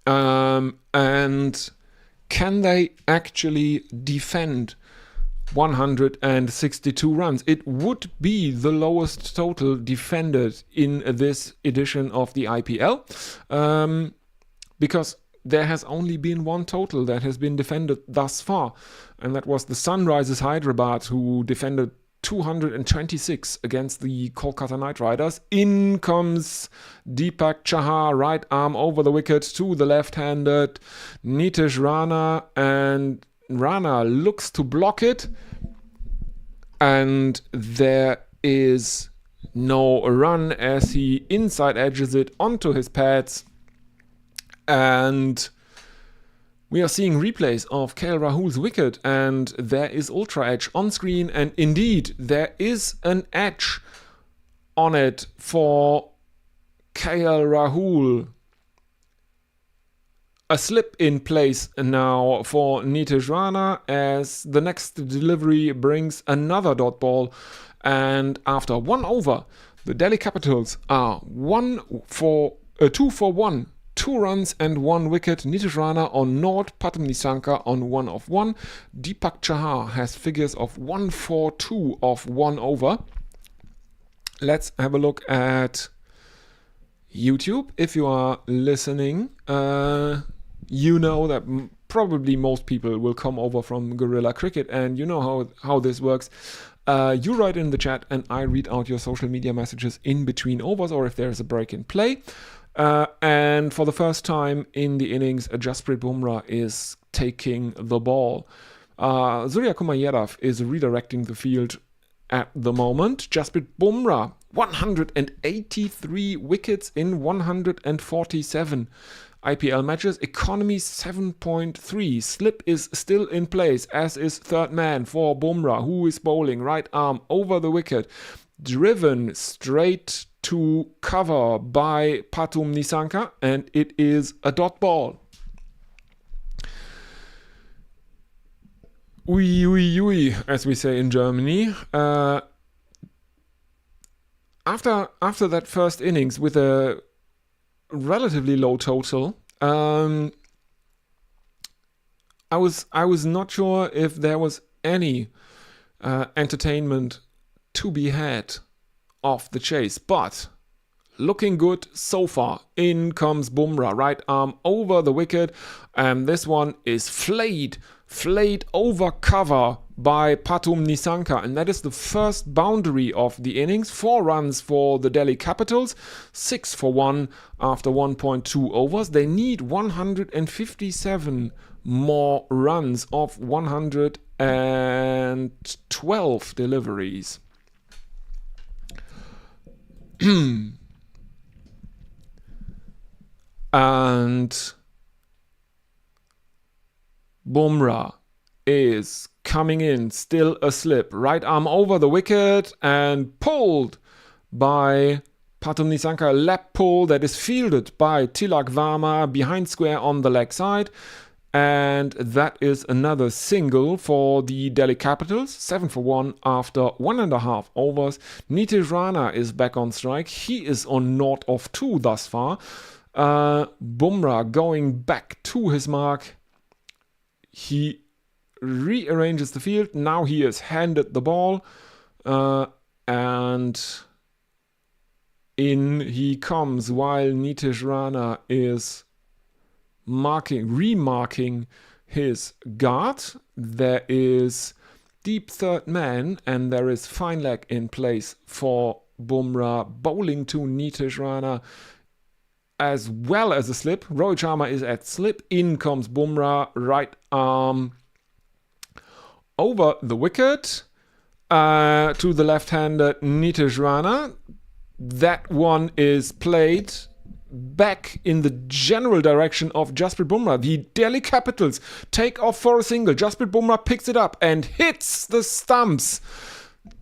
And can they actually defend 162 runs? It would be the lowest total defended in this edition of the IPL, because there has only been one total that has been defended thus far, and that was the Sunrisers Hyderabad, who defended 226 against the Kolkata Knight Riders. In comes Deepak Chahar, right arm over the wicket to the left-handed Nitish Rana, and Rana looks to block it, and there is no run as he inside edges it onto his pads. And we are seeing replays of KL Rahul's wicket, and there is Ultra Edge on screen, and indeed there is an edge on it for KL Rahul. A slip in place now for Nitish Rana as the next delivery brings another dot ball, and after 1 over, the Delhi Capitals are 2 for 1, 2 runs and 1 wicket. Nitish Rana on naught, Patum Nisanka on 1 of 1. Deepak Chahar has figures of 1 for 2 of 1 over. Let's have a look at YouTube. If you are listening, you know that probably most people will come over from Guerrilla Cricket, and you know how this works. You write in the chat and I read out your social media messages in between overs or if there's a break in play. And for the first time in the innings, Jasprit Bumrah is taking the ball. Surya Kumar Yadav is redirecting the field at the moment. Jasprit Bumrah, 183 wickets in 147 IPL matches. Economy 7.3. Slip is still in place, as is third man for Bumrah, who is bowling right arm over the wicket. Driven straight to cover by Patum Nisanka, and it is a dot ball. Ui, ui, ui, as we say in Germany. After that first innings with a relatively low total, I was not sure if there was any entertainment to be had off the chase, but looking good so far. In comes Bumrah, right arm over the wicket, and this one is flayed over cover by Patum Nisanka, and that is the first boundary of the innings. 4 runs for the Delhi Capitals, 6 for 1 after 1.2 overs. They need 157 more runs of 112 deliveries. And Bumrah is coming in, still aslip, right arm over the wicket and pulled by Patum Nisanka. Lap pull that is fielded by Tilak Varma behind square on the leg side, and that is another single for the Delhi Capitals. 7 for 1 after 1.5 overs. Nitish Rana is back on strike. He is on naught of 2 thus far. Bumrah going back to his mark. He rearranges the field. Now he is handed the ball, and in he comes while Nitish Rana is remarking his guard. There is deep third man, and there is fine leg in place for Bumrah, bowling to Nitish Rana as well as a slip. Rohit Sharma is at slip. In comes Bumrah, right arm over the wicket to the left-handed Nitish Rana. That one is played back in the general direction of Jasprit Bumrah. The Delhi Capitals take off for a single. Jasprit Bumrah picks it up and hits the stumps.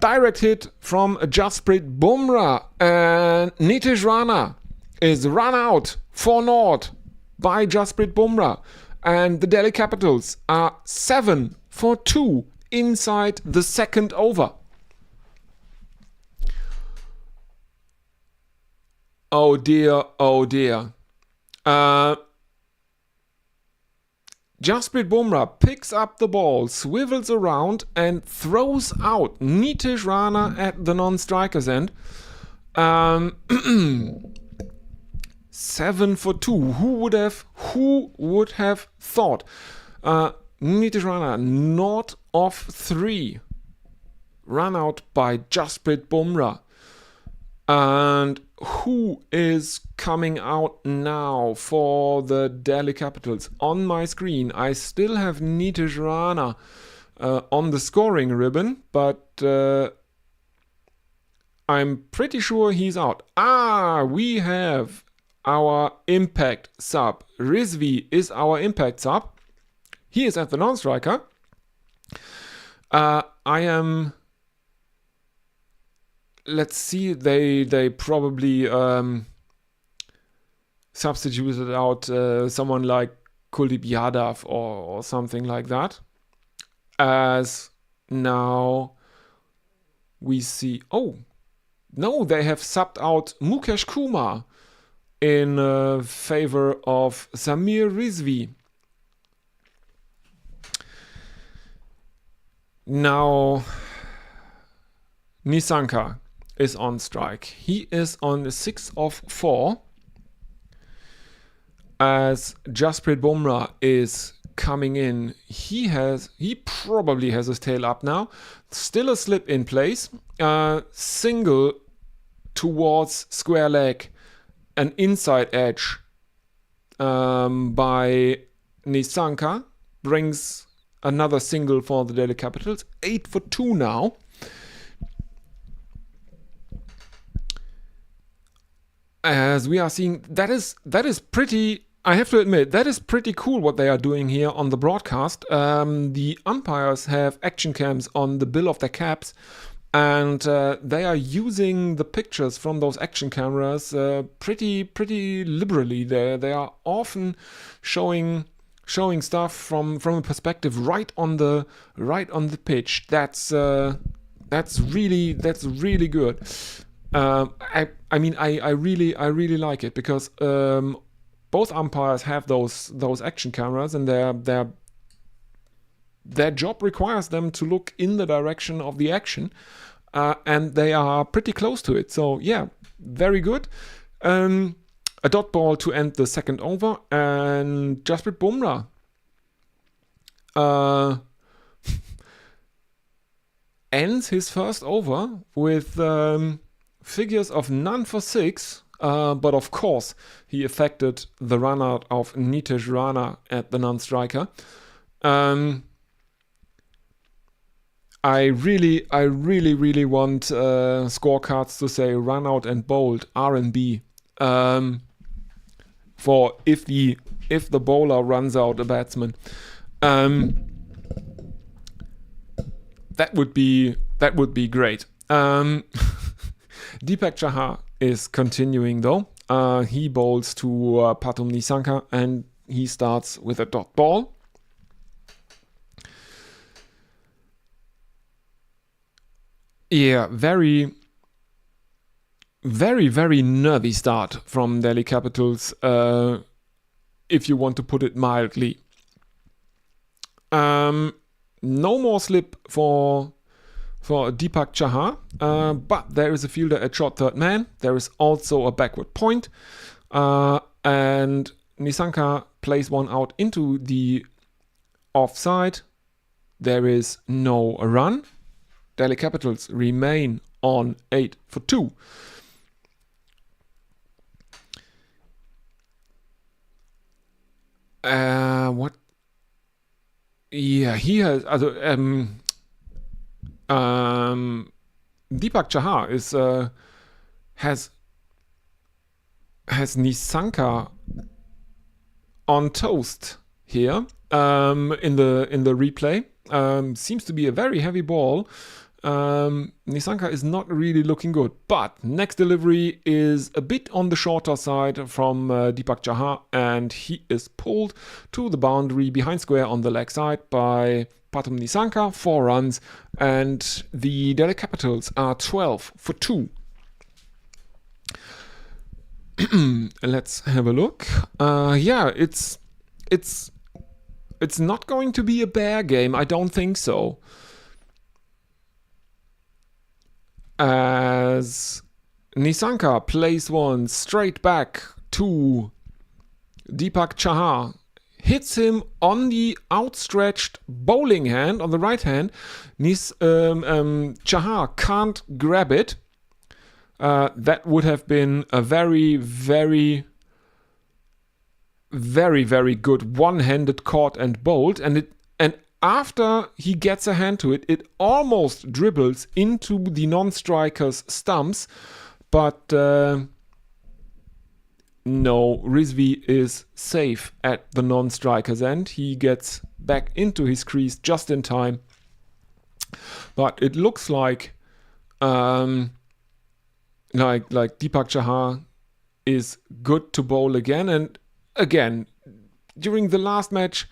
Direct hit from Jasprit Bumrah, and Nitish Rana is run out for naught by Jasprit Bumrah, and the Delhi Capitals are 7 for 2 inside the second over. Oh dear, oh dear. Jasprit Bumrah picks up the ball, swivels around and throws out Nitish Rana at the non-striker's end. 7 for 2. Who would have thought? Nitish Rana, naught of 3. Run out by Jasprit Bumrah. And who is coming out now for the Delhi Capitals? On my screen, I still have Nitish Rana on the scoring ribbon, but I'm pretty sure he's out. We have our impact sub. Rizvi is our impact sub. He is at the non-striker. I am... Let's see, they probably substituted out someone like Kuldeep Yadav or something like that. As now we see... Oh, no, they have subbed out Mukesh Kumar in favor of Samir Rizvi. Now, Nissanka is on strike. He is on the 6 of 4 as Jasprit Bumrah is coming in. He probably has his tail up now. Still a slip in place. Single towards square leg. An inside edge by Nissanka brings another single for the Delhi Capitals. 8 for 2 now. As we are seeing, that is pretty, I have to admit, that is pretty cool what they are doing here on the broadcast. The umpires have action cams on the bill of their caps, and they are using the pictures from those action cameras pretty liberally. They are often showing stuff from a perspective right on the pitch. That's really good. I really like it because both umpires have those action cameras, and their job requires them to look in the direction of the action, and they are pretty close to it. So yeah, very good. A dot ball to end the second over, and Jasprit Bumrah ends his first over with figures of none for 6, but of course he affected the run out of Nitish Rana at the non-striker. I really want scorecards to say run out and bold R&B for if the bowler runs out a batsman. That would be great. Deepak Chahar is continuing though. He bowls to Pathum Nissanka, and he starts with a dot ball. Yeah, very nervy start from Delhi Capitals, if you want to put it mildly. No more slip for Deepak Chahar, but there is a fielder at short third man. There is also a backward point, and Nissanka plays one out into the offside. There is no run. Delhi Capitals remain on 8 for 2. What? Yeah, he has. Deepak Chahar has Nissanka on toast here in the replay. Seems to be a very heavy ball. Nissanka is not really looking good, but next delivery is a bit on the shorter side from Deepak Chahar, and he is pulled to the boundary behind square on the leg side by Pathum Nissanka, 4 runs, and the Delhi Capitals are 12 for 2. Let's have a look. Yeah, it's not going to be a bear game. I don't think so. As Nissanka plays one straight back to Deepak Chahar, hits him on the outstretched bowling hand on the right hand. Chahar can't grab it. that would have been a very, very, very, very good one-handed caught and bowled, and after he gets a hand to it, it almost dribbles into the non-striker's stumps, but no, Rizvi is safe at the non-striker's end. He gets back into his crease just in time, but it looks like Deepak Chahar is good to bowl again. And again, during the last match,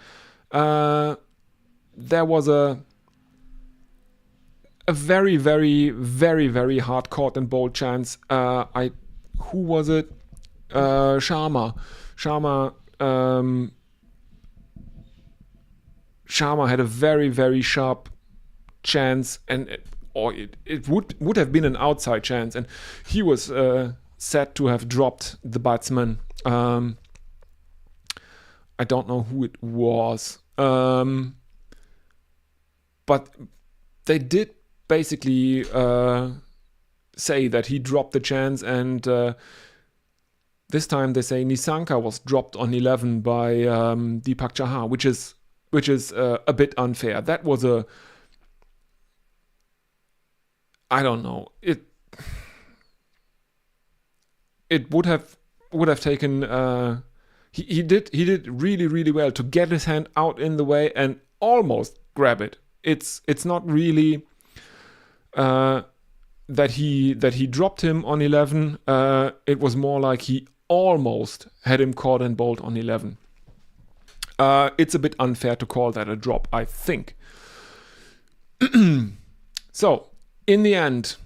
there was a very, very, very, very hard caught and bowled chance. Who was it? Sharma. Sharma had a very, very sharp chance, and it would have been an outside chance, and he was said to have dropped the batsman. I don't know who it was. But they did basically say that he dropped the chance, and this time they say Nissanka was dropped on 11 by Deepak Chahar, which is a bit unfair. That was I don't know. It would have taken. He did really, really well to get his hand out in the way and almost grab it. It's not really that he dropped him on 11. It was more like he almost had him caught and bowled on 11. It's a bit unfair to call that a drop, I think. So, in the end,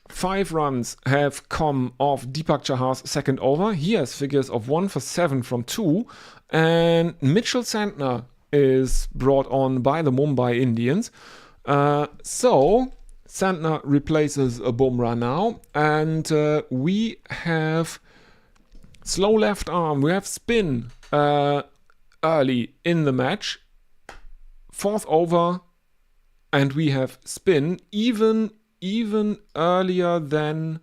5 runs have come off Deepak Chahar's second over. He has figures of 1 for 7 from 2. And Mitchell Santner is brought on by the Mumbai Indians. So Santner replaces a Bumrah now. And we have slow left arm. We have spin early in the match. 4th over. And we have spin even earlier than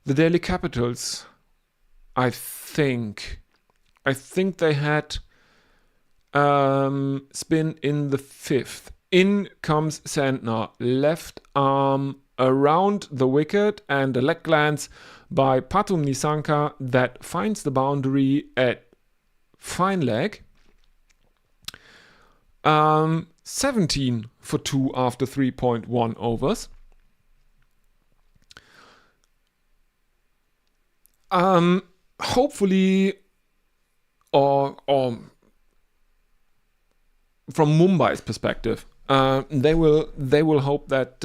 the Delhi Capitals. I think they had spin in the 5th. In comes Santner, left arm around the wicket, and a leg glance by Pathum Nissanka that finds the boundary at fine leg. 17 for 2 after 3.1 overs. Hopefully, or from Mumbai's perspective, they will hope that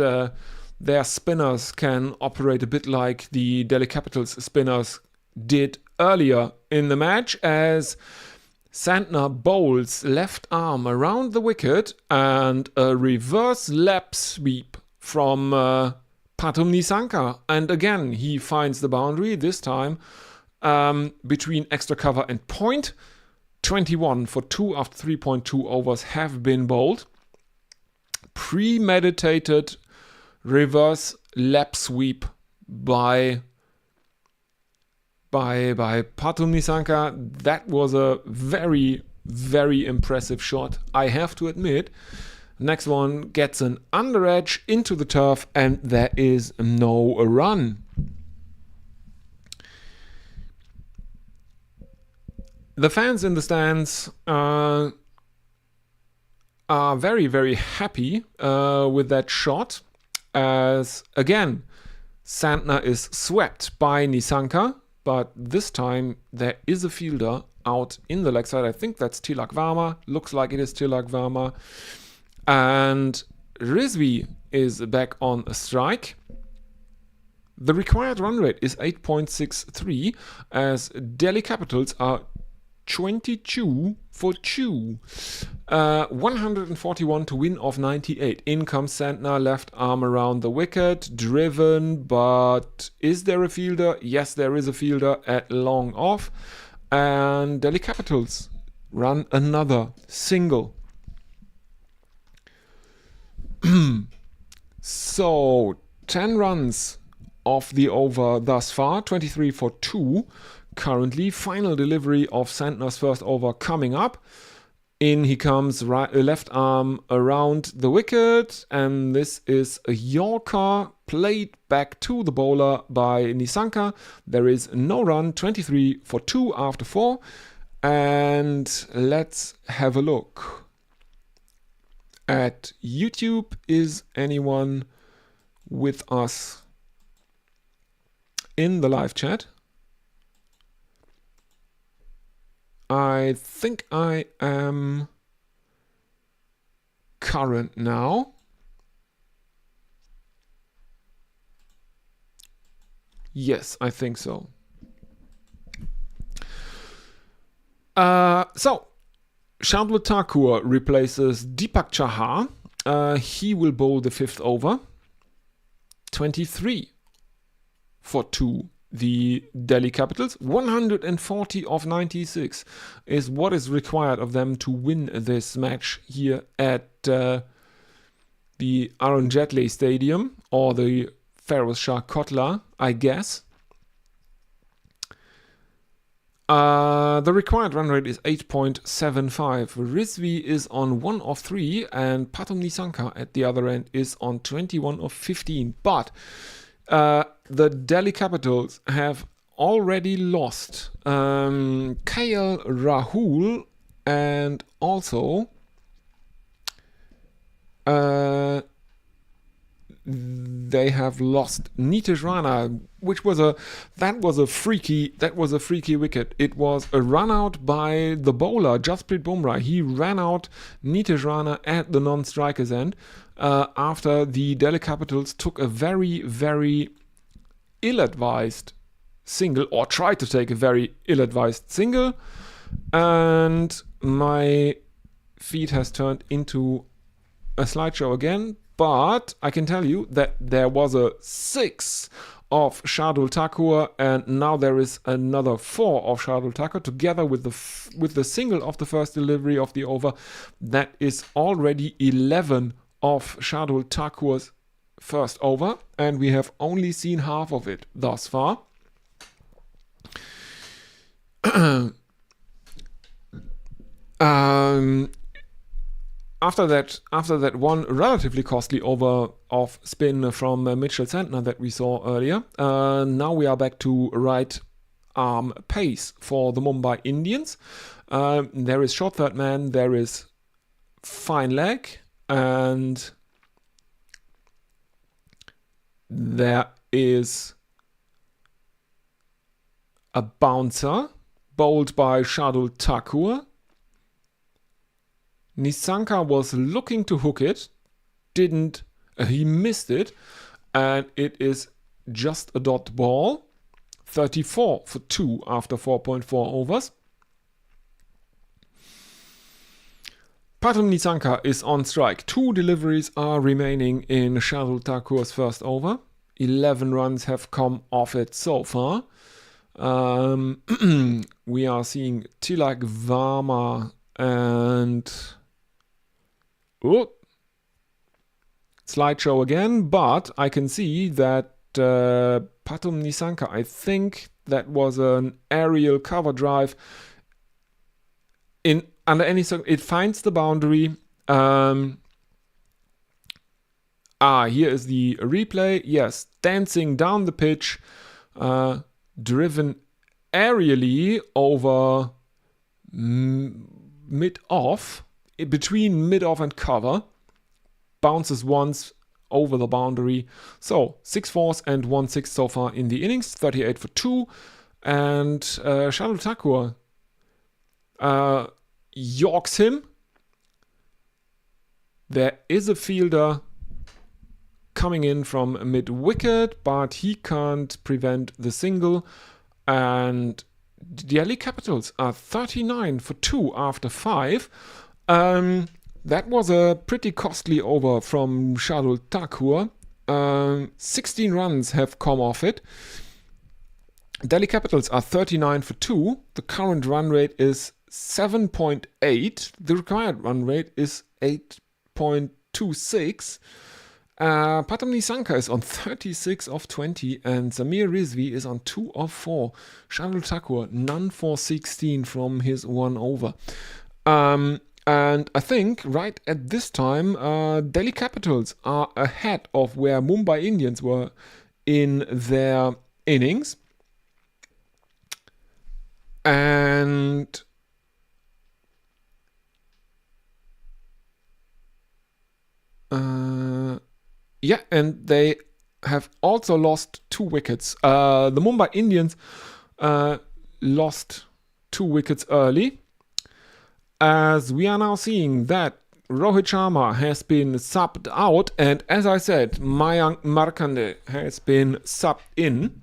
their spinners can operate a bit like the Delhi Capitals spinners did earlier in the match, as Santner bowls left arm around the wicket and a reverse lap sweep from Pathum Nissanka. And again, he finds the boundary, this time between extra cover and point. 21 for 2 after 3.2 overs have been bowled. Premeditated reverse lap sweep by Pathum Nissanka. That was a very, very impressive shot, I have to admit. Next one gets an under edge into the turf, and there is no run. The fans in the stands are very, very happy with that shot, as again Santner is swept by Nissanka, but this time there is a fielder out in the leg side. I think that's Tilak Varma. Looks like it is Tilak Varma. And Rizvi is back on a strike. The required run rate is 8.63, as Delhi Capitals are 22 for 2. 141 to win of 98. In comes Santner, left arm around the wicket, driven, but is there a fielder? Yes, there is a fielder at long off. And Delhi Capitals run another single. So 10 runs of the over thus far, 23 for 2. Currently, final delivery of Santner's first over coming up. In he comes, left arm around the wicket, and this is a Yorker played back to the bowler by Nissanka. There is no run, 23 for 2 after 4. And let's have a look at YouTube. Is anyone with us in the live chat? I think I am current now. Yes, I think so. So, Shardul Thakur replaces Deepak Chahar. He will bowl the 5th over. 23 for 2. The Delhi Capitals, 140 of 96 is what is required of them to win this match here at the Arun Jaitley Stadium, or the Feroz Shah Kotla, I guess. The required run rate is 8.75. Rizvi is on 1 of 3, and Pathum Nissanka at the other end is on 21 of 15. But the Delhi Capitals have already lost KL Rahul, and also they have lost Nitish Rana, which was a freaky wicket. It was a run out by the bowler Jasprit Bumrah. He ran out Nitish Rana at the non-strikers end after the Delhi Capitals took a very, very ill-advised single, or tried to take a very ill-advised single, and my feed has turned into a slideshow again. But I can tell you that there was a 6 of Shardul Thakur, and now there is another 4 of Shardul Thakur together with the single of the first delivery of the over. That is already 11 of Shardul Thakur's first over, and we have only seen half of it thus far. After that one relatively costly over of spin from Mitchell Santner that we saw earlier, now we are back to right arm pace for the Mumbai Indians. There is short third man, there is fine leg, and there is a bouncer bowled by Shardul Thakur. Nissanka was looking to hook it, he missed it, and it is just a dot ball. 34 for 2 after 4.4 overs. Pathum Nissanka is on strike. 2 deliveries are remaining in Shardul Thakur's first over. 11 runs have come off it so far. We are seeing Tilak Varma and slideshow again, but I can see that Pathum Nissanka, I think that was an aerial cover drive. Under any it finds the boundary. Here is the replay. Yes, dancing down the pitch, driven aerially over mid-off, between mid-off and cover, bounces once over the boundary. So 6 fours and 1 6 so far in the innings, 38 for 2. And Shardul Thakur yorks him. There is a fielder coming in from mid-wicket, but he can't prevent the single. And the Delhi Capitals are 39 for 2 after 5. That was a pretty costly over from Shardul Thakur. 16 runs have come off it. Delhi Capitals are 39 for 2. The current run rate is 7.8. The required run rate is 8.26. Patam Nisanka is on 36 of 20 and Samir Rizvi is on 2 of 4. Shardul Thakur, none for 16 from his 1 over. And I think right at this time, Delhi Capitals are ahead of where Mumbai Indians were in their innings. And yeah, and they have also lost 2 wickets. The Mumbai Indians lost 2 wickets early. As we are now seeing that Rohit Sharma has been subbed out, and as I said, Mayank Markande has been subbed in.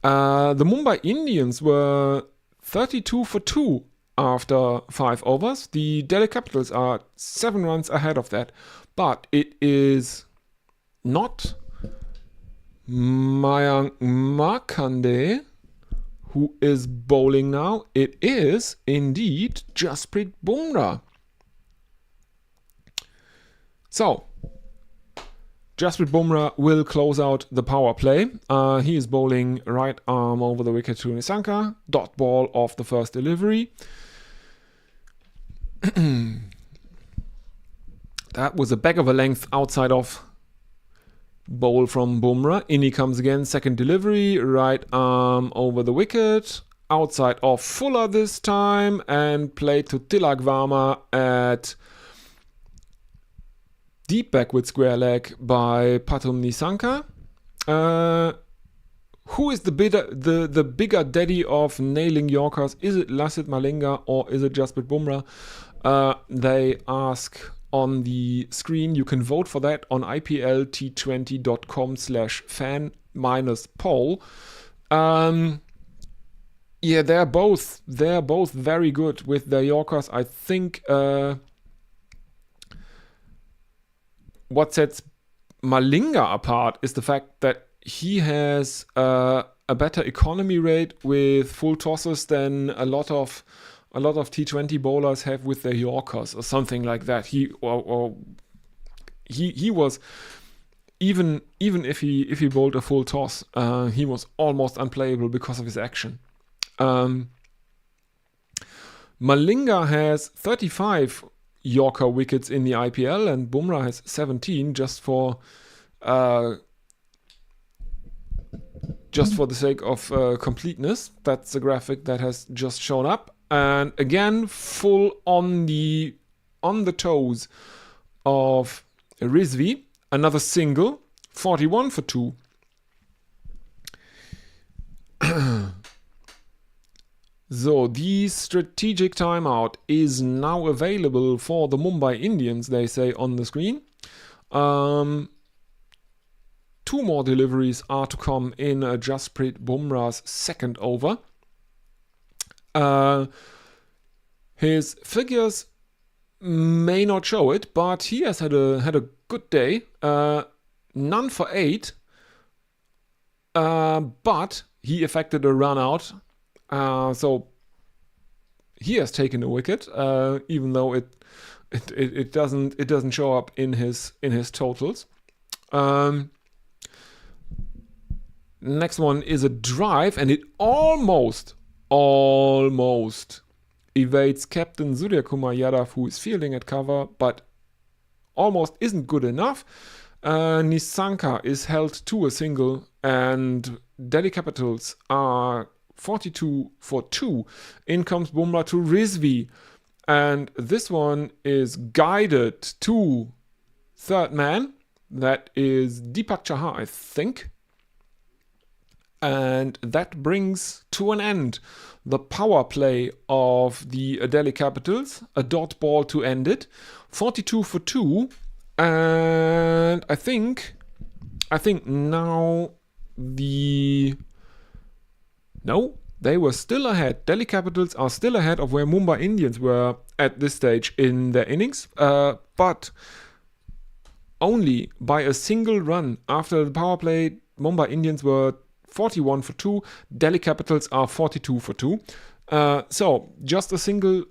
The Mumbai Indians were 32 for 2 after 5 overs. The Delhi Capitals are 7 runs ahead of that. But it is not Mayank Markande who is bowling now. It is indeed Jasprit Bumrah. So, Jasprit Bumrah will close out the power play. He is bowling right arm over the wicket to Nisanka. Dot ball off the first delivery. That was a back of a length outside off bowl from Bumrah. In he comes again, second delivery, right arm over the wicket, outside off Fuller this time, and played to Tilak Varma at deep backward square leg by Pathum Nisanka. Who is the bigger daddy of nailing Yorkers? Is it Lasith Malinga or is it Jasprit Bumrah? They ask on the screen. You can vote for that on iplT20.com/fan-poll. Yeah, they're both very good with their Yorkers. I think what sets Malinga apart is the fact that he has a better economy rate with full tosses than a lot of T20 bowlers have with their Yorkers or something like that. He was even if he bowled a full toss, he was almost unplayable because of his action. Malinga has 35 Yorker wickets in the IPL and Bumrah has 17 just for the sake of completeness. That's the graphic that has just shown up. And again, full on the toes of Rizvi. Another single, 41 for 2. So, the strategic timeout is now available for the Mumbai Indians, they say on the screen. 2 more deliveries are to come in Jasprit Bumrah's second over. His figures may not show it, but he has had a good day. None for 8, but he effected a run out. So he has taken a wicket, even though it doesn't show up in his totals. Next one is a drive, and it almost evades Captain Surya Kumar Yadav, who is fielding at cover, but almost isn't good enough. Nisanka is held to a single, and Delhi Capitals are 42 for 2. In comes Bumrah to Rizvi, and this one is guided to third man. That is Deepak Chahar, I think. And that brings to an end the power play of the Delhi Capitals. A dot ball to end it. 42 for 2. And I think now they were still ahead. Delhi Capitals are still ahead of where Mumbai Indians were at this stage in their innings. But only by a single run. After the power play, Mumbai Indians were 41 for 2. Delhi Capitals are 42 for 2. So just a single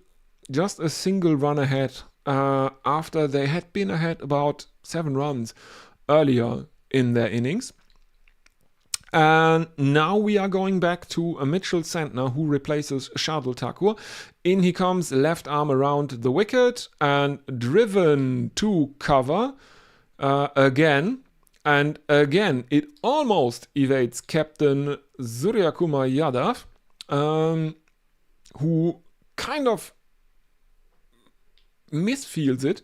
run ahead after they had been ahead about 7 runs earlier in their innings. And now we are going back to a Mitchell Santner who replaces Shardul Thakur. In he comes, left arm around the wicket and driven to cover again. And again, it almost evades captain Surya Kumar Yadav, who kind of misfields it.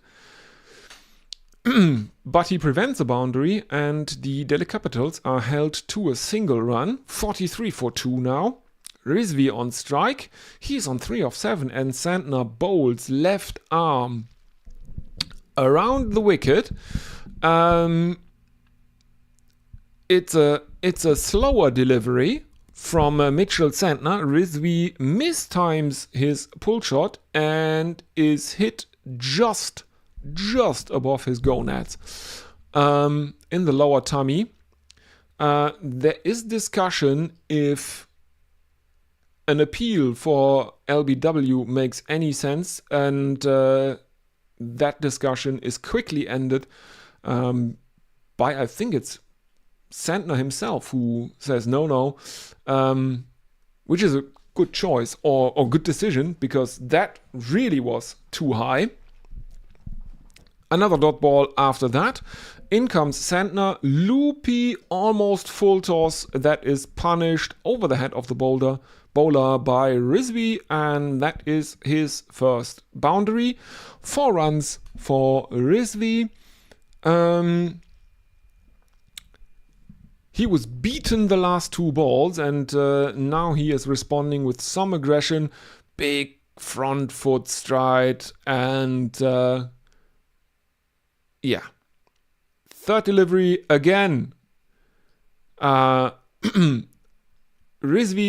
But he prevents a boundary, and the Delhi Capitals are held to a single run. 43 for 2 now. Rizvi on strike. He's on 3 of 7, and Santner bowls left arm around the wicket. It's a slower delivery from Mitchell Santner. Rizvi mistimes his pull shot and is hit just above his gonads in the lower tummy. There is discussion if an appeal for LBW makes any sense, and that discussion is quickly ended by, I think it's Santner himself who says no, which is a good choice or good decision, because that really was too high. Another dot ball after that. In comes Santner, loopy, almost full toss that is punished over the head of the bowler by Rizvi, and that is his first boundary. 4 runs for Rizvi. He was beaten the last 2 balls, and now he is responding with some aggression. Big front foot stride, and yeah. Third delivery again. Rizvi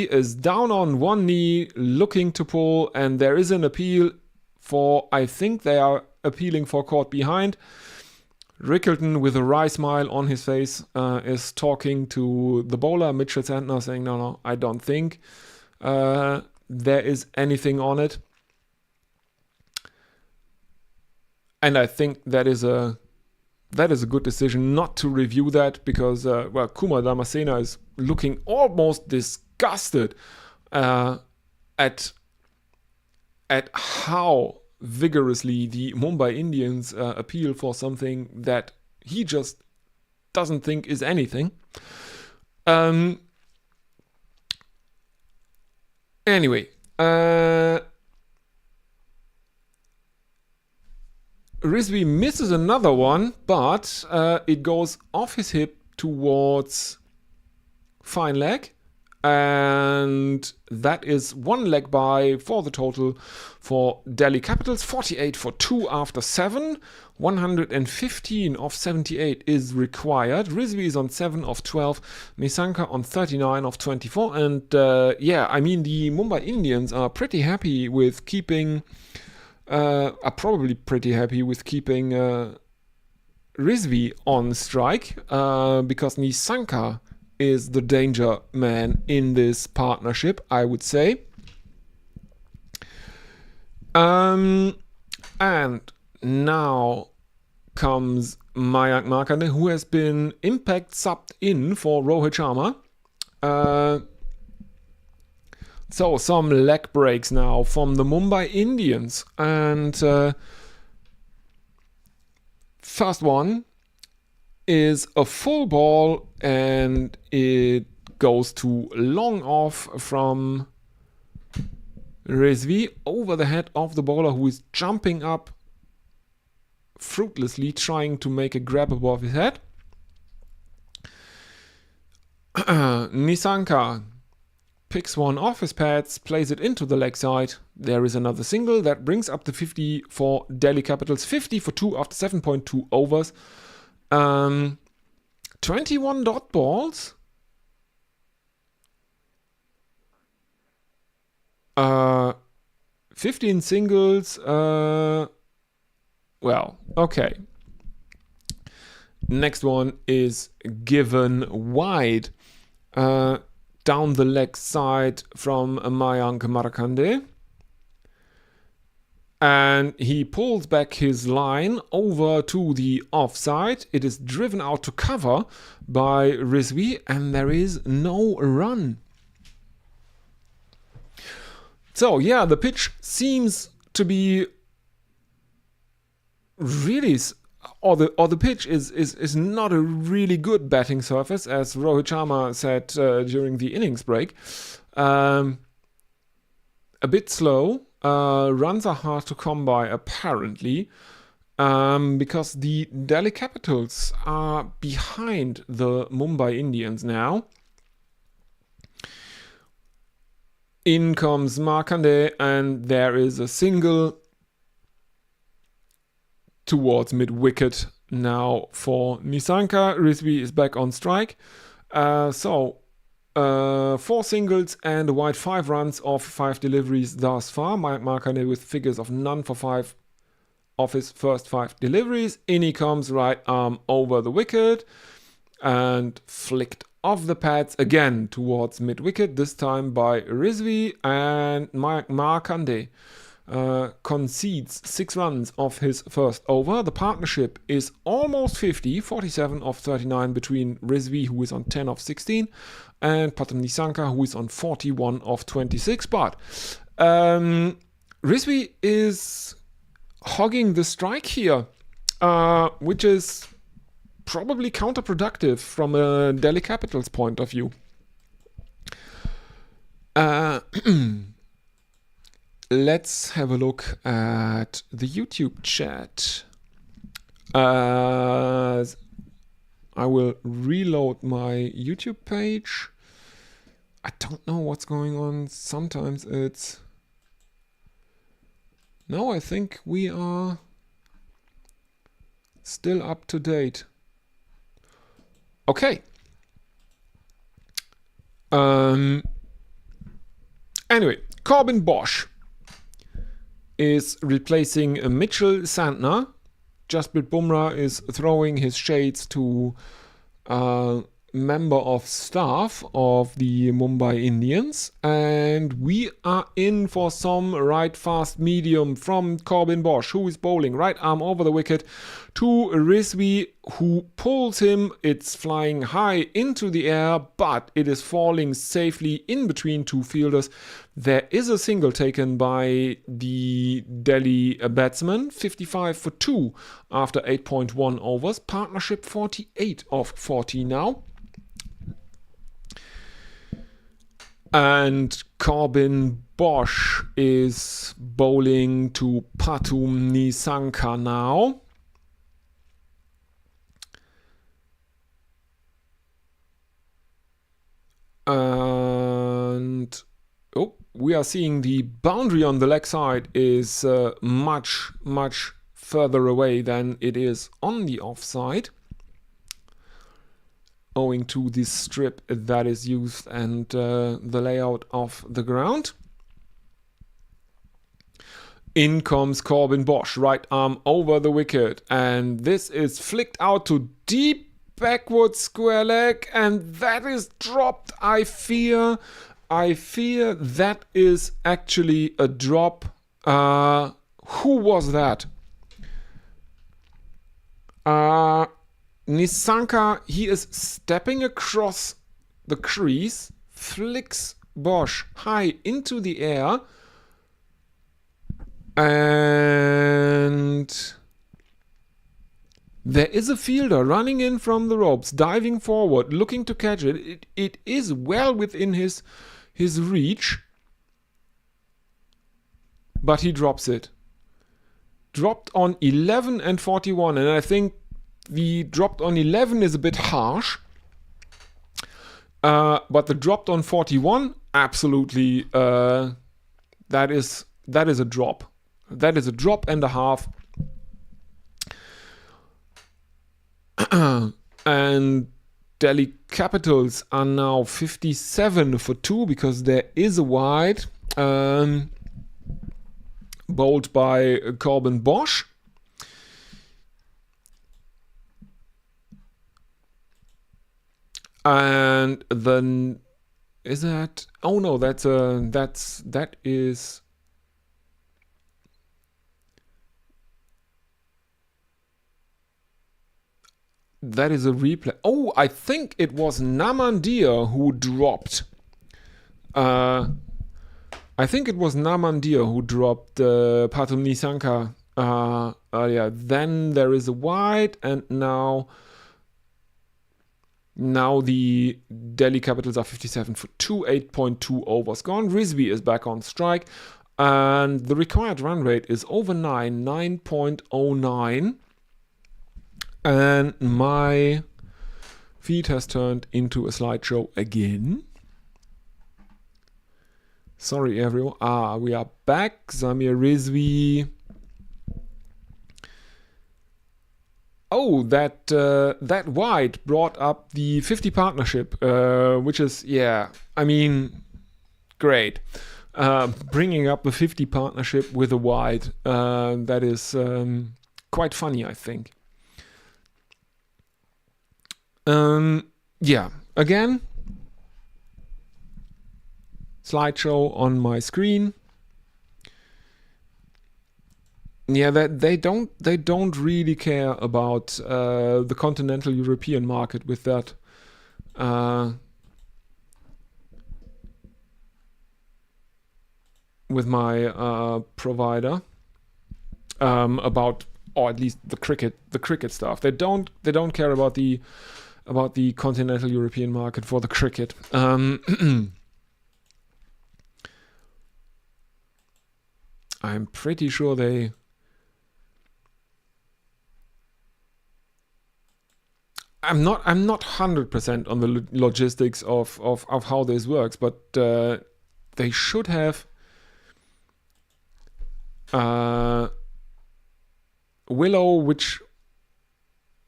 is down on one knee, looking to pull, and there is an appeal for, I think they are appealing for caught behind. Rickleton, with a wry smile on his face, is talking to the bowler, Mitchell Santner, saying, no, I don't think there is anything on it. And I think that is a good decision not to review that, because Kumar Damasena is looking almost disgusted at how vigorously the Mumbai Indians appeal for something that he just doesn't think is anything. Anyway, Rizvi misses another one, but it goes off his hip towards fine leg, and that is 1 leg by for the total for Delhi Capitals. 48 for 2 after 7. 115 of 78 is required. Rizvi is on 7 of 12. Nissanka on 39 of 24. And the Mumbai Indians are pretty happy with keeping... are probably pretty happy with keeping Rizvi on strike, because Nissanka is the danger man in this partnership, I would say. And now comes Mayank Markande, who has been impact subbed in for Rohit Sharma. So some leg breaks now from the Mumbai Indians, and first one is a full ball, and it goes to long off from Rizvi over the head of the bowler, who is jumping up fruitlessly, trying to make a grab above his head. Nissanka picks one off his pads, plays it into the leg side. There is another single that brings up the 50 for Delhi Capitals. 50 for 2 after 7.2 overs. 21 dot balls. 15 singles. Well, okay. Next one is given wide. Down the leg side from Mayank Markande. And he pulls back his line over to the offside. It is driven out to cover by Rizvi, and there is no run. So yeah, the pitch seems to be really, or the pitch is not a really good batting surface, as Rohit Sharma said during the innings break. A bit slow. Runs are hard to come by, apparently, because the Delhi Capitals are behind the Mumbai Indians now. In comes Markande, and there is a single towards mid-wicket now for Nissanka. Rizvi is back on strike. 4 singles and a wide, 5 runs off 5 deliveries thus far. Markande with figures of none for 5 of his first 5 deliveries. In he comes, right arm over the wicket and flicked off the pads again towards mid-wicket, this time by Rizvi, and Markande concedes 6 runs off his first over. The partnership is almost 50, 47 of 39 between Rizvi, who is on 10 of 16, and Patam Nissanka, who is on 41 of 26. But Rizvi is hogging the strike here, which is probably counterproductive from a Delhi Capitals point of view. Let's have a look at the YouTube chat. I will reload my YouTube page. I don't know what's going on. Sometimes it's... No, I think we are still up to date. Okay. Anyway, Corbin Bosch is replacing Mitchell Santner. Jasprit Bumrah is throwing his shades to member of staff of the Mumbai Indians, and we are in for some right fast medium from Corbin Bosch, who is bowling right arm over the wicket to Rizvi, who pulls him. It's flying high into the air, but it is falling safely in between 2 fielders. There is a single taken by the Delhi batsman, 55 for 2 after 8.1 overs. Partnership 48 of 40 now. And Corbin Bosch is bowling to Patam Nissanka now. And we are seeing the boundary on the leg side is much further away than it is on the offside, owing to this strip that is used and the layout of the ground. In comes Corbin Bosch, right arm over the wicket, and this is flicked out to deep backward square leg, and that is dropped. I fear that is actually a drop. Who was that? Nissanka, he is stepping across the crease, flicks Bosch high into the air, and there is a fielder running in from the ropes, diving forward, looking to catch it. It is well within his reach, but he drops it. Dropped on 11 and 41, and I think the dropped on 11 is a bit harsh, but the dropped on 41, absolutely, that is a drop. That is a drop and a half. And Delhi Capitals are now 57 for 2 because there is a wide bowled by Corbin Bosch. And then is that? Oh no, that is That is a replay. Oh, I think it was Namandir who dropped. I think it was Namandir who dropped Patul Nisanka earlier. Then there is a white, and now the Delhi Capitals are 57 for 2, 8.2 overs gone. Rizvi is back on strike, and the required run rate is over 9.09. And my feed has turned into a slideshow again. Sorry, everyone. We are back. Zamir Rizvi. Oh, that white brought up the 50 partnership, which is, yeah, I mean, great. Bringing up the 50 partnership with a white, that is quite funny, I think. Yeah, again, slideshow on my screen. Yeah, that they don't really care about the continental European market with that. With my provider, about, or at least the cricket stuff. They don't care about the continental European market for the cricket. I'm pretty sure they. I'm not 100% on the logistics of how this works, but they should have Willow, which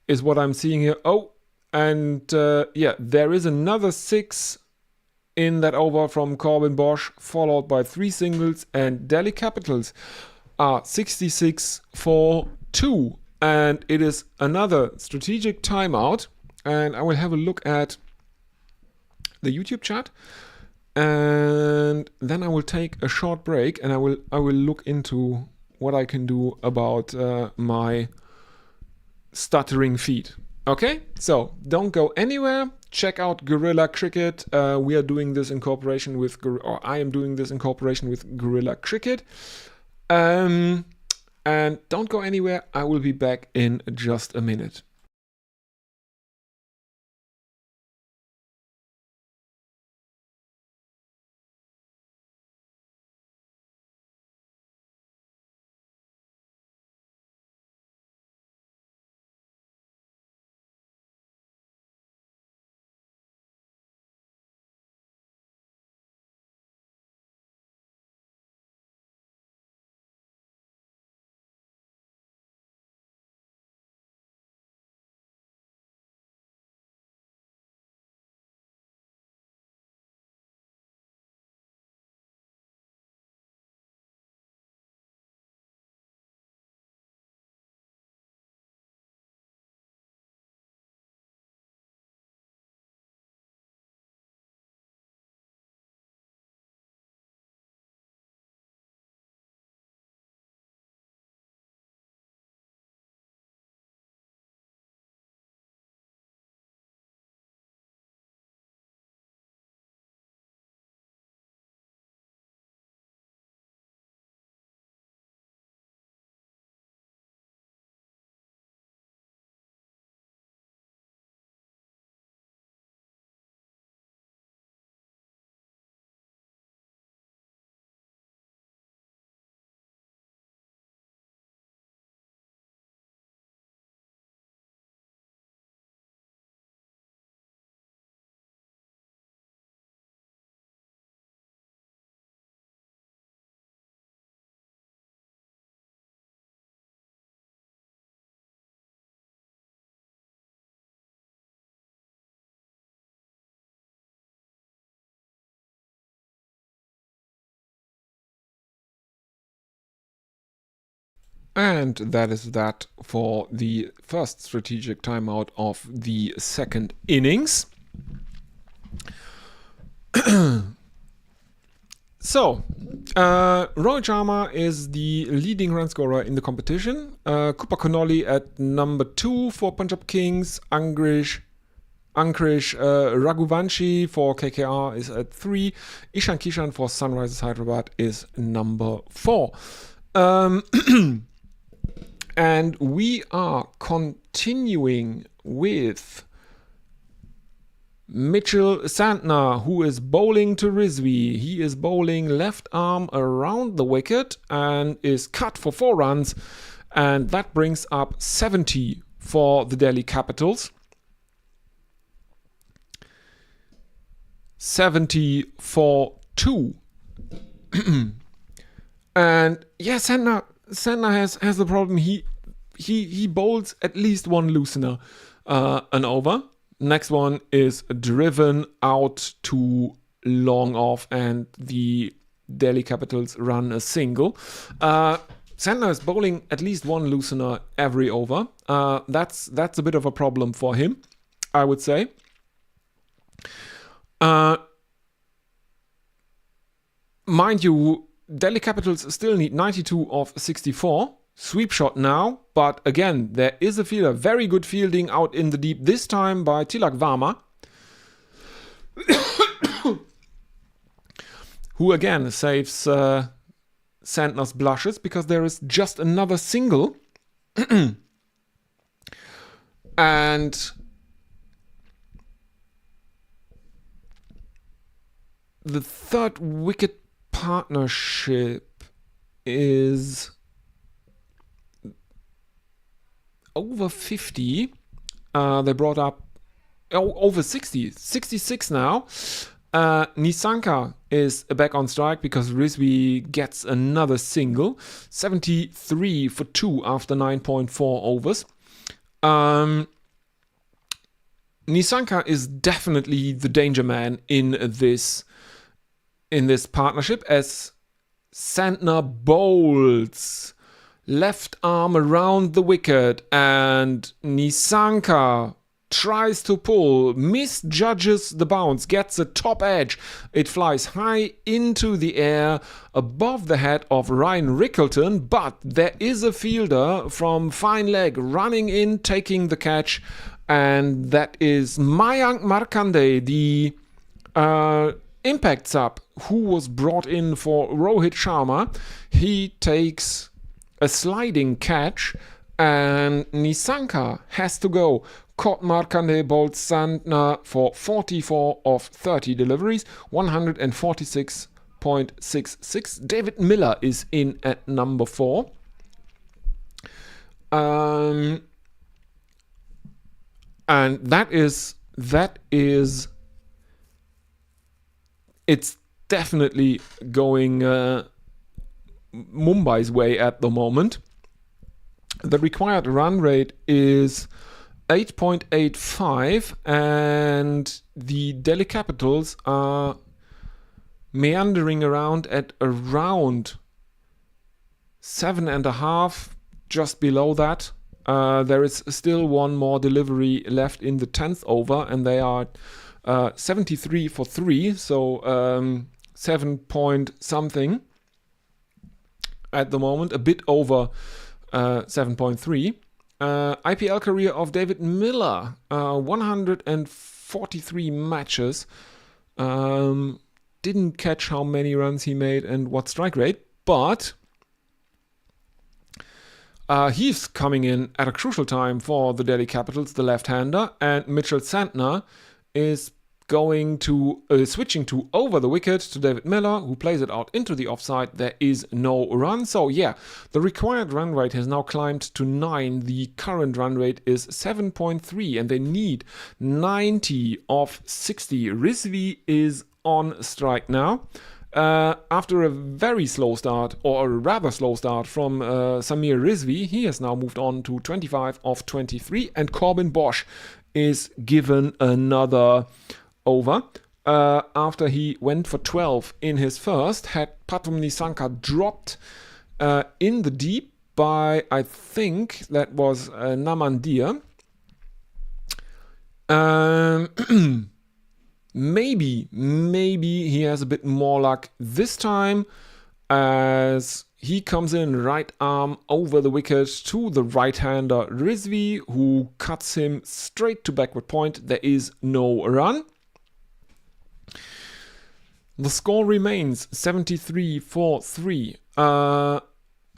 is what I'm seeing here. Oh, and yeah, there is another 6 in that over from Corbin Bosch, followed by 3 singles, and Delhi Capitals are 66 for 2. And it is another strategic timeout. And I will have a look at the YouTube chat. And then I will take a short break, and I will look into what I can do about my stuttering feed. Okay, so don't go anywhere. Check out Guerrilla Cricket. We are doing this in cooperation with, or I am doing this in cooperation with Guerrilla Cricket. And don't go anywhere. I will be back in just a minute. And that is that for the first strategic timeout of the second innings. So, Rohit Sharma is the leading run scorer in the competition. Cooper Connolly at number 2 for Punjab Kings. Ankrish Raghuvanshi for KKR is at 3. Ishan Kishan for Sunrisers Hyderabad is number 4. And we are continuing with Mitchell Santner, who is bowling to Rizvi. He is bowling left arm around the wicket and is cut for 4 runs. And that brings up 70 for the Delhi Capitals. 70 for 2. And yeah, Santner has the problem. He bowls at least one loosener an over. Next one is driven out to long off, and the Delhi Capitals run a single. Santner is bowling at least one loosener every over. That's a bit of a problem for him, I would say. Mind you, Delhi Capitals still need 92 of 64. Sweep shot now, but again, there is a fielder. Very good fielding out in the deep, this time by Tilak Varma, who again saves Santner's blushes because there is just another single. And the third wicket partnership is over 50. They brought up over 60, 66 now. Nissanka is back on strike because Rizvi gets another single. 73 for 2 after 9.4 overs. Nissanka is definitely the danger man in this partnership, as Santner bowls left arm around the wicket and Nissanka tries to pull, misjudges the bounce, gets a top edge. It flies high into the air above the head of Ryan Rickleton, but there is a fielder from fine leg running in, taking the catch, and that is Mayank Markande, the impact sub who was brought in for Rohit Sharma. He takes a sliding catch and Nissanka has to go. Caught Markande bowled Santner for 44 of 30 deliveries, 146.66. David Miller is in at number 4. And that is it's definitely going Mumbai's way at the moment. The required run rate is 8.85, and the Delhi Capitals are meandering around at around 7.5, just below that. There is still one more delivery left in the 10th over, and they are 73 for 3, so 7 point something at the moment, a bit over 7.3. IPL career of David Miller, 143 matches. Didn't catch how many runs he made and what strike rate, but he's coming in at a crucial time for the Delhi Capitals, the left-hander, and Mitchell Santner is going to switching to over the wicket to David Miller, who plays it out into the offside. There is no run. So yeah, the required run rate has now climbed to 9. The current run rate is 7.3, and they need 90 of 60. Rizvi is on strike now. After a very slow start, or a rather slow start from Samir Rizvi, he has now moved on to 25 of 23, and Corbin Bosch is given another over. After he went for 12 in his first, had Patum Nissanka dropped in the deep by, I think that was Namandir. maybe he has a bit more luck this time, as he comes in right arm over the wicket to the right-hander Rizvi, who cuts him straight to backward point. There is no run. The score remains 73 for 3. A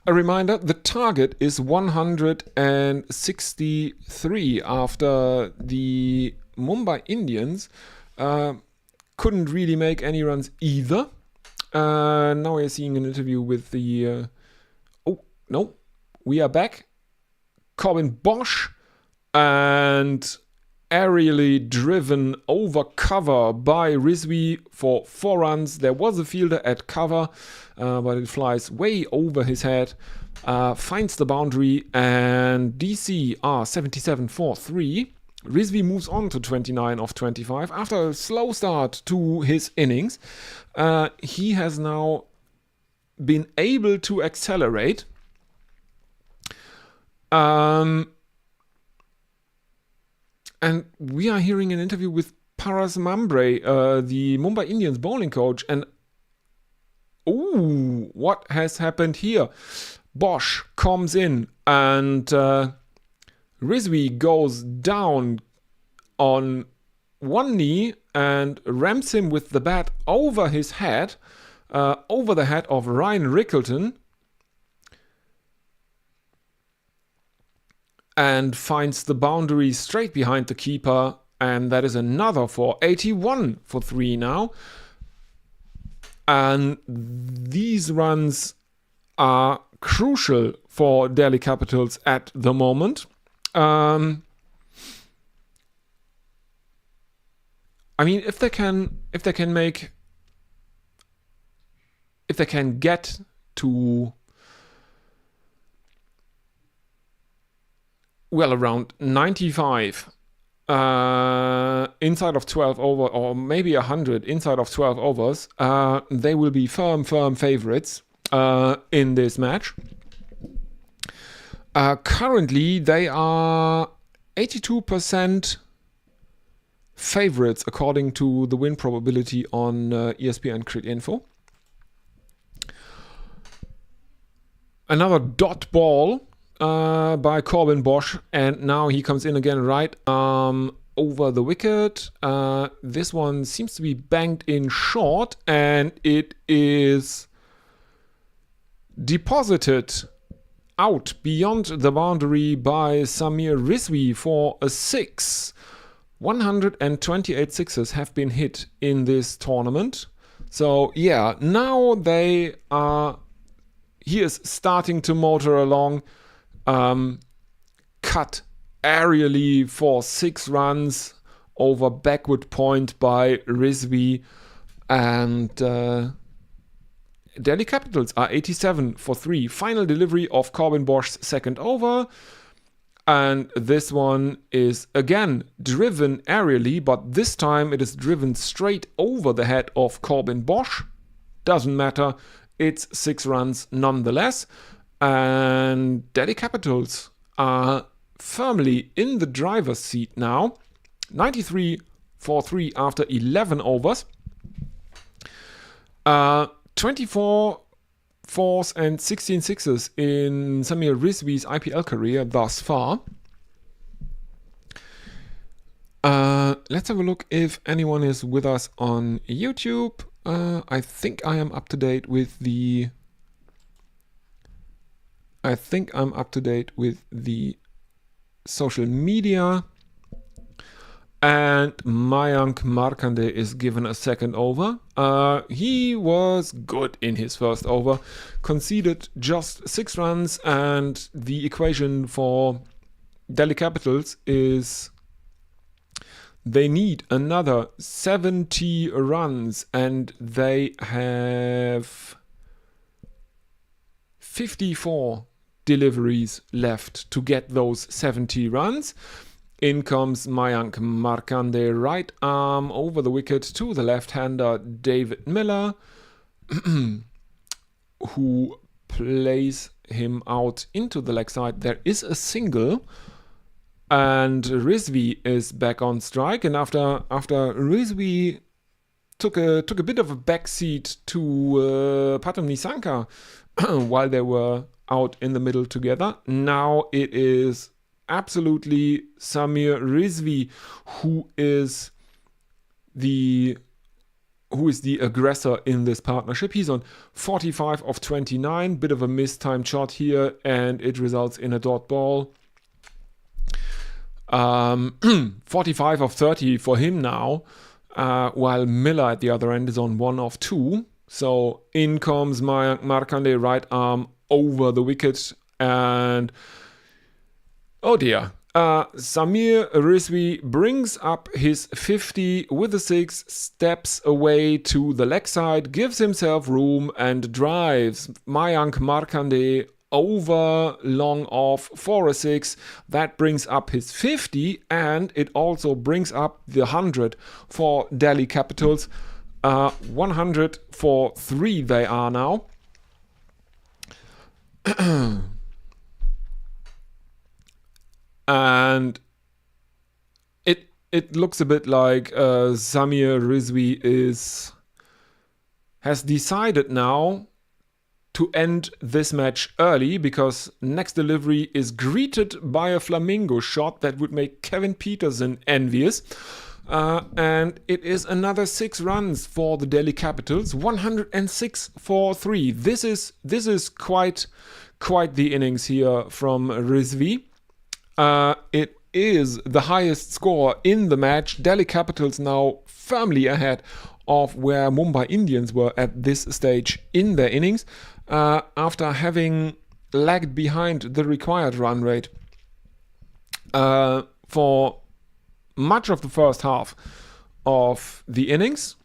reminder, the target is 163 after the Mumbai Indians couldn't really make any runs either. Now we're seeing an interview with the... oh, no, we are back. Corbin Bosch, and aerially driven over cover by Rizvi for 4 runs. There was a fielder at cover, but it flies way over his head, finds the boundary, and DC are 77 for 3. Rizvi moves on to 29 of 25 after a slow start to his innings. He has now been able to accelerate. And we are hearing an interview with Paras Mambre, the Mumbai Indians bowling coach. And ooh, what has happened here? Bosch comes in and Rizvi goes down on one knee and rams him with the bat over his head, over the head of Ryan Rickleton, and finds the boundary straight behind the keeper, and that is another for 81 for 3 now. And these runs are crucial for Delhi Capitals at the moment. I mean, if they can get to, well, around 95 inside of 12 over, or maybe 100 inside of 12 overs, they will be firm favorites in this match. Currently, they are 82% favorites according to the win probability on ESPN Cricinfo. Another dot ball by Corbin Bosch, and now he comes in again right over the wicket. This one seems to be banged in short, and it is deposited out beyond the boundary by Samir Rizvi for a 6. 128 sixes have been hit in this tournament. So yeah, now he is starting to motor along. Cut aerially for 6 runs over backward point by Rizvi, and Delhi Capitals are 87 for 3. Final delivery of Corbin Bosch's second over, and this one is again driven aerially, but this time it is driven straight over the head of Corbin Bosch. Doesn't matter, it's 6 runs nonetheless. And Delhi Capitals are firmly in the driver's seat now. 93 for 3 after 11 overs. 24 fours and 16 sixes in Samir Rizvi's IPL career thus far. Let's have a look if anyone is with us on YouTube. I think I am up to date with the social media. And Mayank Markande is given a second over. He was good in his first over, conceded just 6 runs, and the equation for Delhi Capitals is they need another 70 runs, and they have 54 deliveries left to get those 70 runs. In comes Mayank Markande, right arm over the wicket to the left-hander David Miller, who plays him out into the leg side. There is a single, and Rizvi is back on strike. And after Rizvi took a bit of a backseat to Patam Nisanka while they were out in the middle together. Now it is absolutely Samir Rizvi who is the aggressor in this partnership. He's on 45 of 29, bit of a mistimed shot here, and it results in a dot ball. 45 of 30 for him now, while Miller at the other end is on 1 of 2. So in comes Mayank Markande, right arm over the wicket, and oh dear. Samir Rizvi brings up his 50 with a 6, steps away to the leg side, gives himself room and drives Mayank Markande over long off for a 6. That brings up his 50, and it also brings up the 100 for Delhi Capitals. 100 for 3 they are now. And it looks a bit like Samir Rizvi has decided now to end this match early, because next delivery is greeted by a flamingo shot that would make Kevin Peterson envious. And it is another 6 runs for the Delhi Capitals, 106 for 3. This is quite the innings here from Rizvi. It is the highest score in the match. Delhi Capitals now firmly ahead of where Mumbai Indians were at this stage in their innings, after having lagged behind the required run rate for much of the first half of the innings.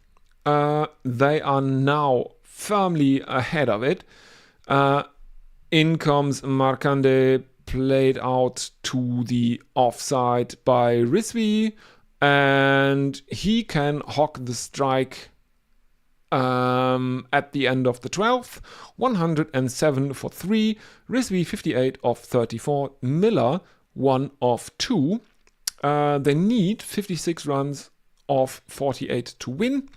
They are now firmly ahead of it. In comes Markande, played out to the offside by Rizvi, and he can hawk the strike at the end of the 12th. 107 for 3. Rizvi 58 of 34. Miller 1 of 2. They need 56 runs of 48 to win.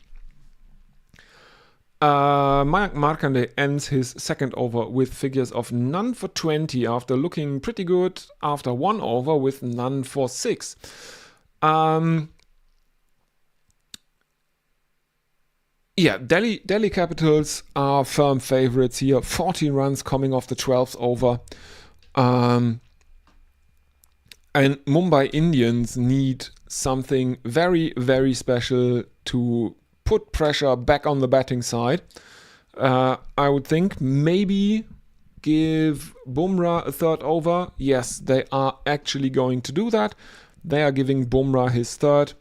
Mayank Markande ends his second over with figures of none for 20 after looking pretty good after 1 over with none for 6. Delhi Capitals are firm favorites here. 14 runs coming off the 12th over. And Mumbai Indians need something very, very special to put pressure back on the batting side. I would think maybe give Bumrah a third over. Yes, they are actually going to do that. They are giving Bumrah his third.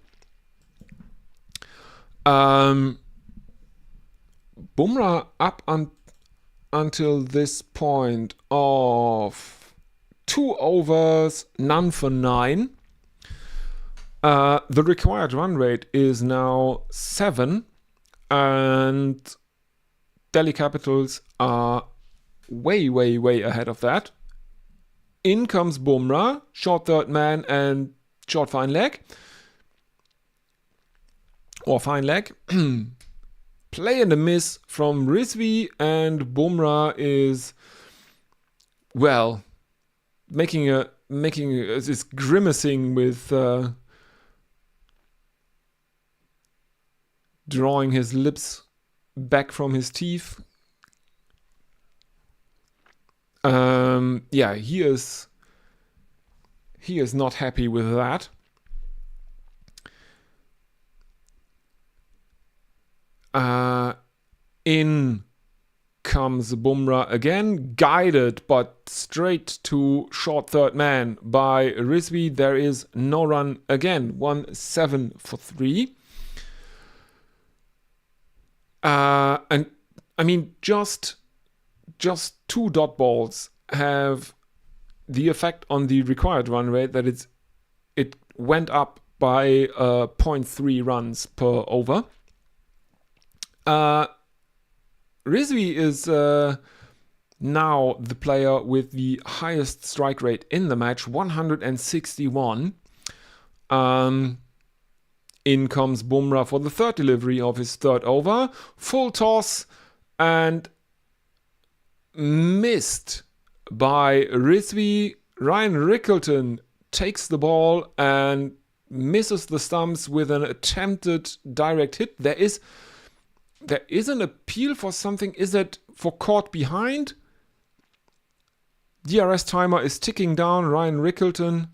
Bumrah up until this point of 2 overs, none for 9. The required run rate is now 7, and Delhi Capitals are way, way, way ahead of that. In comes Bumrah, short third man and short fine leg. Or fine leg. Play and a miss from Rizvi, and Bumrah is, well, is grimacing with drawing his lips back from his teeth. He is not happy with that. In comes Bumrah again, guided but straight to short third man by Rizvi. There is no run again. 1-7 for 3. And I mean, just 2 dot balls have the effect on the required run rate that it went up by 0.3 runs per over. Rizvi is now the player with the highest strike rate in the match, 161. In comes Bumrah for the third delivery of his third over. Full toss and missed by Rizvi. Ryan Rickleton takes the ball and misses the stumps with an attempted direct hit. There is an appeal for something. Is it for caught behind? DRS timer is ticking down. Ryan Rickleton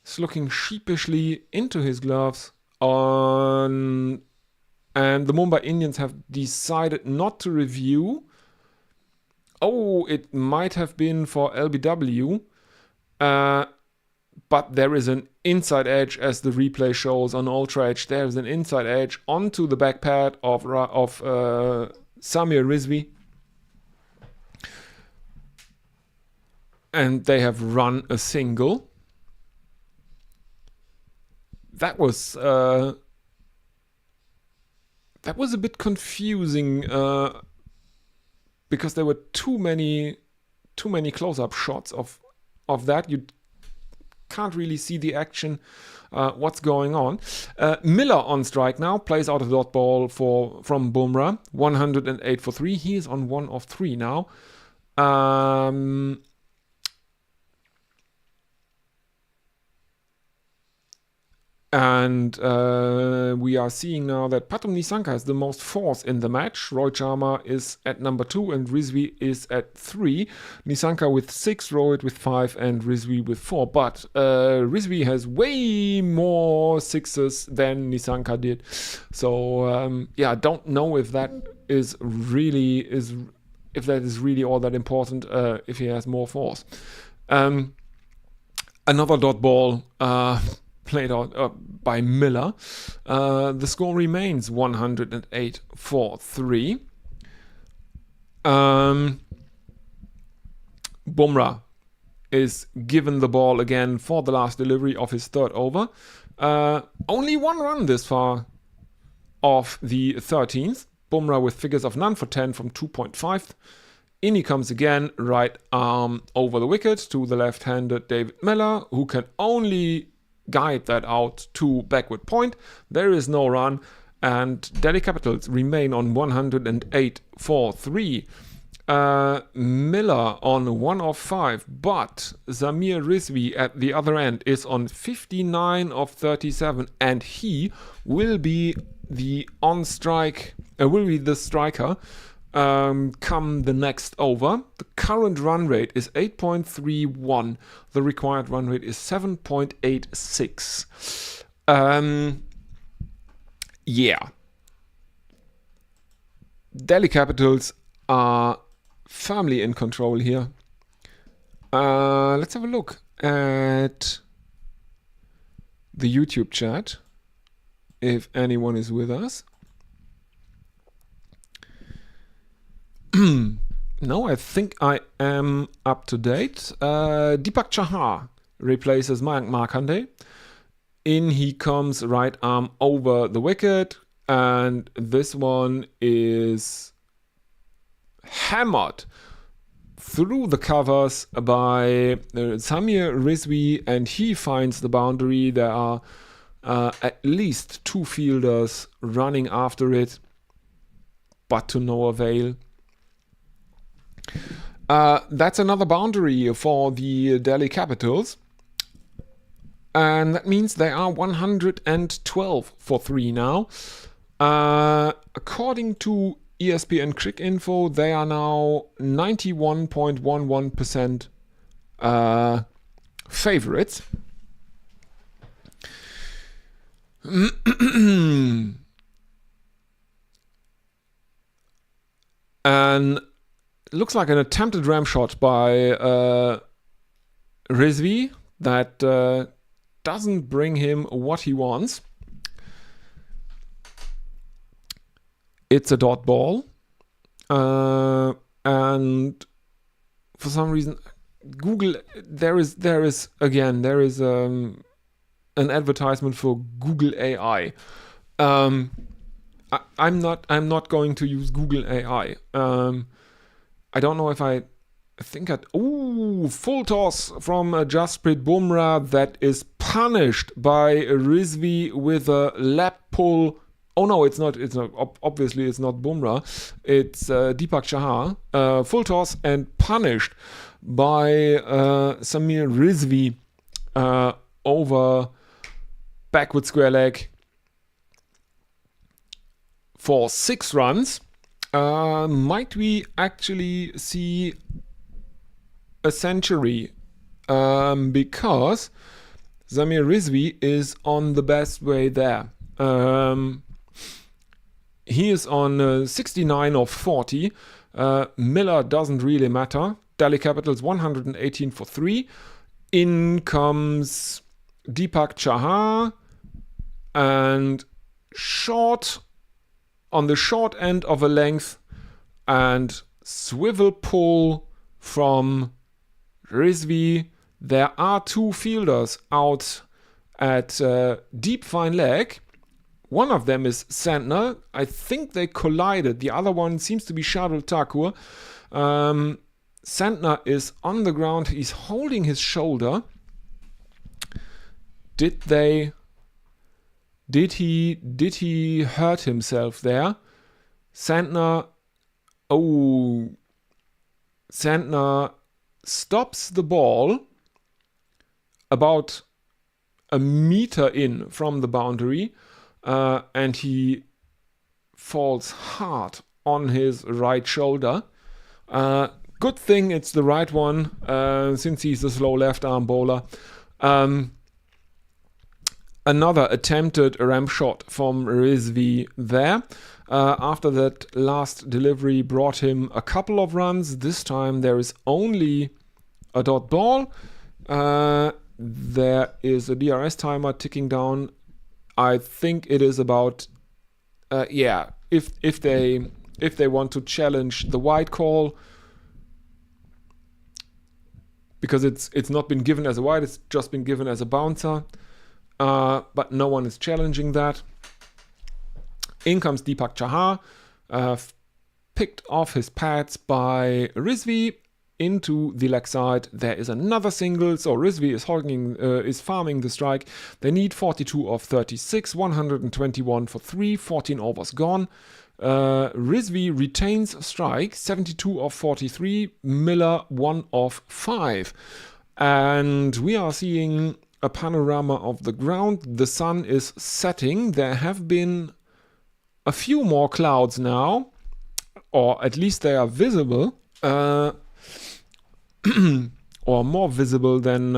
is looking sheepishly into his gloves. And the Mumbai Indians have decided not to review. Oh, it might have been for LBW. But there is an inside edge, as the replay shows on Ultra Edge. There is an inside edge onto the back pad of Samir Rizvi. And they have run a single. That was a bit confusing because there were too many close-up shots of that. You can't really see the action, what's going on. Miller on strike now, plays out a dot ball from Bumrah, 108 for 3. He is on 1 of 3 now. And we are seeing now that Pathum Nissanka has the most fours in the match. Rohit Sharma is at number 2 and Rizvi is at 3. Nissanka with 6, Rohit with 5 and Rizvi with 4. But Rizvi has way more sixes than Nissanka did. So yeah, I don't know if that is really all that important if he has more fours. Another dot ball played out by Miller. The score remains 108 for 3. Bumrah is given the ball again for the last delivery of his third over. Only one run this far of the 13th. Bumrah with figures of none for 10 from 2.5. In he comes again, right arm over the wicket to the left-handed David Miller, who can only guide that out to backward point. There is no run, and Delhi Capitals remain on 108 for 3. Miller on 1 of 5, but Samir Rizvi at the other end is on 59 of 37, and he will be the striker come the next over. The current run rate is 8.31. The required run rate is 7.86. Yeah. Delhi Capitals are firmly in control here. Let's have a look at the YouTube chat, if anyone is with us. No, I think I am up to date. Deepak Chahar replaces Mayank Markande. In he comes, right arm over the wicket, and this one is hammered through the covers by Samir Rizvi, and he finds the boundary. There are at least 2 fielders running after it, but to no avail. That's another boundary for the Delhi Capitals. And that means they are 112 for 3 now. According to ESPN Cricinfo, they are now 91.11% favorites. And looks like an attempted ram shot by Rizvi that doesn't bring him what he wants. It's a dot ball. And for some reason, Google, there is an advertisement for Google AI. I'm not going to use Google AI. I don't know if full toss from Jasprit Bumrah that is punished by Rizvi with a lap pull. Oh no, it's not. Obviously, it's not Bumrah. It's Deepak Chahar. Full toss and punished by Samir Rizvi over backward square leg for 6 runs. Might we actually see a century? Because Samir Rizvi is on the best way there. He is on 69 of 40. Miller doesn't really matter. Delhi Capitals 118 for 3. In comes Deepak Chahar and short on the short end of a length and swivel pull from Rizvi. There are 2 fielders out at deep fine leg. One of them is Santner. I think they collided. The other one seems to be Shardul Thakur. Santner is on the ground. He's holding his shoulder. Did he hurt himself there? Santner stops the ball about a meter in from the boundary, and he falls hard on his right shoulder. Good thing it's the right one, since he's a slow left arm bowler. Another attempted ramp shot from Rizvi there. After that last delivery brought him a couple of runs. This time there is only a dot ball. There is a DRS timer ticking down. I think it is about if they want to challenge the white call, because it's not been given as a white, it's just been given as a bouncer. But no one is challenging that. In comes Deepak Chahar, picked off his pads by Rizvi into the leg side. There is another single, so Rizvi is farming the strike. They need 42 of 36, 121 for 3, 14 overs gone. Rizvi retains strike, 72 of 43, Miller 1 of 5. And we are seeing a panorama of the ground. The sun is setting. There have been a few more clouds now, or at least they are visible, or more visible than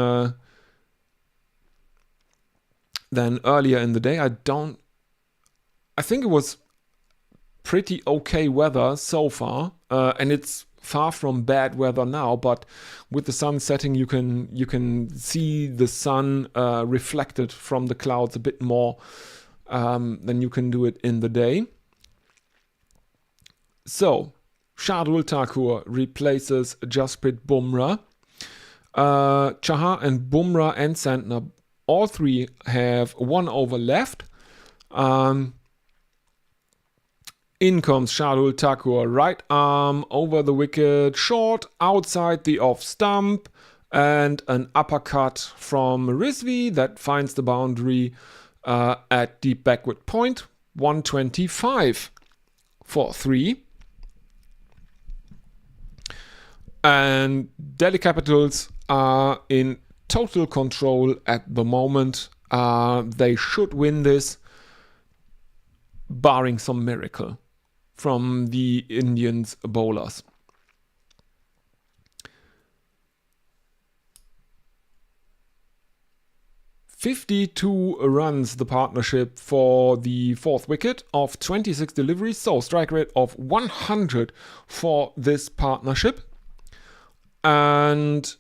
earlier in the day. I think it was pretty okay weather so far, and it's far from bad weather now, but with the sun setting you can see the sun reflected from the clouds a bit more than you can do it in the day. So Shardul Thakur replaces Jasprit Bumrah. Chahar and Bumrah and Santner, all 3 have 1 over left. In comes Shardul Thakur, right arm over the wicket, short outside the off stump, and an uppercut from Rizvi that finds the boundary at deep backward point, 125 for 3. And Delhi Capitals are in total control at the moment. They should win this, barring some miracle from the Indians bowlers. "52 runs the partnership for the 4th wicket of 26 deliveries, so strike rate of 100 for this partnership. And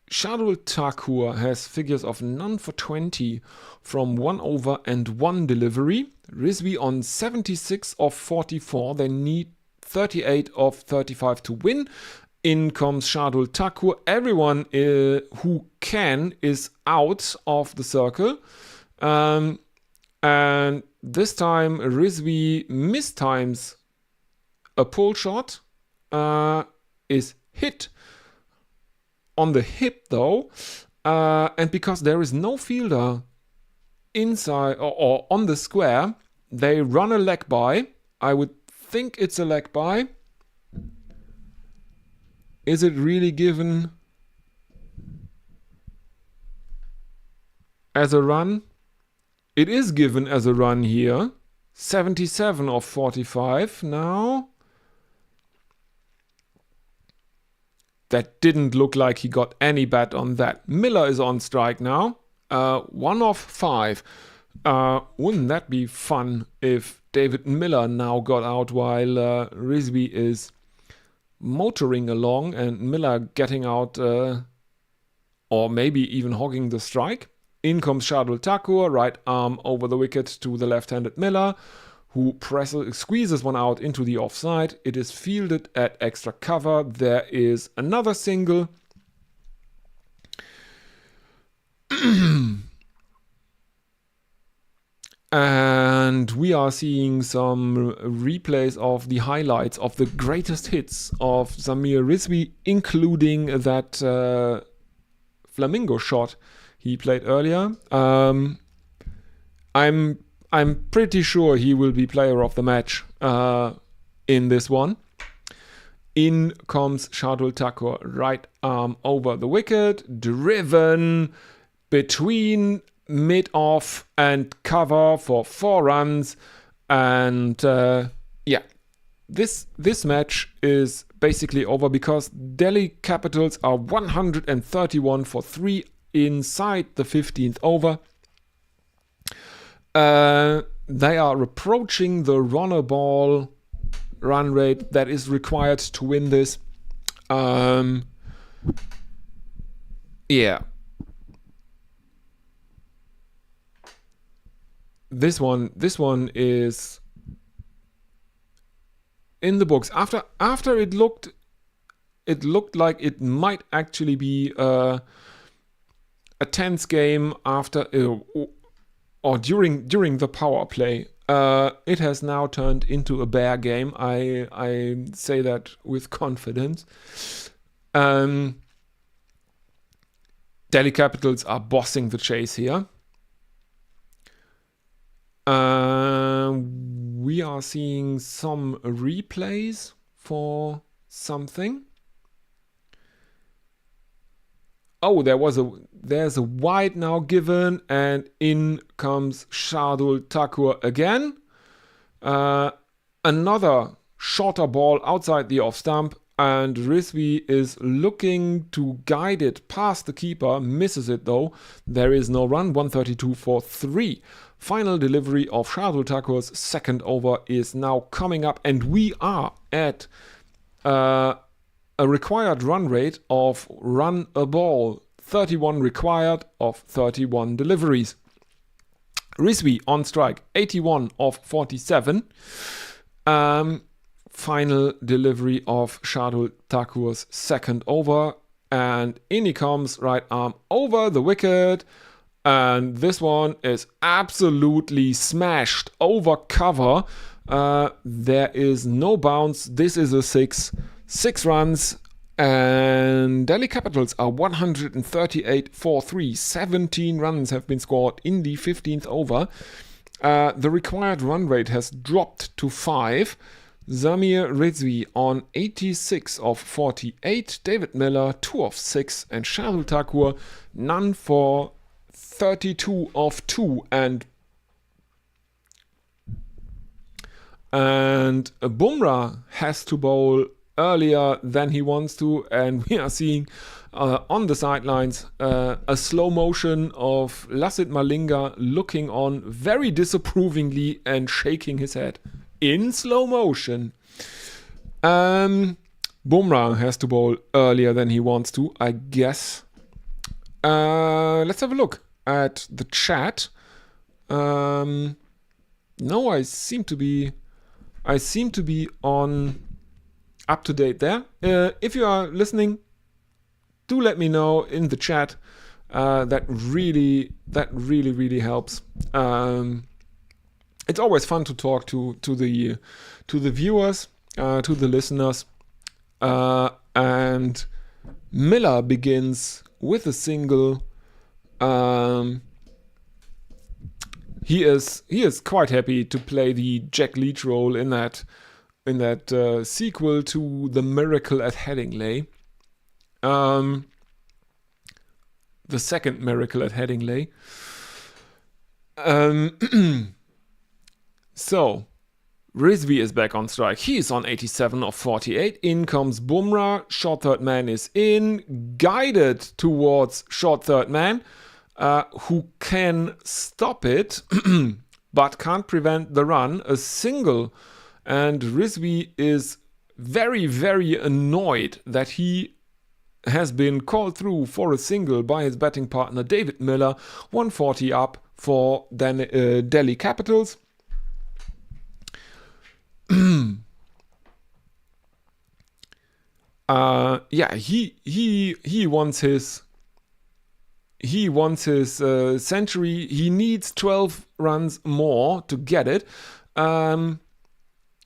Shardul Thakur has figures of none for 20 from 1 over and 1 delivery. Rizvi on 76 of 44. They need 38 of 35 to win. In comes Shardul Thakur. Everyone who can is out of the circle. And this time Rizvi mistimes a pull shot. Is hit on the hip though, And because there is no fielder inside or on the square, they run a leg by. I would think it's a leg by. Is it really given as a run? It is given as a run here. 77 of 45 now. That didn't look like he got any bat on that. Miller is on strike now. 1 of 5. Wouldn't that be fun if David Miller now got out while Rizvi is motoring along and Miller getting out or maybe even hogging the strike? In comes Shardul Thakur, right arm over the wicket to the left-handed Miller, who squeezes one out into the offside. It is fielded at extra cover. There is another single. And we are seeing some replays of the highlights of the greatest hits of Samir Rizvi, including that flamingo shot he played earlier. I'm pretty sure he will be player of the match in this one. In comes Shardul Thakur, right arm over the wicket, driven between mid-off and cover for 4 runs. And yeah, this match is basically over because Delhi Capitals are 131 for 3 inside the 15th over. They are approaching the runner ball run rate that is required to win this. Yeah. This one is in the books. After it looked like it might actually be a tense game after or during the power play. It has now turned into a bear game. I say that with confidence. Delhi Capitals are bossing the chase here. We are seeing some replays for something. Oh, there's a wide now given, and in comes Shardul Thakur again. Another shorter ball outside the off stump, and Rizvi is looking to guide it past the keeper, misses it though. There is no run, 132 for 3. Final delivery of Shardul Thakur's second over is now coming up, and we are at a required run rate of run a ball. 31 required of 31 deliveries. Rizvi on strike, 81 of 47. Final delivery of Shardul Thakur's second over, and in he comes, right arm over the wicket. And this one is absolutely smashed over cover. There is no bounce. This is a 6 runs. And Delhi Capitals are 138 for 3. 17 runs have been scored in the 15th over. The required run rate has dropped to 5. Samir Rizvi on 86 of 48. David Miller 2 of 6. And Shardul Thakur none for 32 of 2. And Bumrah has to bowl earlier than he wants to, and we are seeing on the sidelines a slow motion of Lassit Malinga looking on very disapprovingly and shaking his head in slow motion. Bumrah has to bowl earlier than he wants to, I guess. Let's have a look at the chat. No, I seem to be on up to date there. If you are listening, do let me know in the chat. That really helps. It's always fun to talk to the viewers, to the listeners. And Miller begins with a single He is quite happy to play the Jack Leach role in that sequel to The Miracle at Headingley. The second Miracle at Headingley. So, Rizvi is back on strike. He is on 87 of 48. In comes Bumrah. Short third man is in. Guided towards short third man, who can stop it, but can't prevent the run. A single. And Rizvi is very, very annoyed that he has been called through for a single by his batting partner David Miller. 140 up for Delhi Capitals. He wants his century. He needs 12 runs more to get it.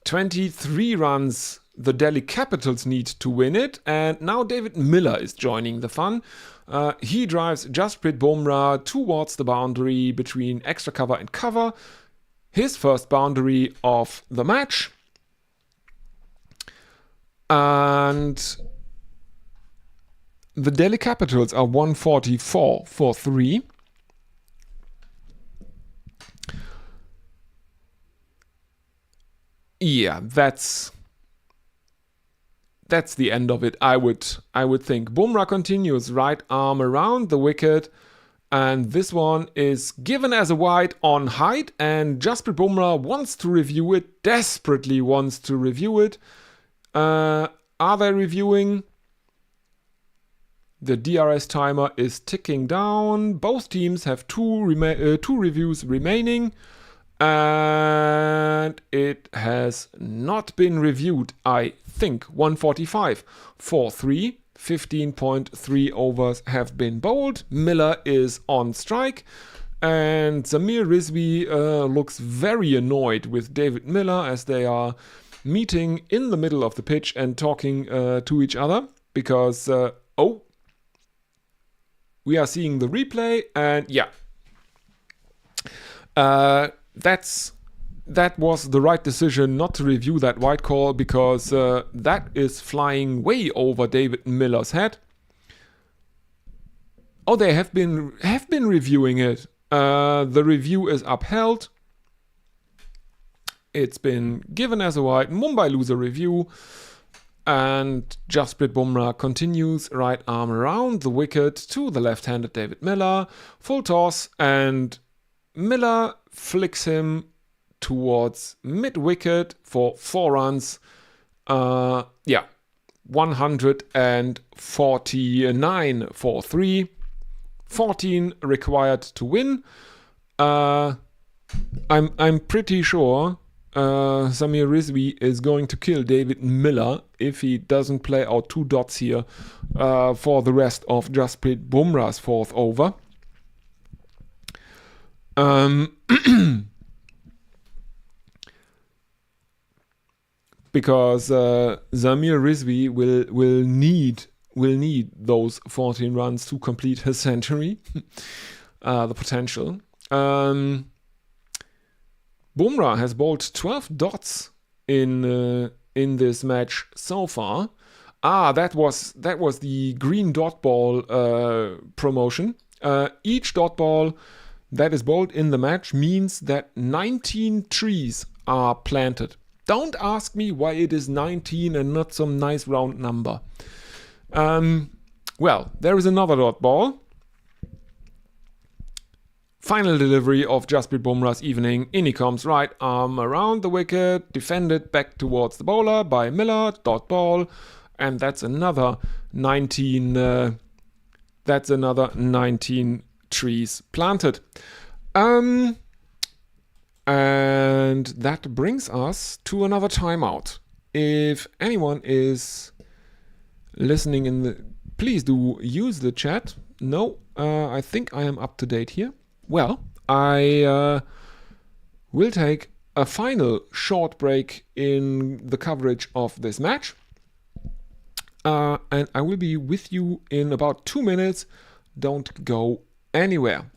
23 runs the Delhi Capitals need to win it, and now David Miller is joining the fun. He drives Jasprit Bumrah towards the boundary between extra cover and cover. His first boundary of the match. And the Delhi Capitals are 144 for 3. Yeah, that's the end of it, I would think. Bumrah continues, right arm around the wicket. And this one is given as a wide on height, and Jasprit Bumrah wants to review it, desperately wants to review it. Are they reviewing? The DRS timer is ticking down. Both teams have two reviews remaining, and it has not been reviewed, I think. 145 for 3. 15.3 overs have been bowled. Miller is on strike, and Zamir Rizvi looks very annoyed with David Miller as they are meeting in the middle of the pitch and talking to each other because we are seeing the replay, and that was the right decision not to review that white call, because that is flying way over David Miller's head. Oh, they have been reviewing it. The review is upheld. It's been given as a white. Mumbai lose a review. And Jasprit Bumrah continues, right arm around the wicket to the left-handed David Miller. Full toss, and Miller flicks him towards mid-wicket for 4 runs. 149 for 3. 14 required to win. I'm pretty sure Zamir Rizvi is going to kill David Miller if he doesn't play out 2 dots here for the rest of Jasprit Bumrah's 4th over. Because Zamir Rizvi will need those 14 runs to complete his century, the potential. Bumrah has bowled 12 dots in this match so far. That was the green dot ball promotion. Each dot ball that is bowled in the match means that 19 trees are planted. Don't ask me why it is 19 and not some nice round number. Well, there is another dot ball. Final delivery of Jasprit Bumrah's evening. In he comes, right arm around the wicket, defended back towards the bowler by Miller, dot ball, and that's another 19. That's another 19 trees planted. And that brings us to another timeout. If anyone is listening please do use the chat. No, I think I am up to date here. Well, I will take a final short break in the coverage of this match. And I will be with you in about 2 minutes. Don't go anywhere.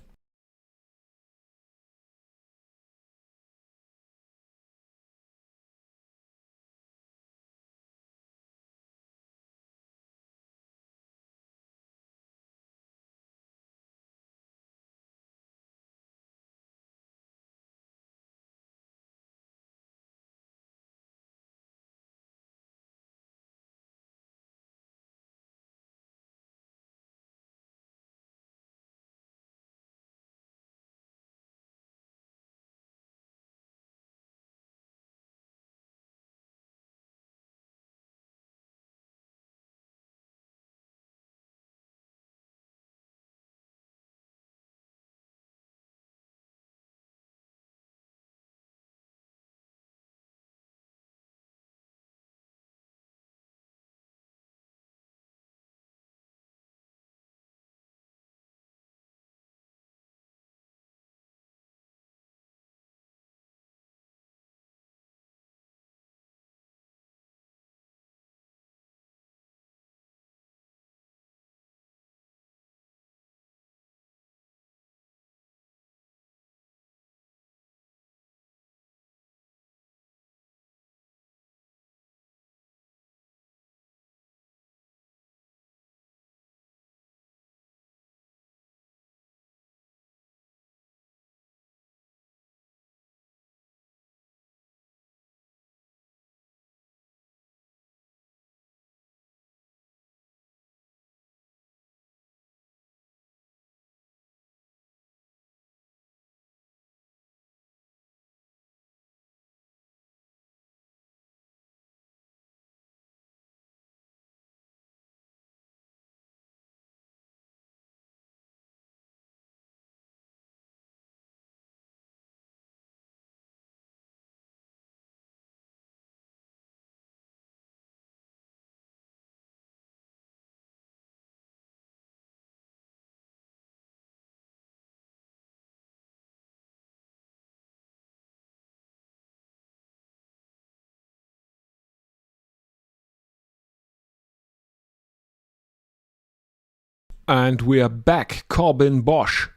And we are back. Corbin Bosch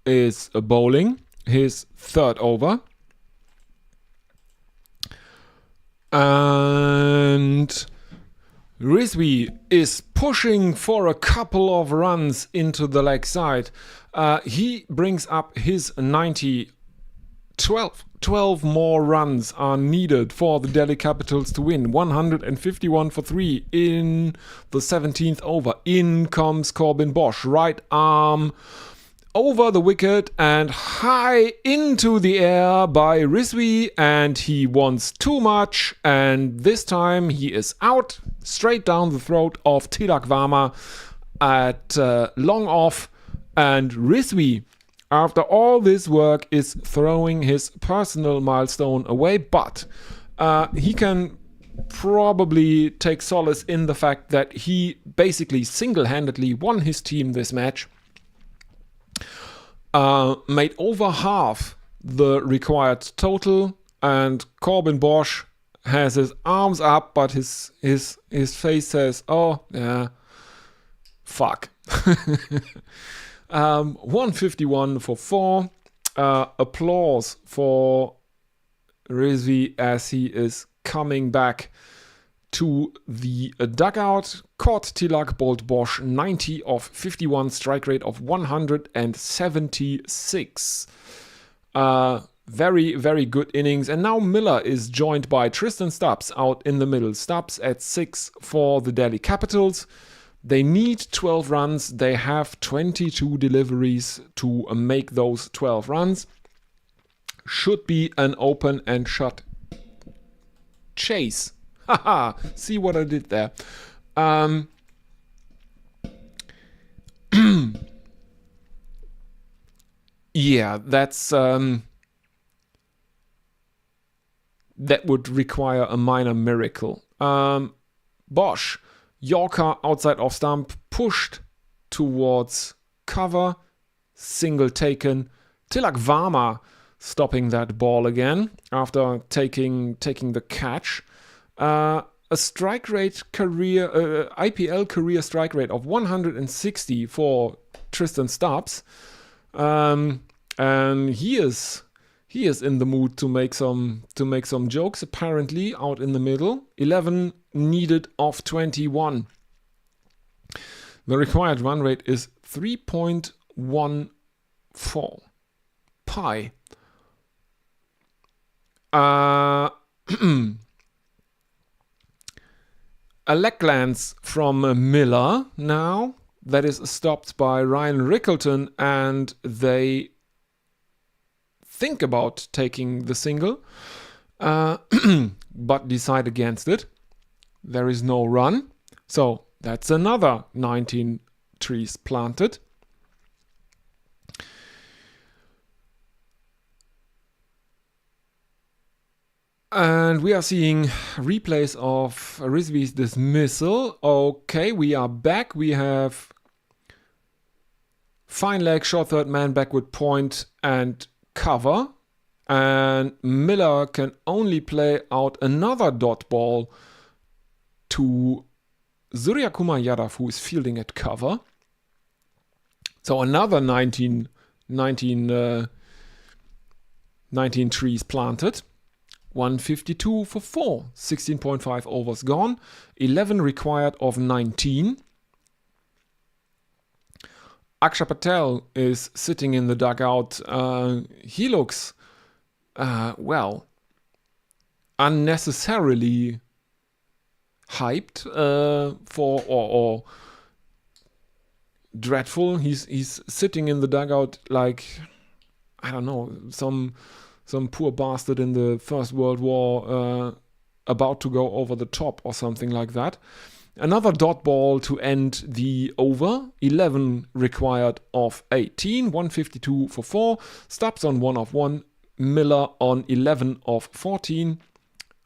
is bowling his third over. And Rizvi is pushing for a couple of runs into the leg side. He brings up his 90. 12 more runs are needed for the Delhi Capitals to win. 151 for 3 in the 17th over. In comes Corbin Bosch. Right arm over the wicket and high into the air by Rizvi, and he wants too much, and this time he is out straight down the throat of Tilak Varma at long off, and Rizvi, after all this work, is throwing his personal milestone away, but he can probably take solace in the fact that he basically single-handedly won his team this match, made over half the required total, and Corbin Bosch has his arms up, but his face says, oh, yeah, fuck. 151 for 4. Applause for Rizvi as he is coming back to the dugout. Caught Tilak, bowled Bosch 90 of 51, strike rate of 176. Very, very good innings. And now Miller is joined by Tristan Stubbs out in the middle. Stubbs at 6 for the Delhi Capitals. They need 12 runs. They have 22 deliveries to make those 12 runs. Should be an open and shut chase. Haha, see what I did there. Yeah, that's that would require a minor miracle. Bosch, Yorker outside off stump, pushed towards cover, single taken. Tilak Varma stopping that ball again after taking the catch. A strike rate IPL career strike rate of 160 for Tristan Stubbs. And he is in the mood to make some jokes, apparently, out in the middle. 11 needed of 21. The required run rate is 3.14 pi. A leg glance from Miller now. That is stopped by Ryan Rickleton, and they think about taking the single, but decide against it. There is no run. So that's another 19 trees planted. And we are seeing replays of Rizvi's dismissal. Okay, we are back. We have fine leg, short third man, backward point, and cover. And Miller can only play out another dot ball to Suryakumar Yadav, who is fielding at cover. So another 19 trees planted. 152 for 4. 16.5 overs gone. 11 required of 19. Akshay Patel is sitting in the dugout. He looks, unnecessarily hyped or dreadful. He's sitting in the dugout like, I don't know, some poor bastard in the First World War about to go over the top or something like that. Another dot ball to end the over. 11 required of 18. 152 for 4. Stubbs on 1 of 1. Miller on 11 of 14.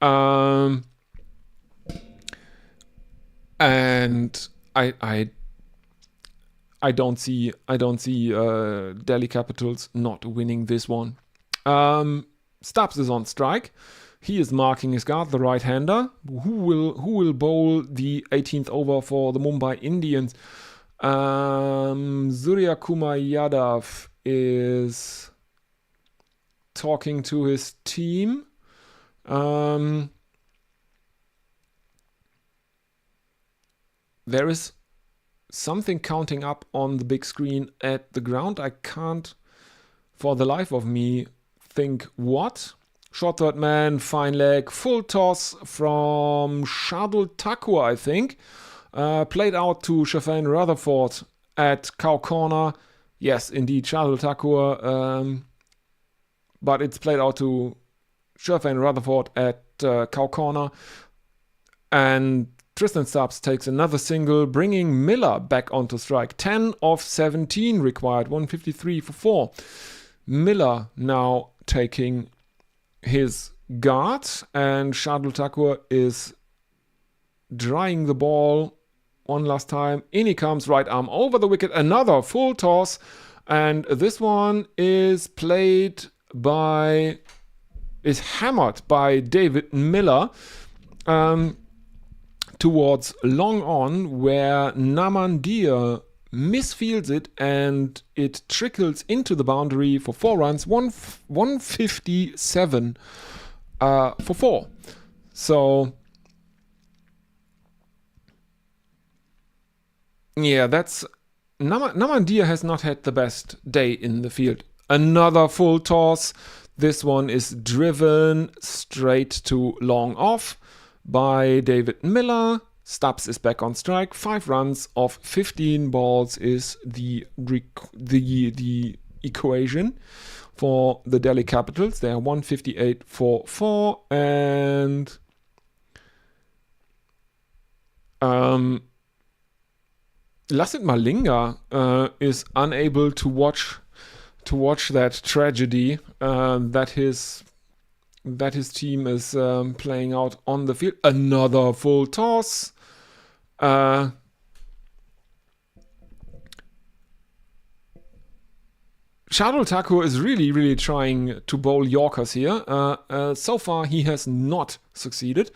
And I don't see Delhi Capitals not winning this one. Stubbs is on strike. He is marking his guard, the right-hander. Who will bowl the 18th over for the Mumbai Indians? Suryakumar Yadav is talking to his team. There is something counting up on the big screen at the ground. I can't, for the life of me, think what. Short third man, fine leg, full toss from Shardul Thakur, I think. Played out to Shafane Rutherford at cow corner. Yes, indeed, Shardul Thakur. But it's played out to Shafane Rutherford at cow corner. And Tristan Stubbs takes another single, bringing Miller back onto strike. 10 of 17 required, 153 for 4. Miller now taking his guard, and Shardul Thakur is drying the ball one last time. In he comes, right arm over the wicket, another full toss, and this one is hammered by David Miller towards long on, where Namandir misfields it, and it trickles into the boundary for 4 runs. 157 for 4. So yeah, that's Namandir has not had the best day in the field. Another full toss. This one is driven straight to long off by David Miller. Stubbs is back on strike. 5 runs of 15 balls is the equation for the Delhi Capitals. They are 158 for 4, and Lasith Malinga is unable to watch that tragedy that his team is playing out on the field. Another full toss. Shardul Thakur is really trying to bowl Yorkers here. So far, he has not succeeded.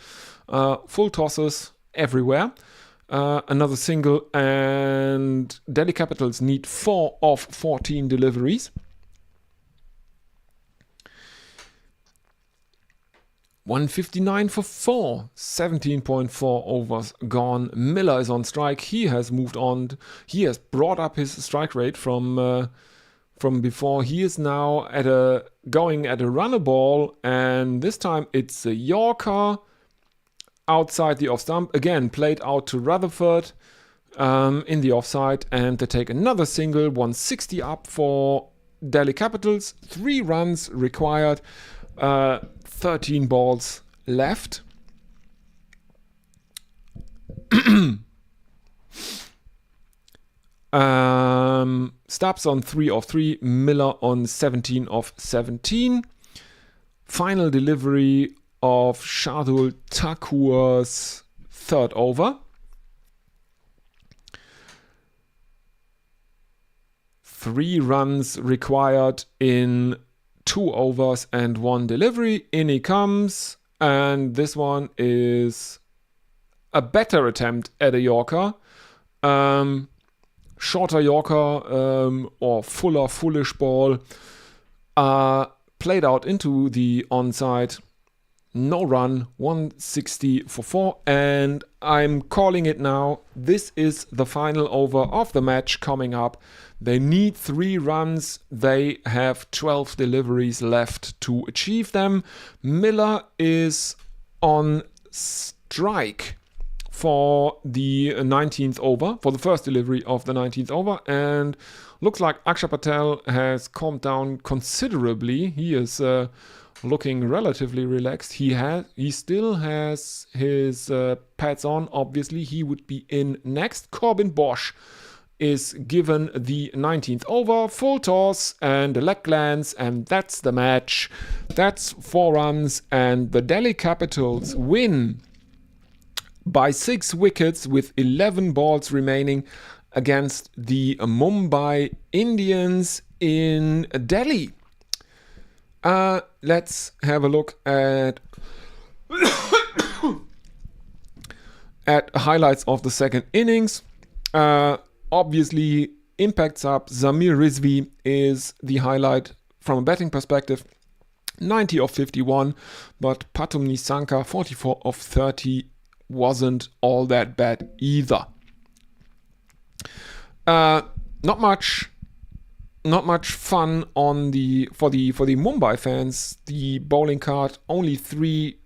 Full tosses everywhere. Another single, and and Delhi Capitals need 4 of 14 deliveries. $159 for 4, 17.4 overs gone. Miller is on strike. He has moved on. He has brought up his strike rate from before. He is now going at a runner ball, and this time it's a Yorker outside the off stump. Again, played out to Rutherford in the offside, and they take another single. 160 up for Delhi Capitals. 3 runs required. 13 balls left. Stubbs on 3 of 3, Miller on 17 of 17. Final delivery of Shardul Thakur's third over. 3 runs required in 2 overs and 1 delivery. In he comes, and this one is a better attempt at a Yorker. Shorter Yorker or fuller, foolish ball played out into the onside. No run, 160 for 4, and I'm calling it now. This is the final over of the match coming up. They need 3 runs. They have 12 deliveries left to achieve them. Miller is on strike for the 19th over, for the first delivery of the 19th over, and looks like Akshay Patel has calmed down considerably. He is looking relatively relaxed. He still has his pads on. Obviously, he would be in next. Corbin Bosch is given the 19th over, full toss and a leg glance, and that's the match. That's 4 runs, and the Delhi Capitals win by 6 wickets with 11 balls remaining against the Mumbai Indians in Delhi. Let's have a look at highlights of the second innings. Obviously, impact sub Zamir Rizvi is the highlight from a batting perspective. 90 of 51, but Patum Nisanka 44 of 30 wasn't all that bad either. Not much fun for the Mumbai fans. The bowling card, only three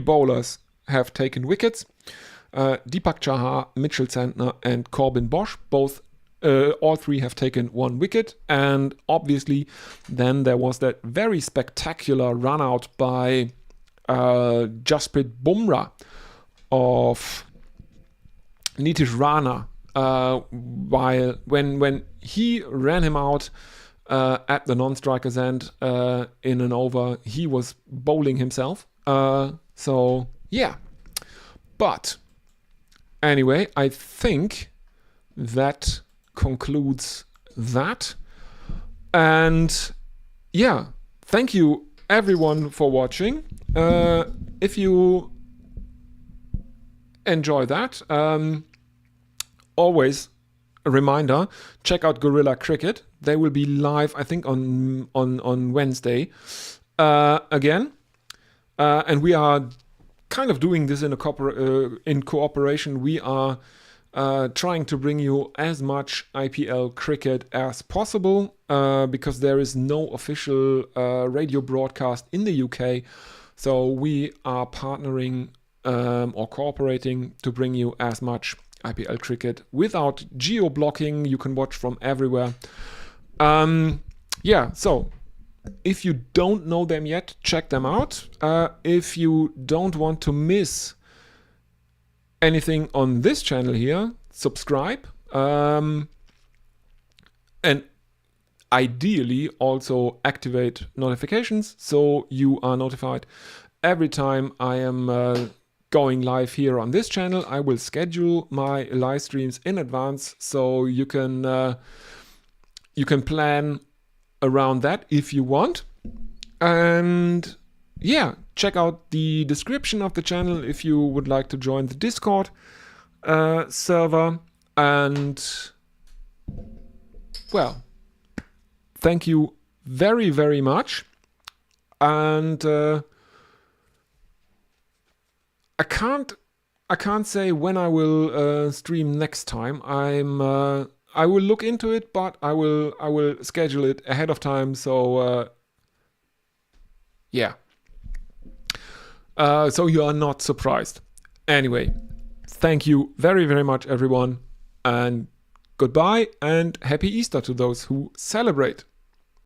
bowlers have taken wickets. Deepak Chahar, Mitchell Santner, and Corbin Bosch, all 3 have taken 1 wicket. And obviously, then there was that very spectacular run out by Jasprit Bumrah of Nitish Rana, when he ran him out at the non-striker's end in an over, he was bowling himself. So yeah, but anyway, I think that concludes that. And yeah, thank you everyone for watching. If you enjoy that, always a reminder, check out Gorilla Cricket. They will be live, I think, on Wednesday again. And we are kind of doing this in cooperation. We are trying to bring you as much IPL cricket as possible because there is no official radio broadcast in the UK. So we are partnering or cooperating to bring you as much IPL cricket without geo-blocking. You can watch from everywhere. Yeah, so if you don't know them yet, check them out. If you don't want to miss anything on this channel here, subscribe. And ideally also activate notifications so you are notified every time I am going live here on this channel. I will schedule my live streams in advance so you can plan around that if you want. And yeah, check out the description of the channel if you would like to join the Discord server. And well, thank you very, very much. And I can't say when I will stream next time. I will look into it, but I will schedule it ahead of time. So yeah. So you are not surprised. Anyway, thank you very, very much, everyone, and goodbye and happy Easter to those who celebrate.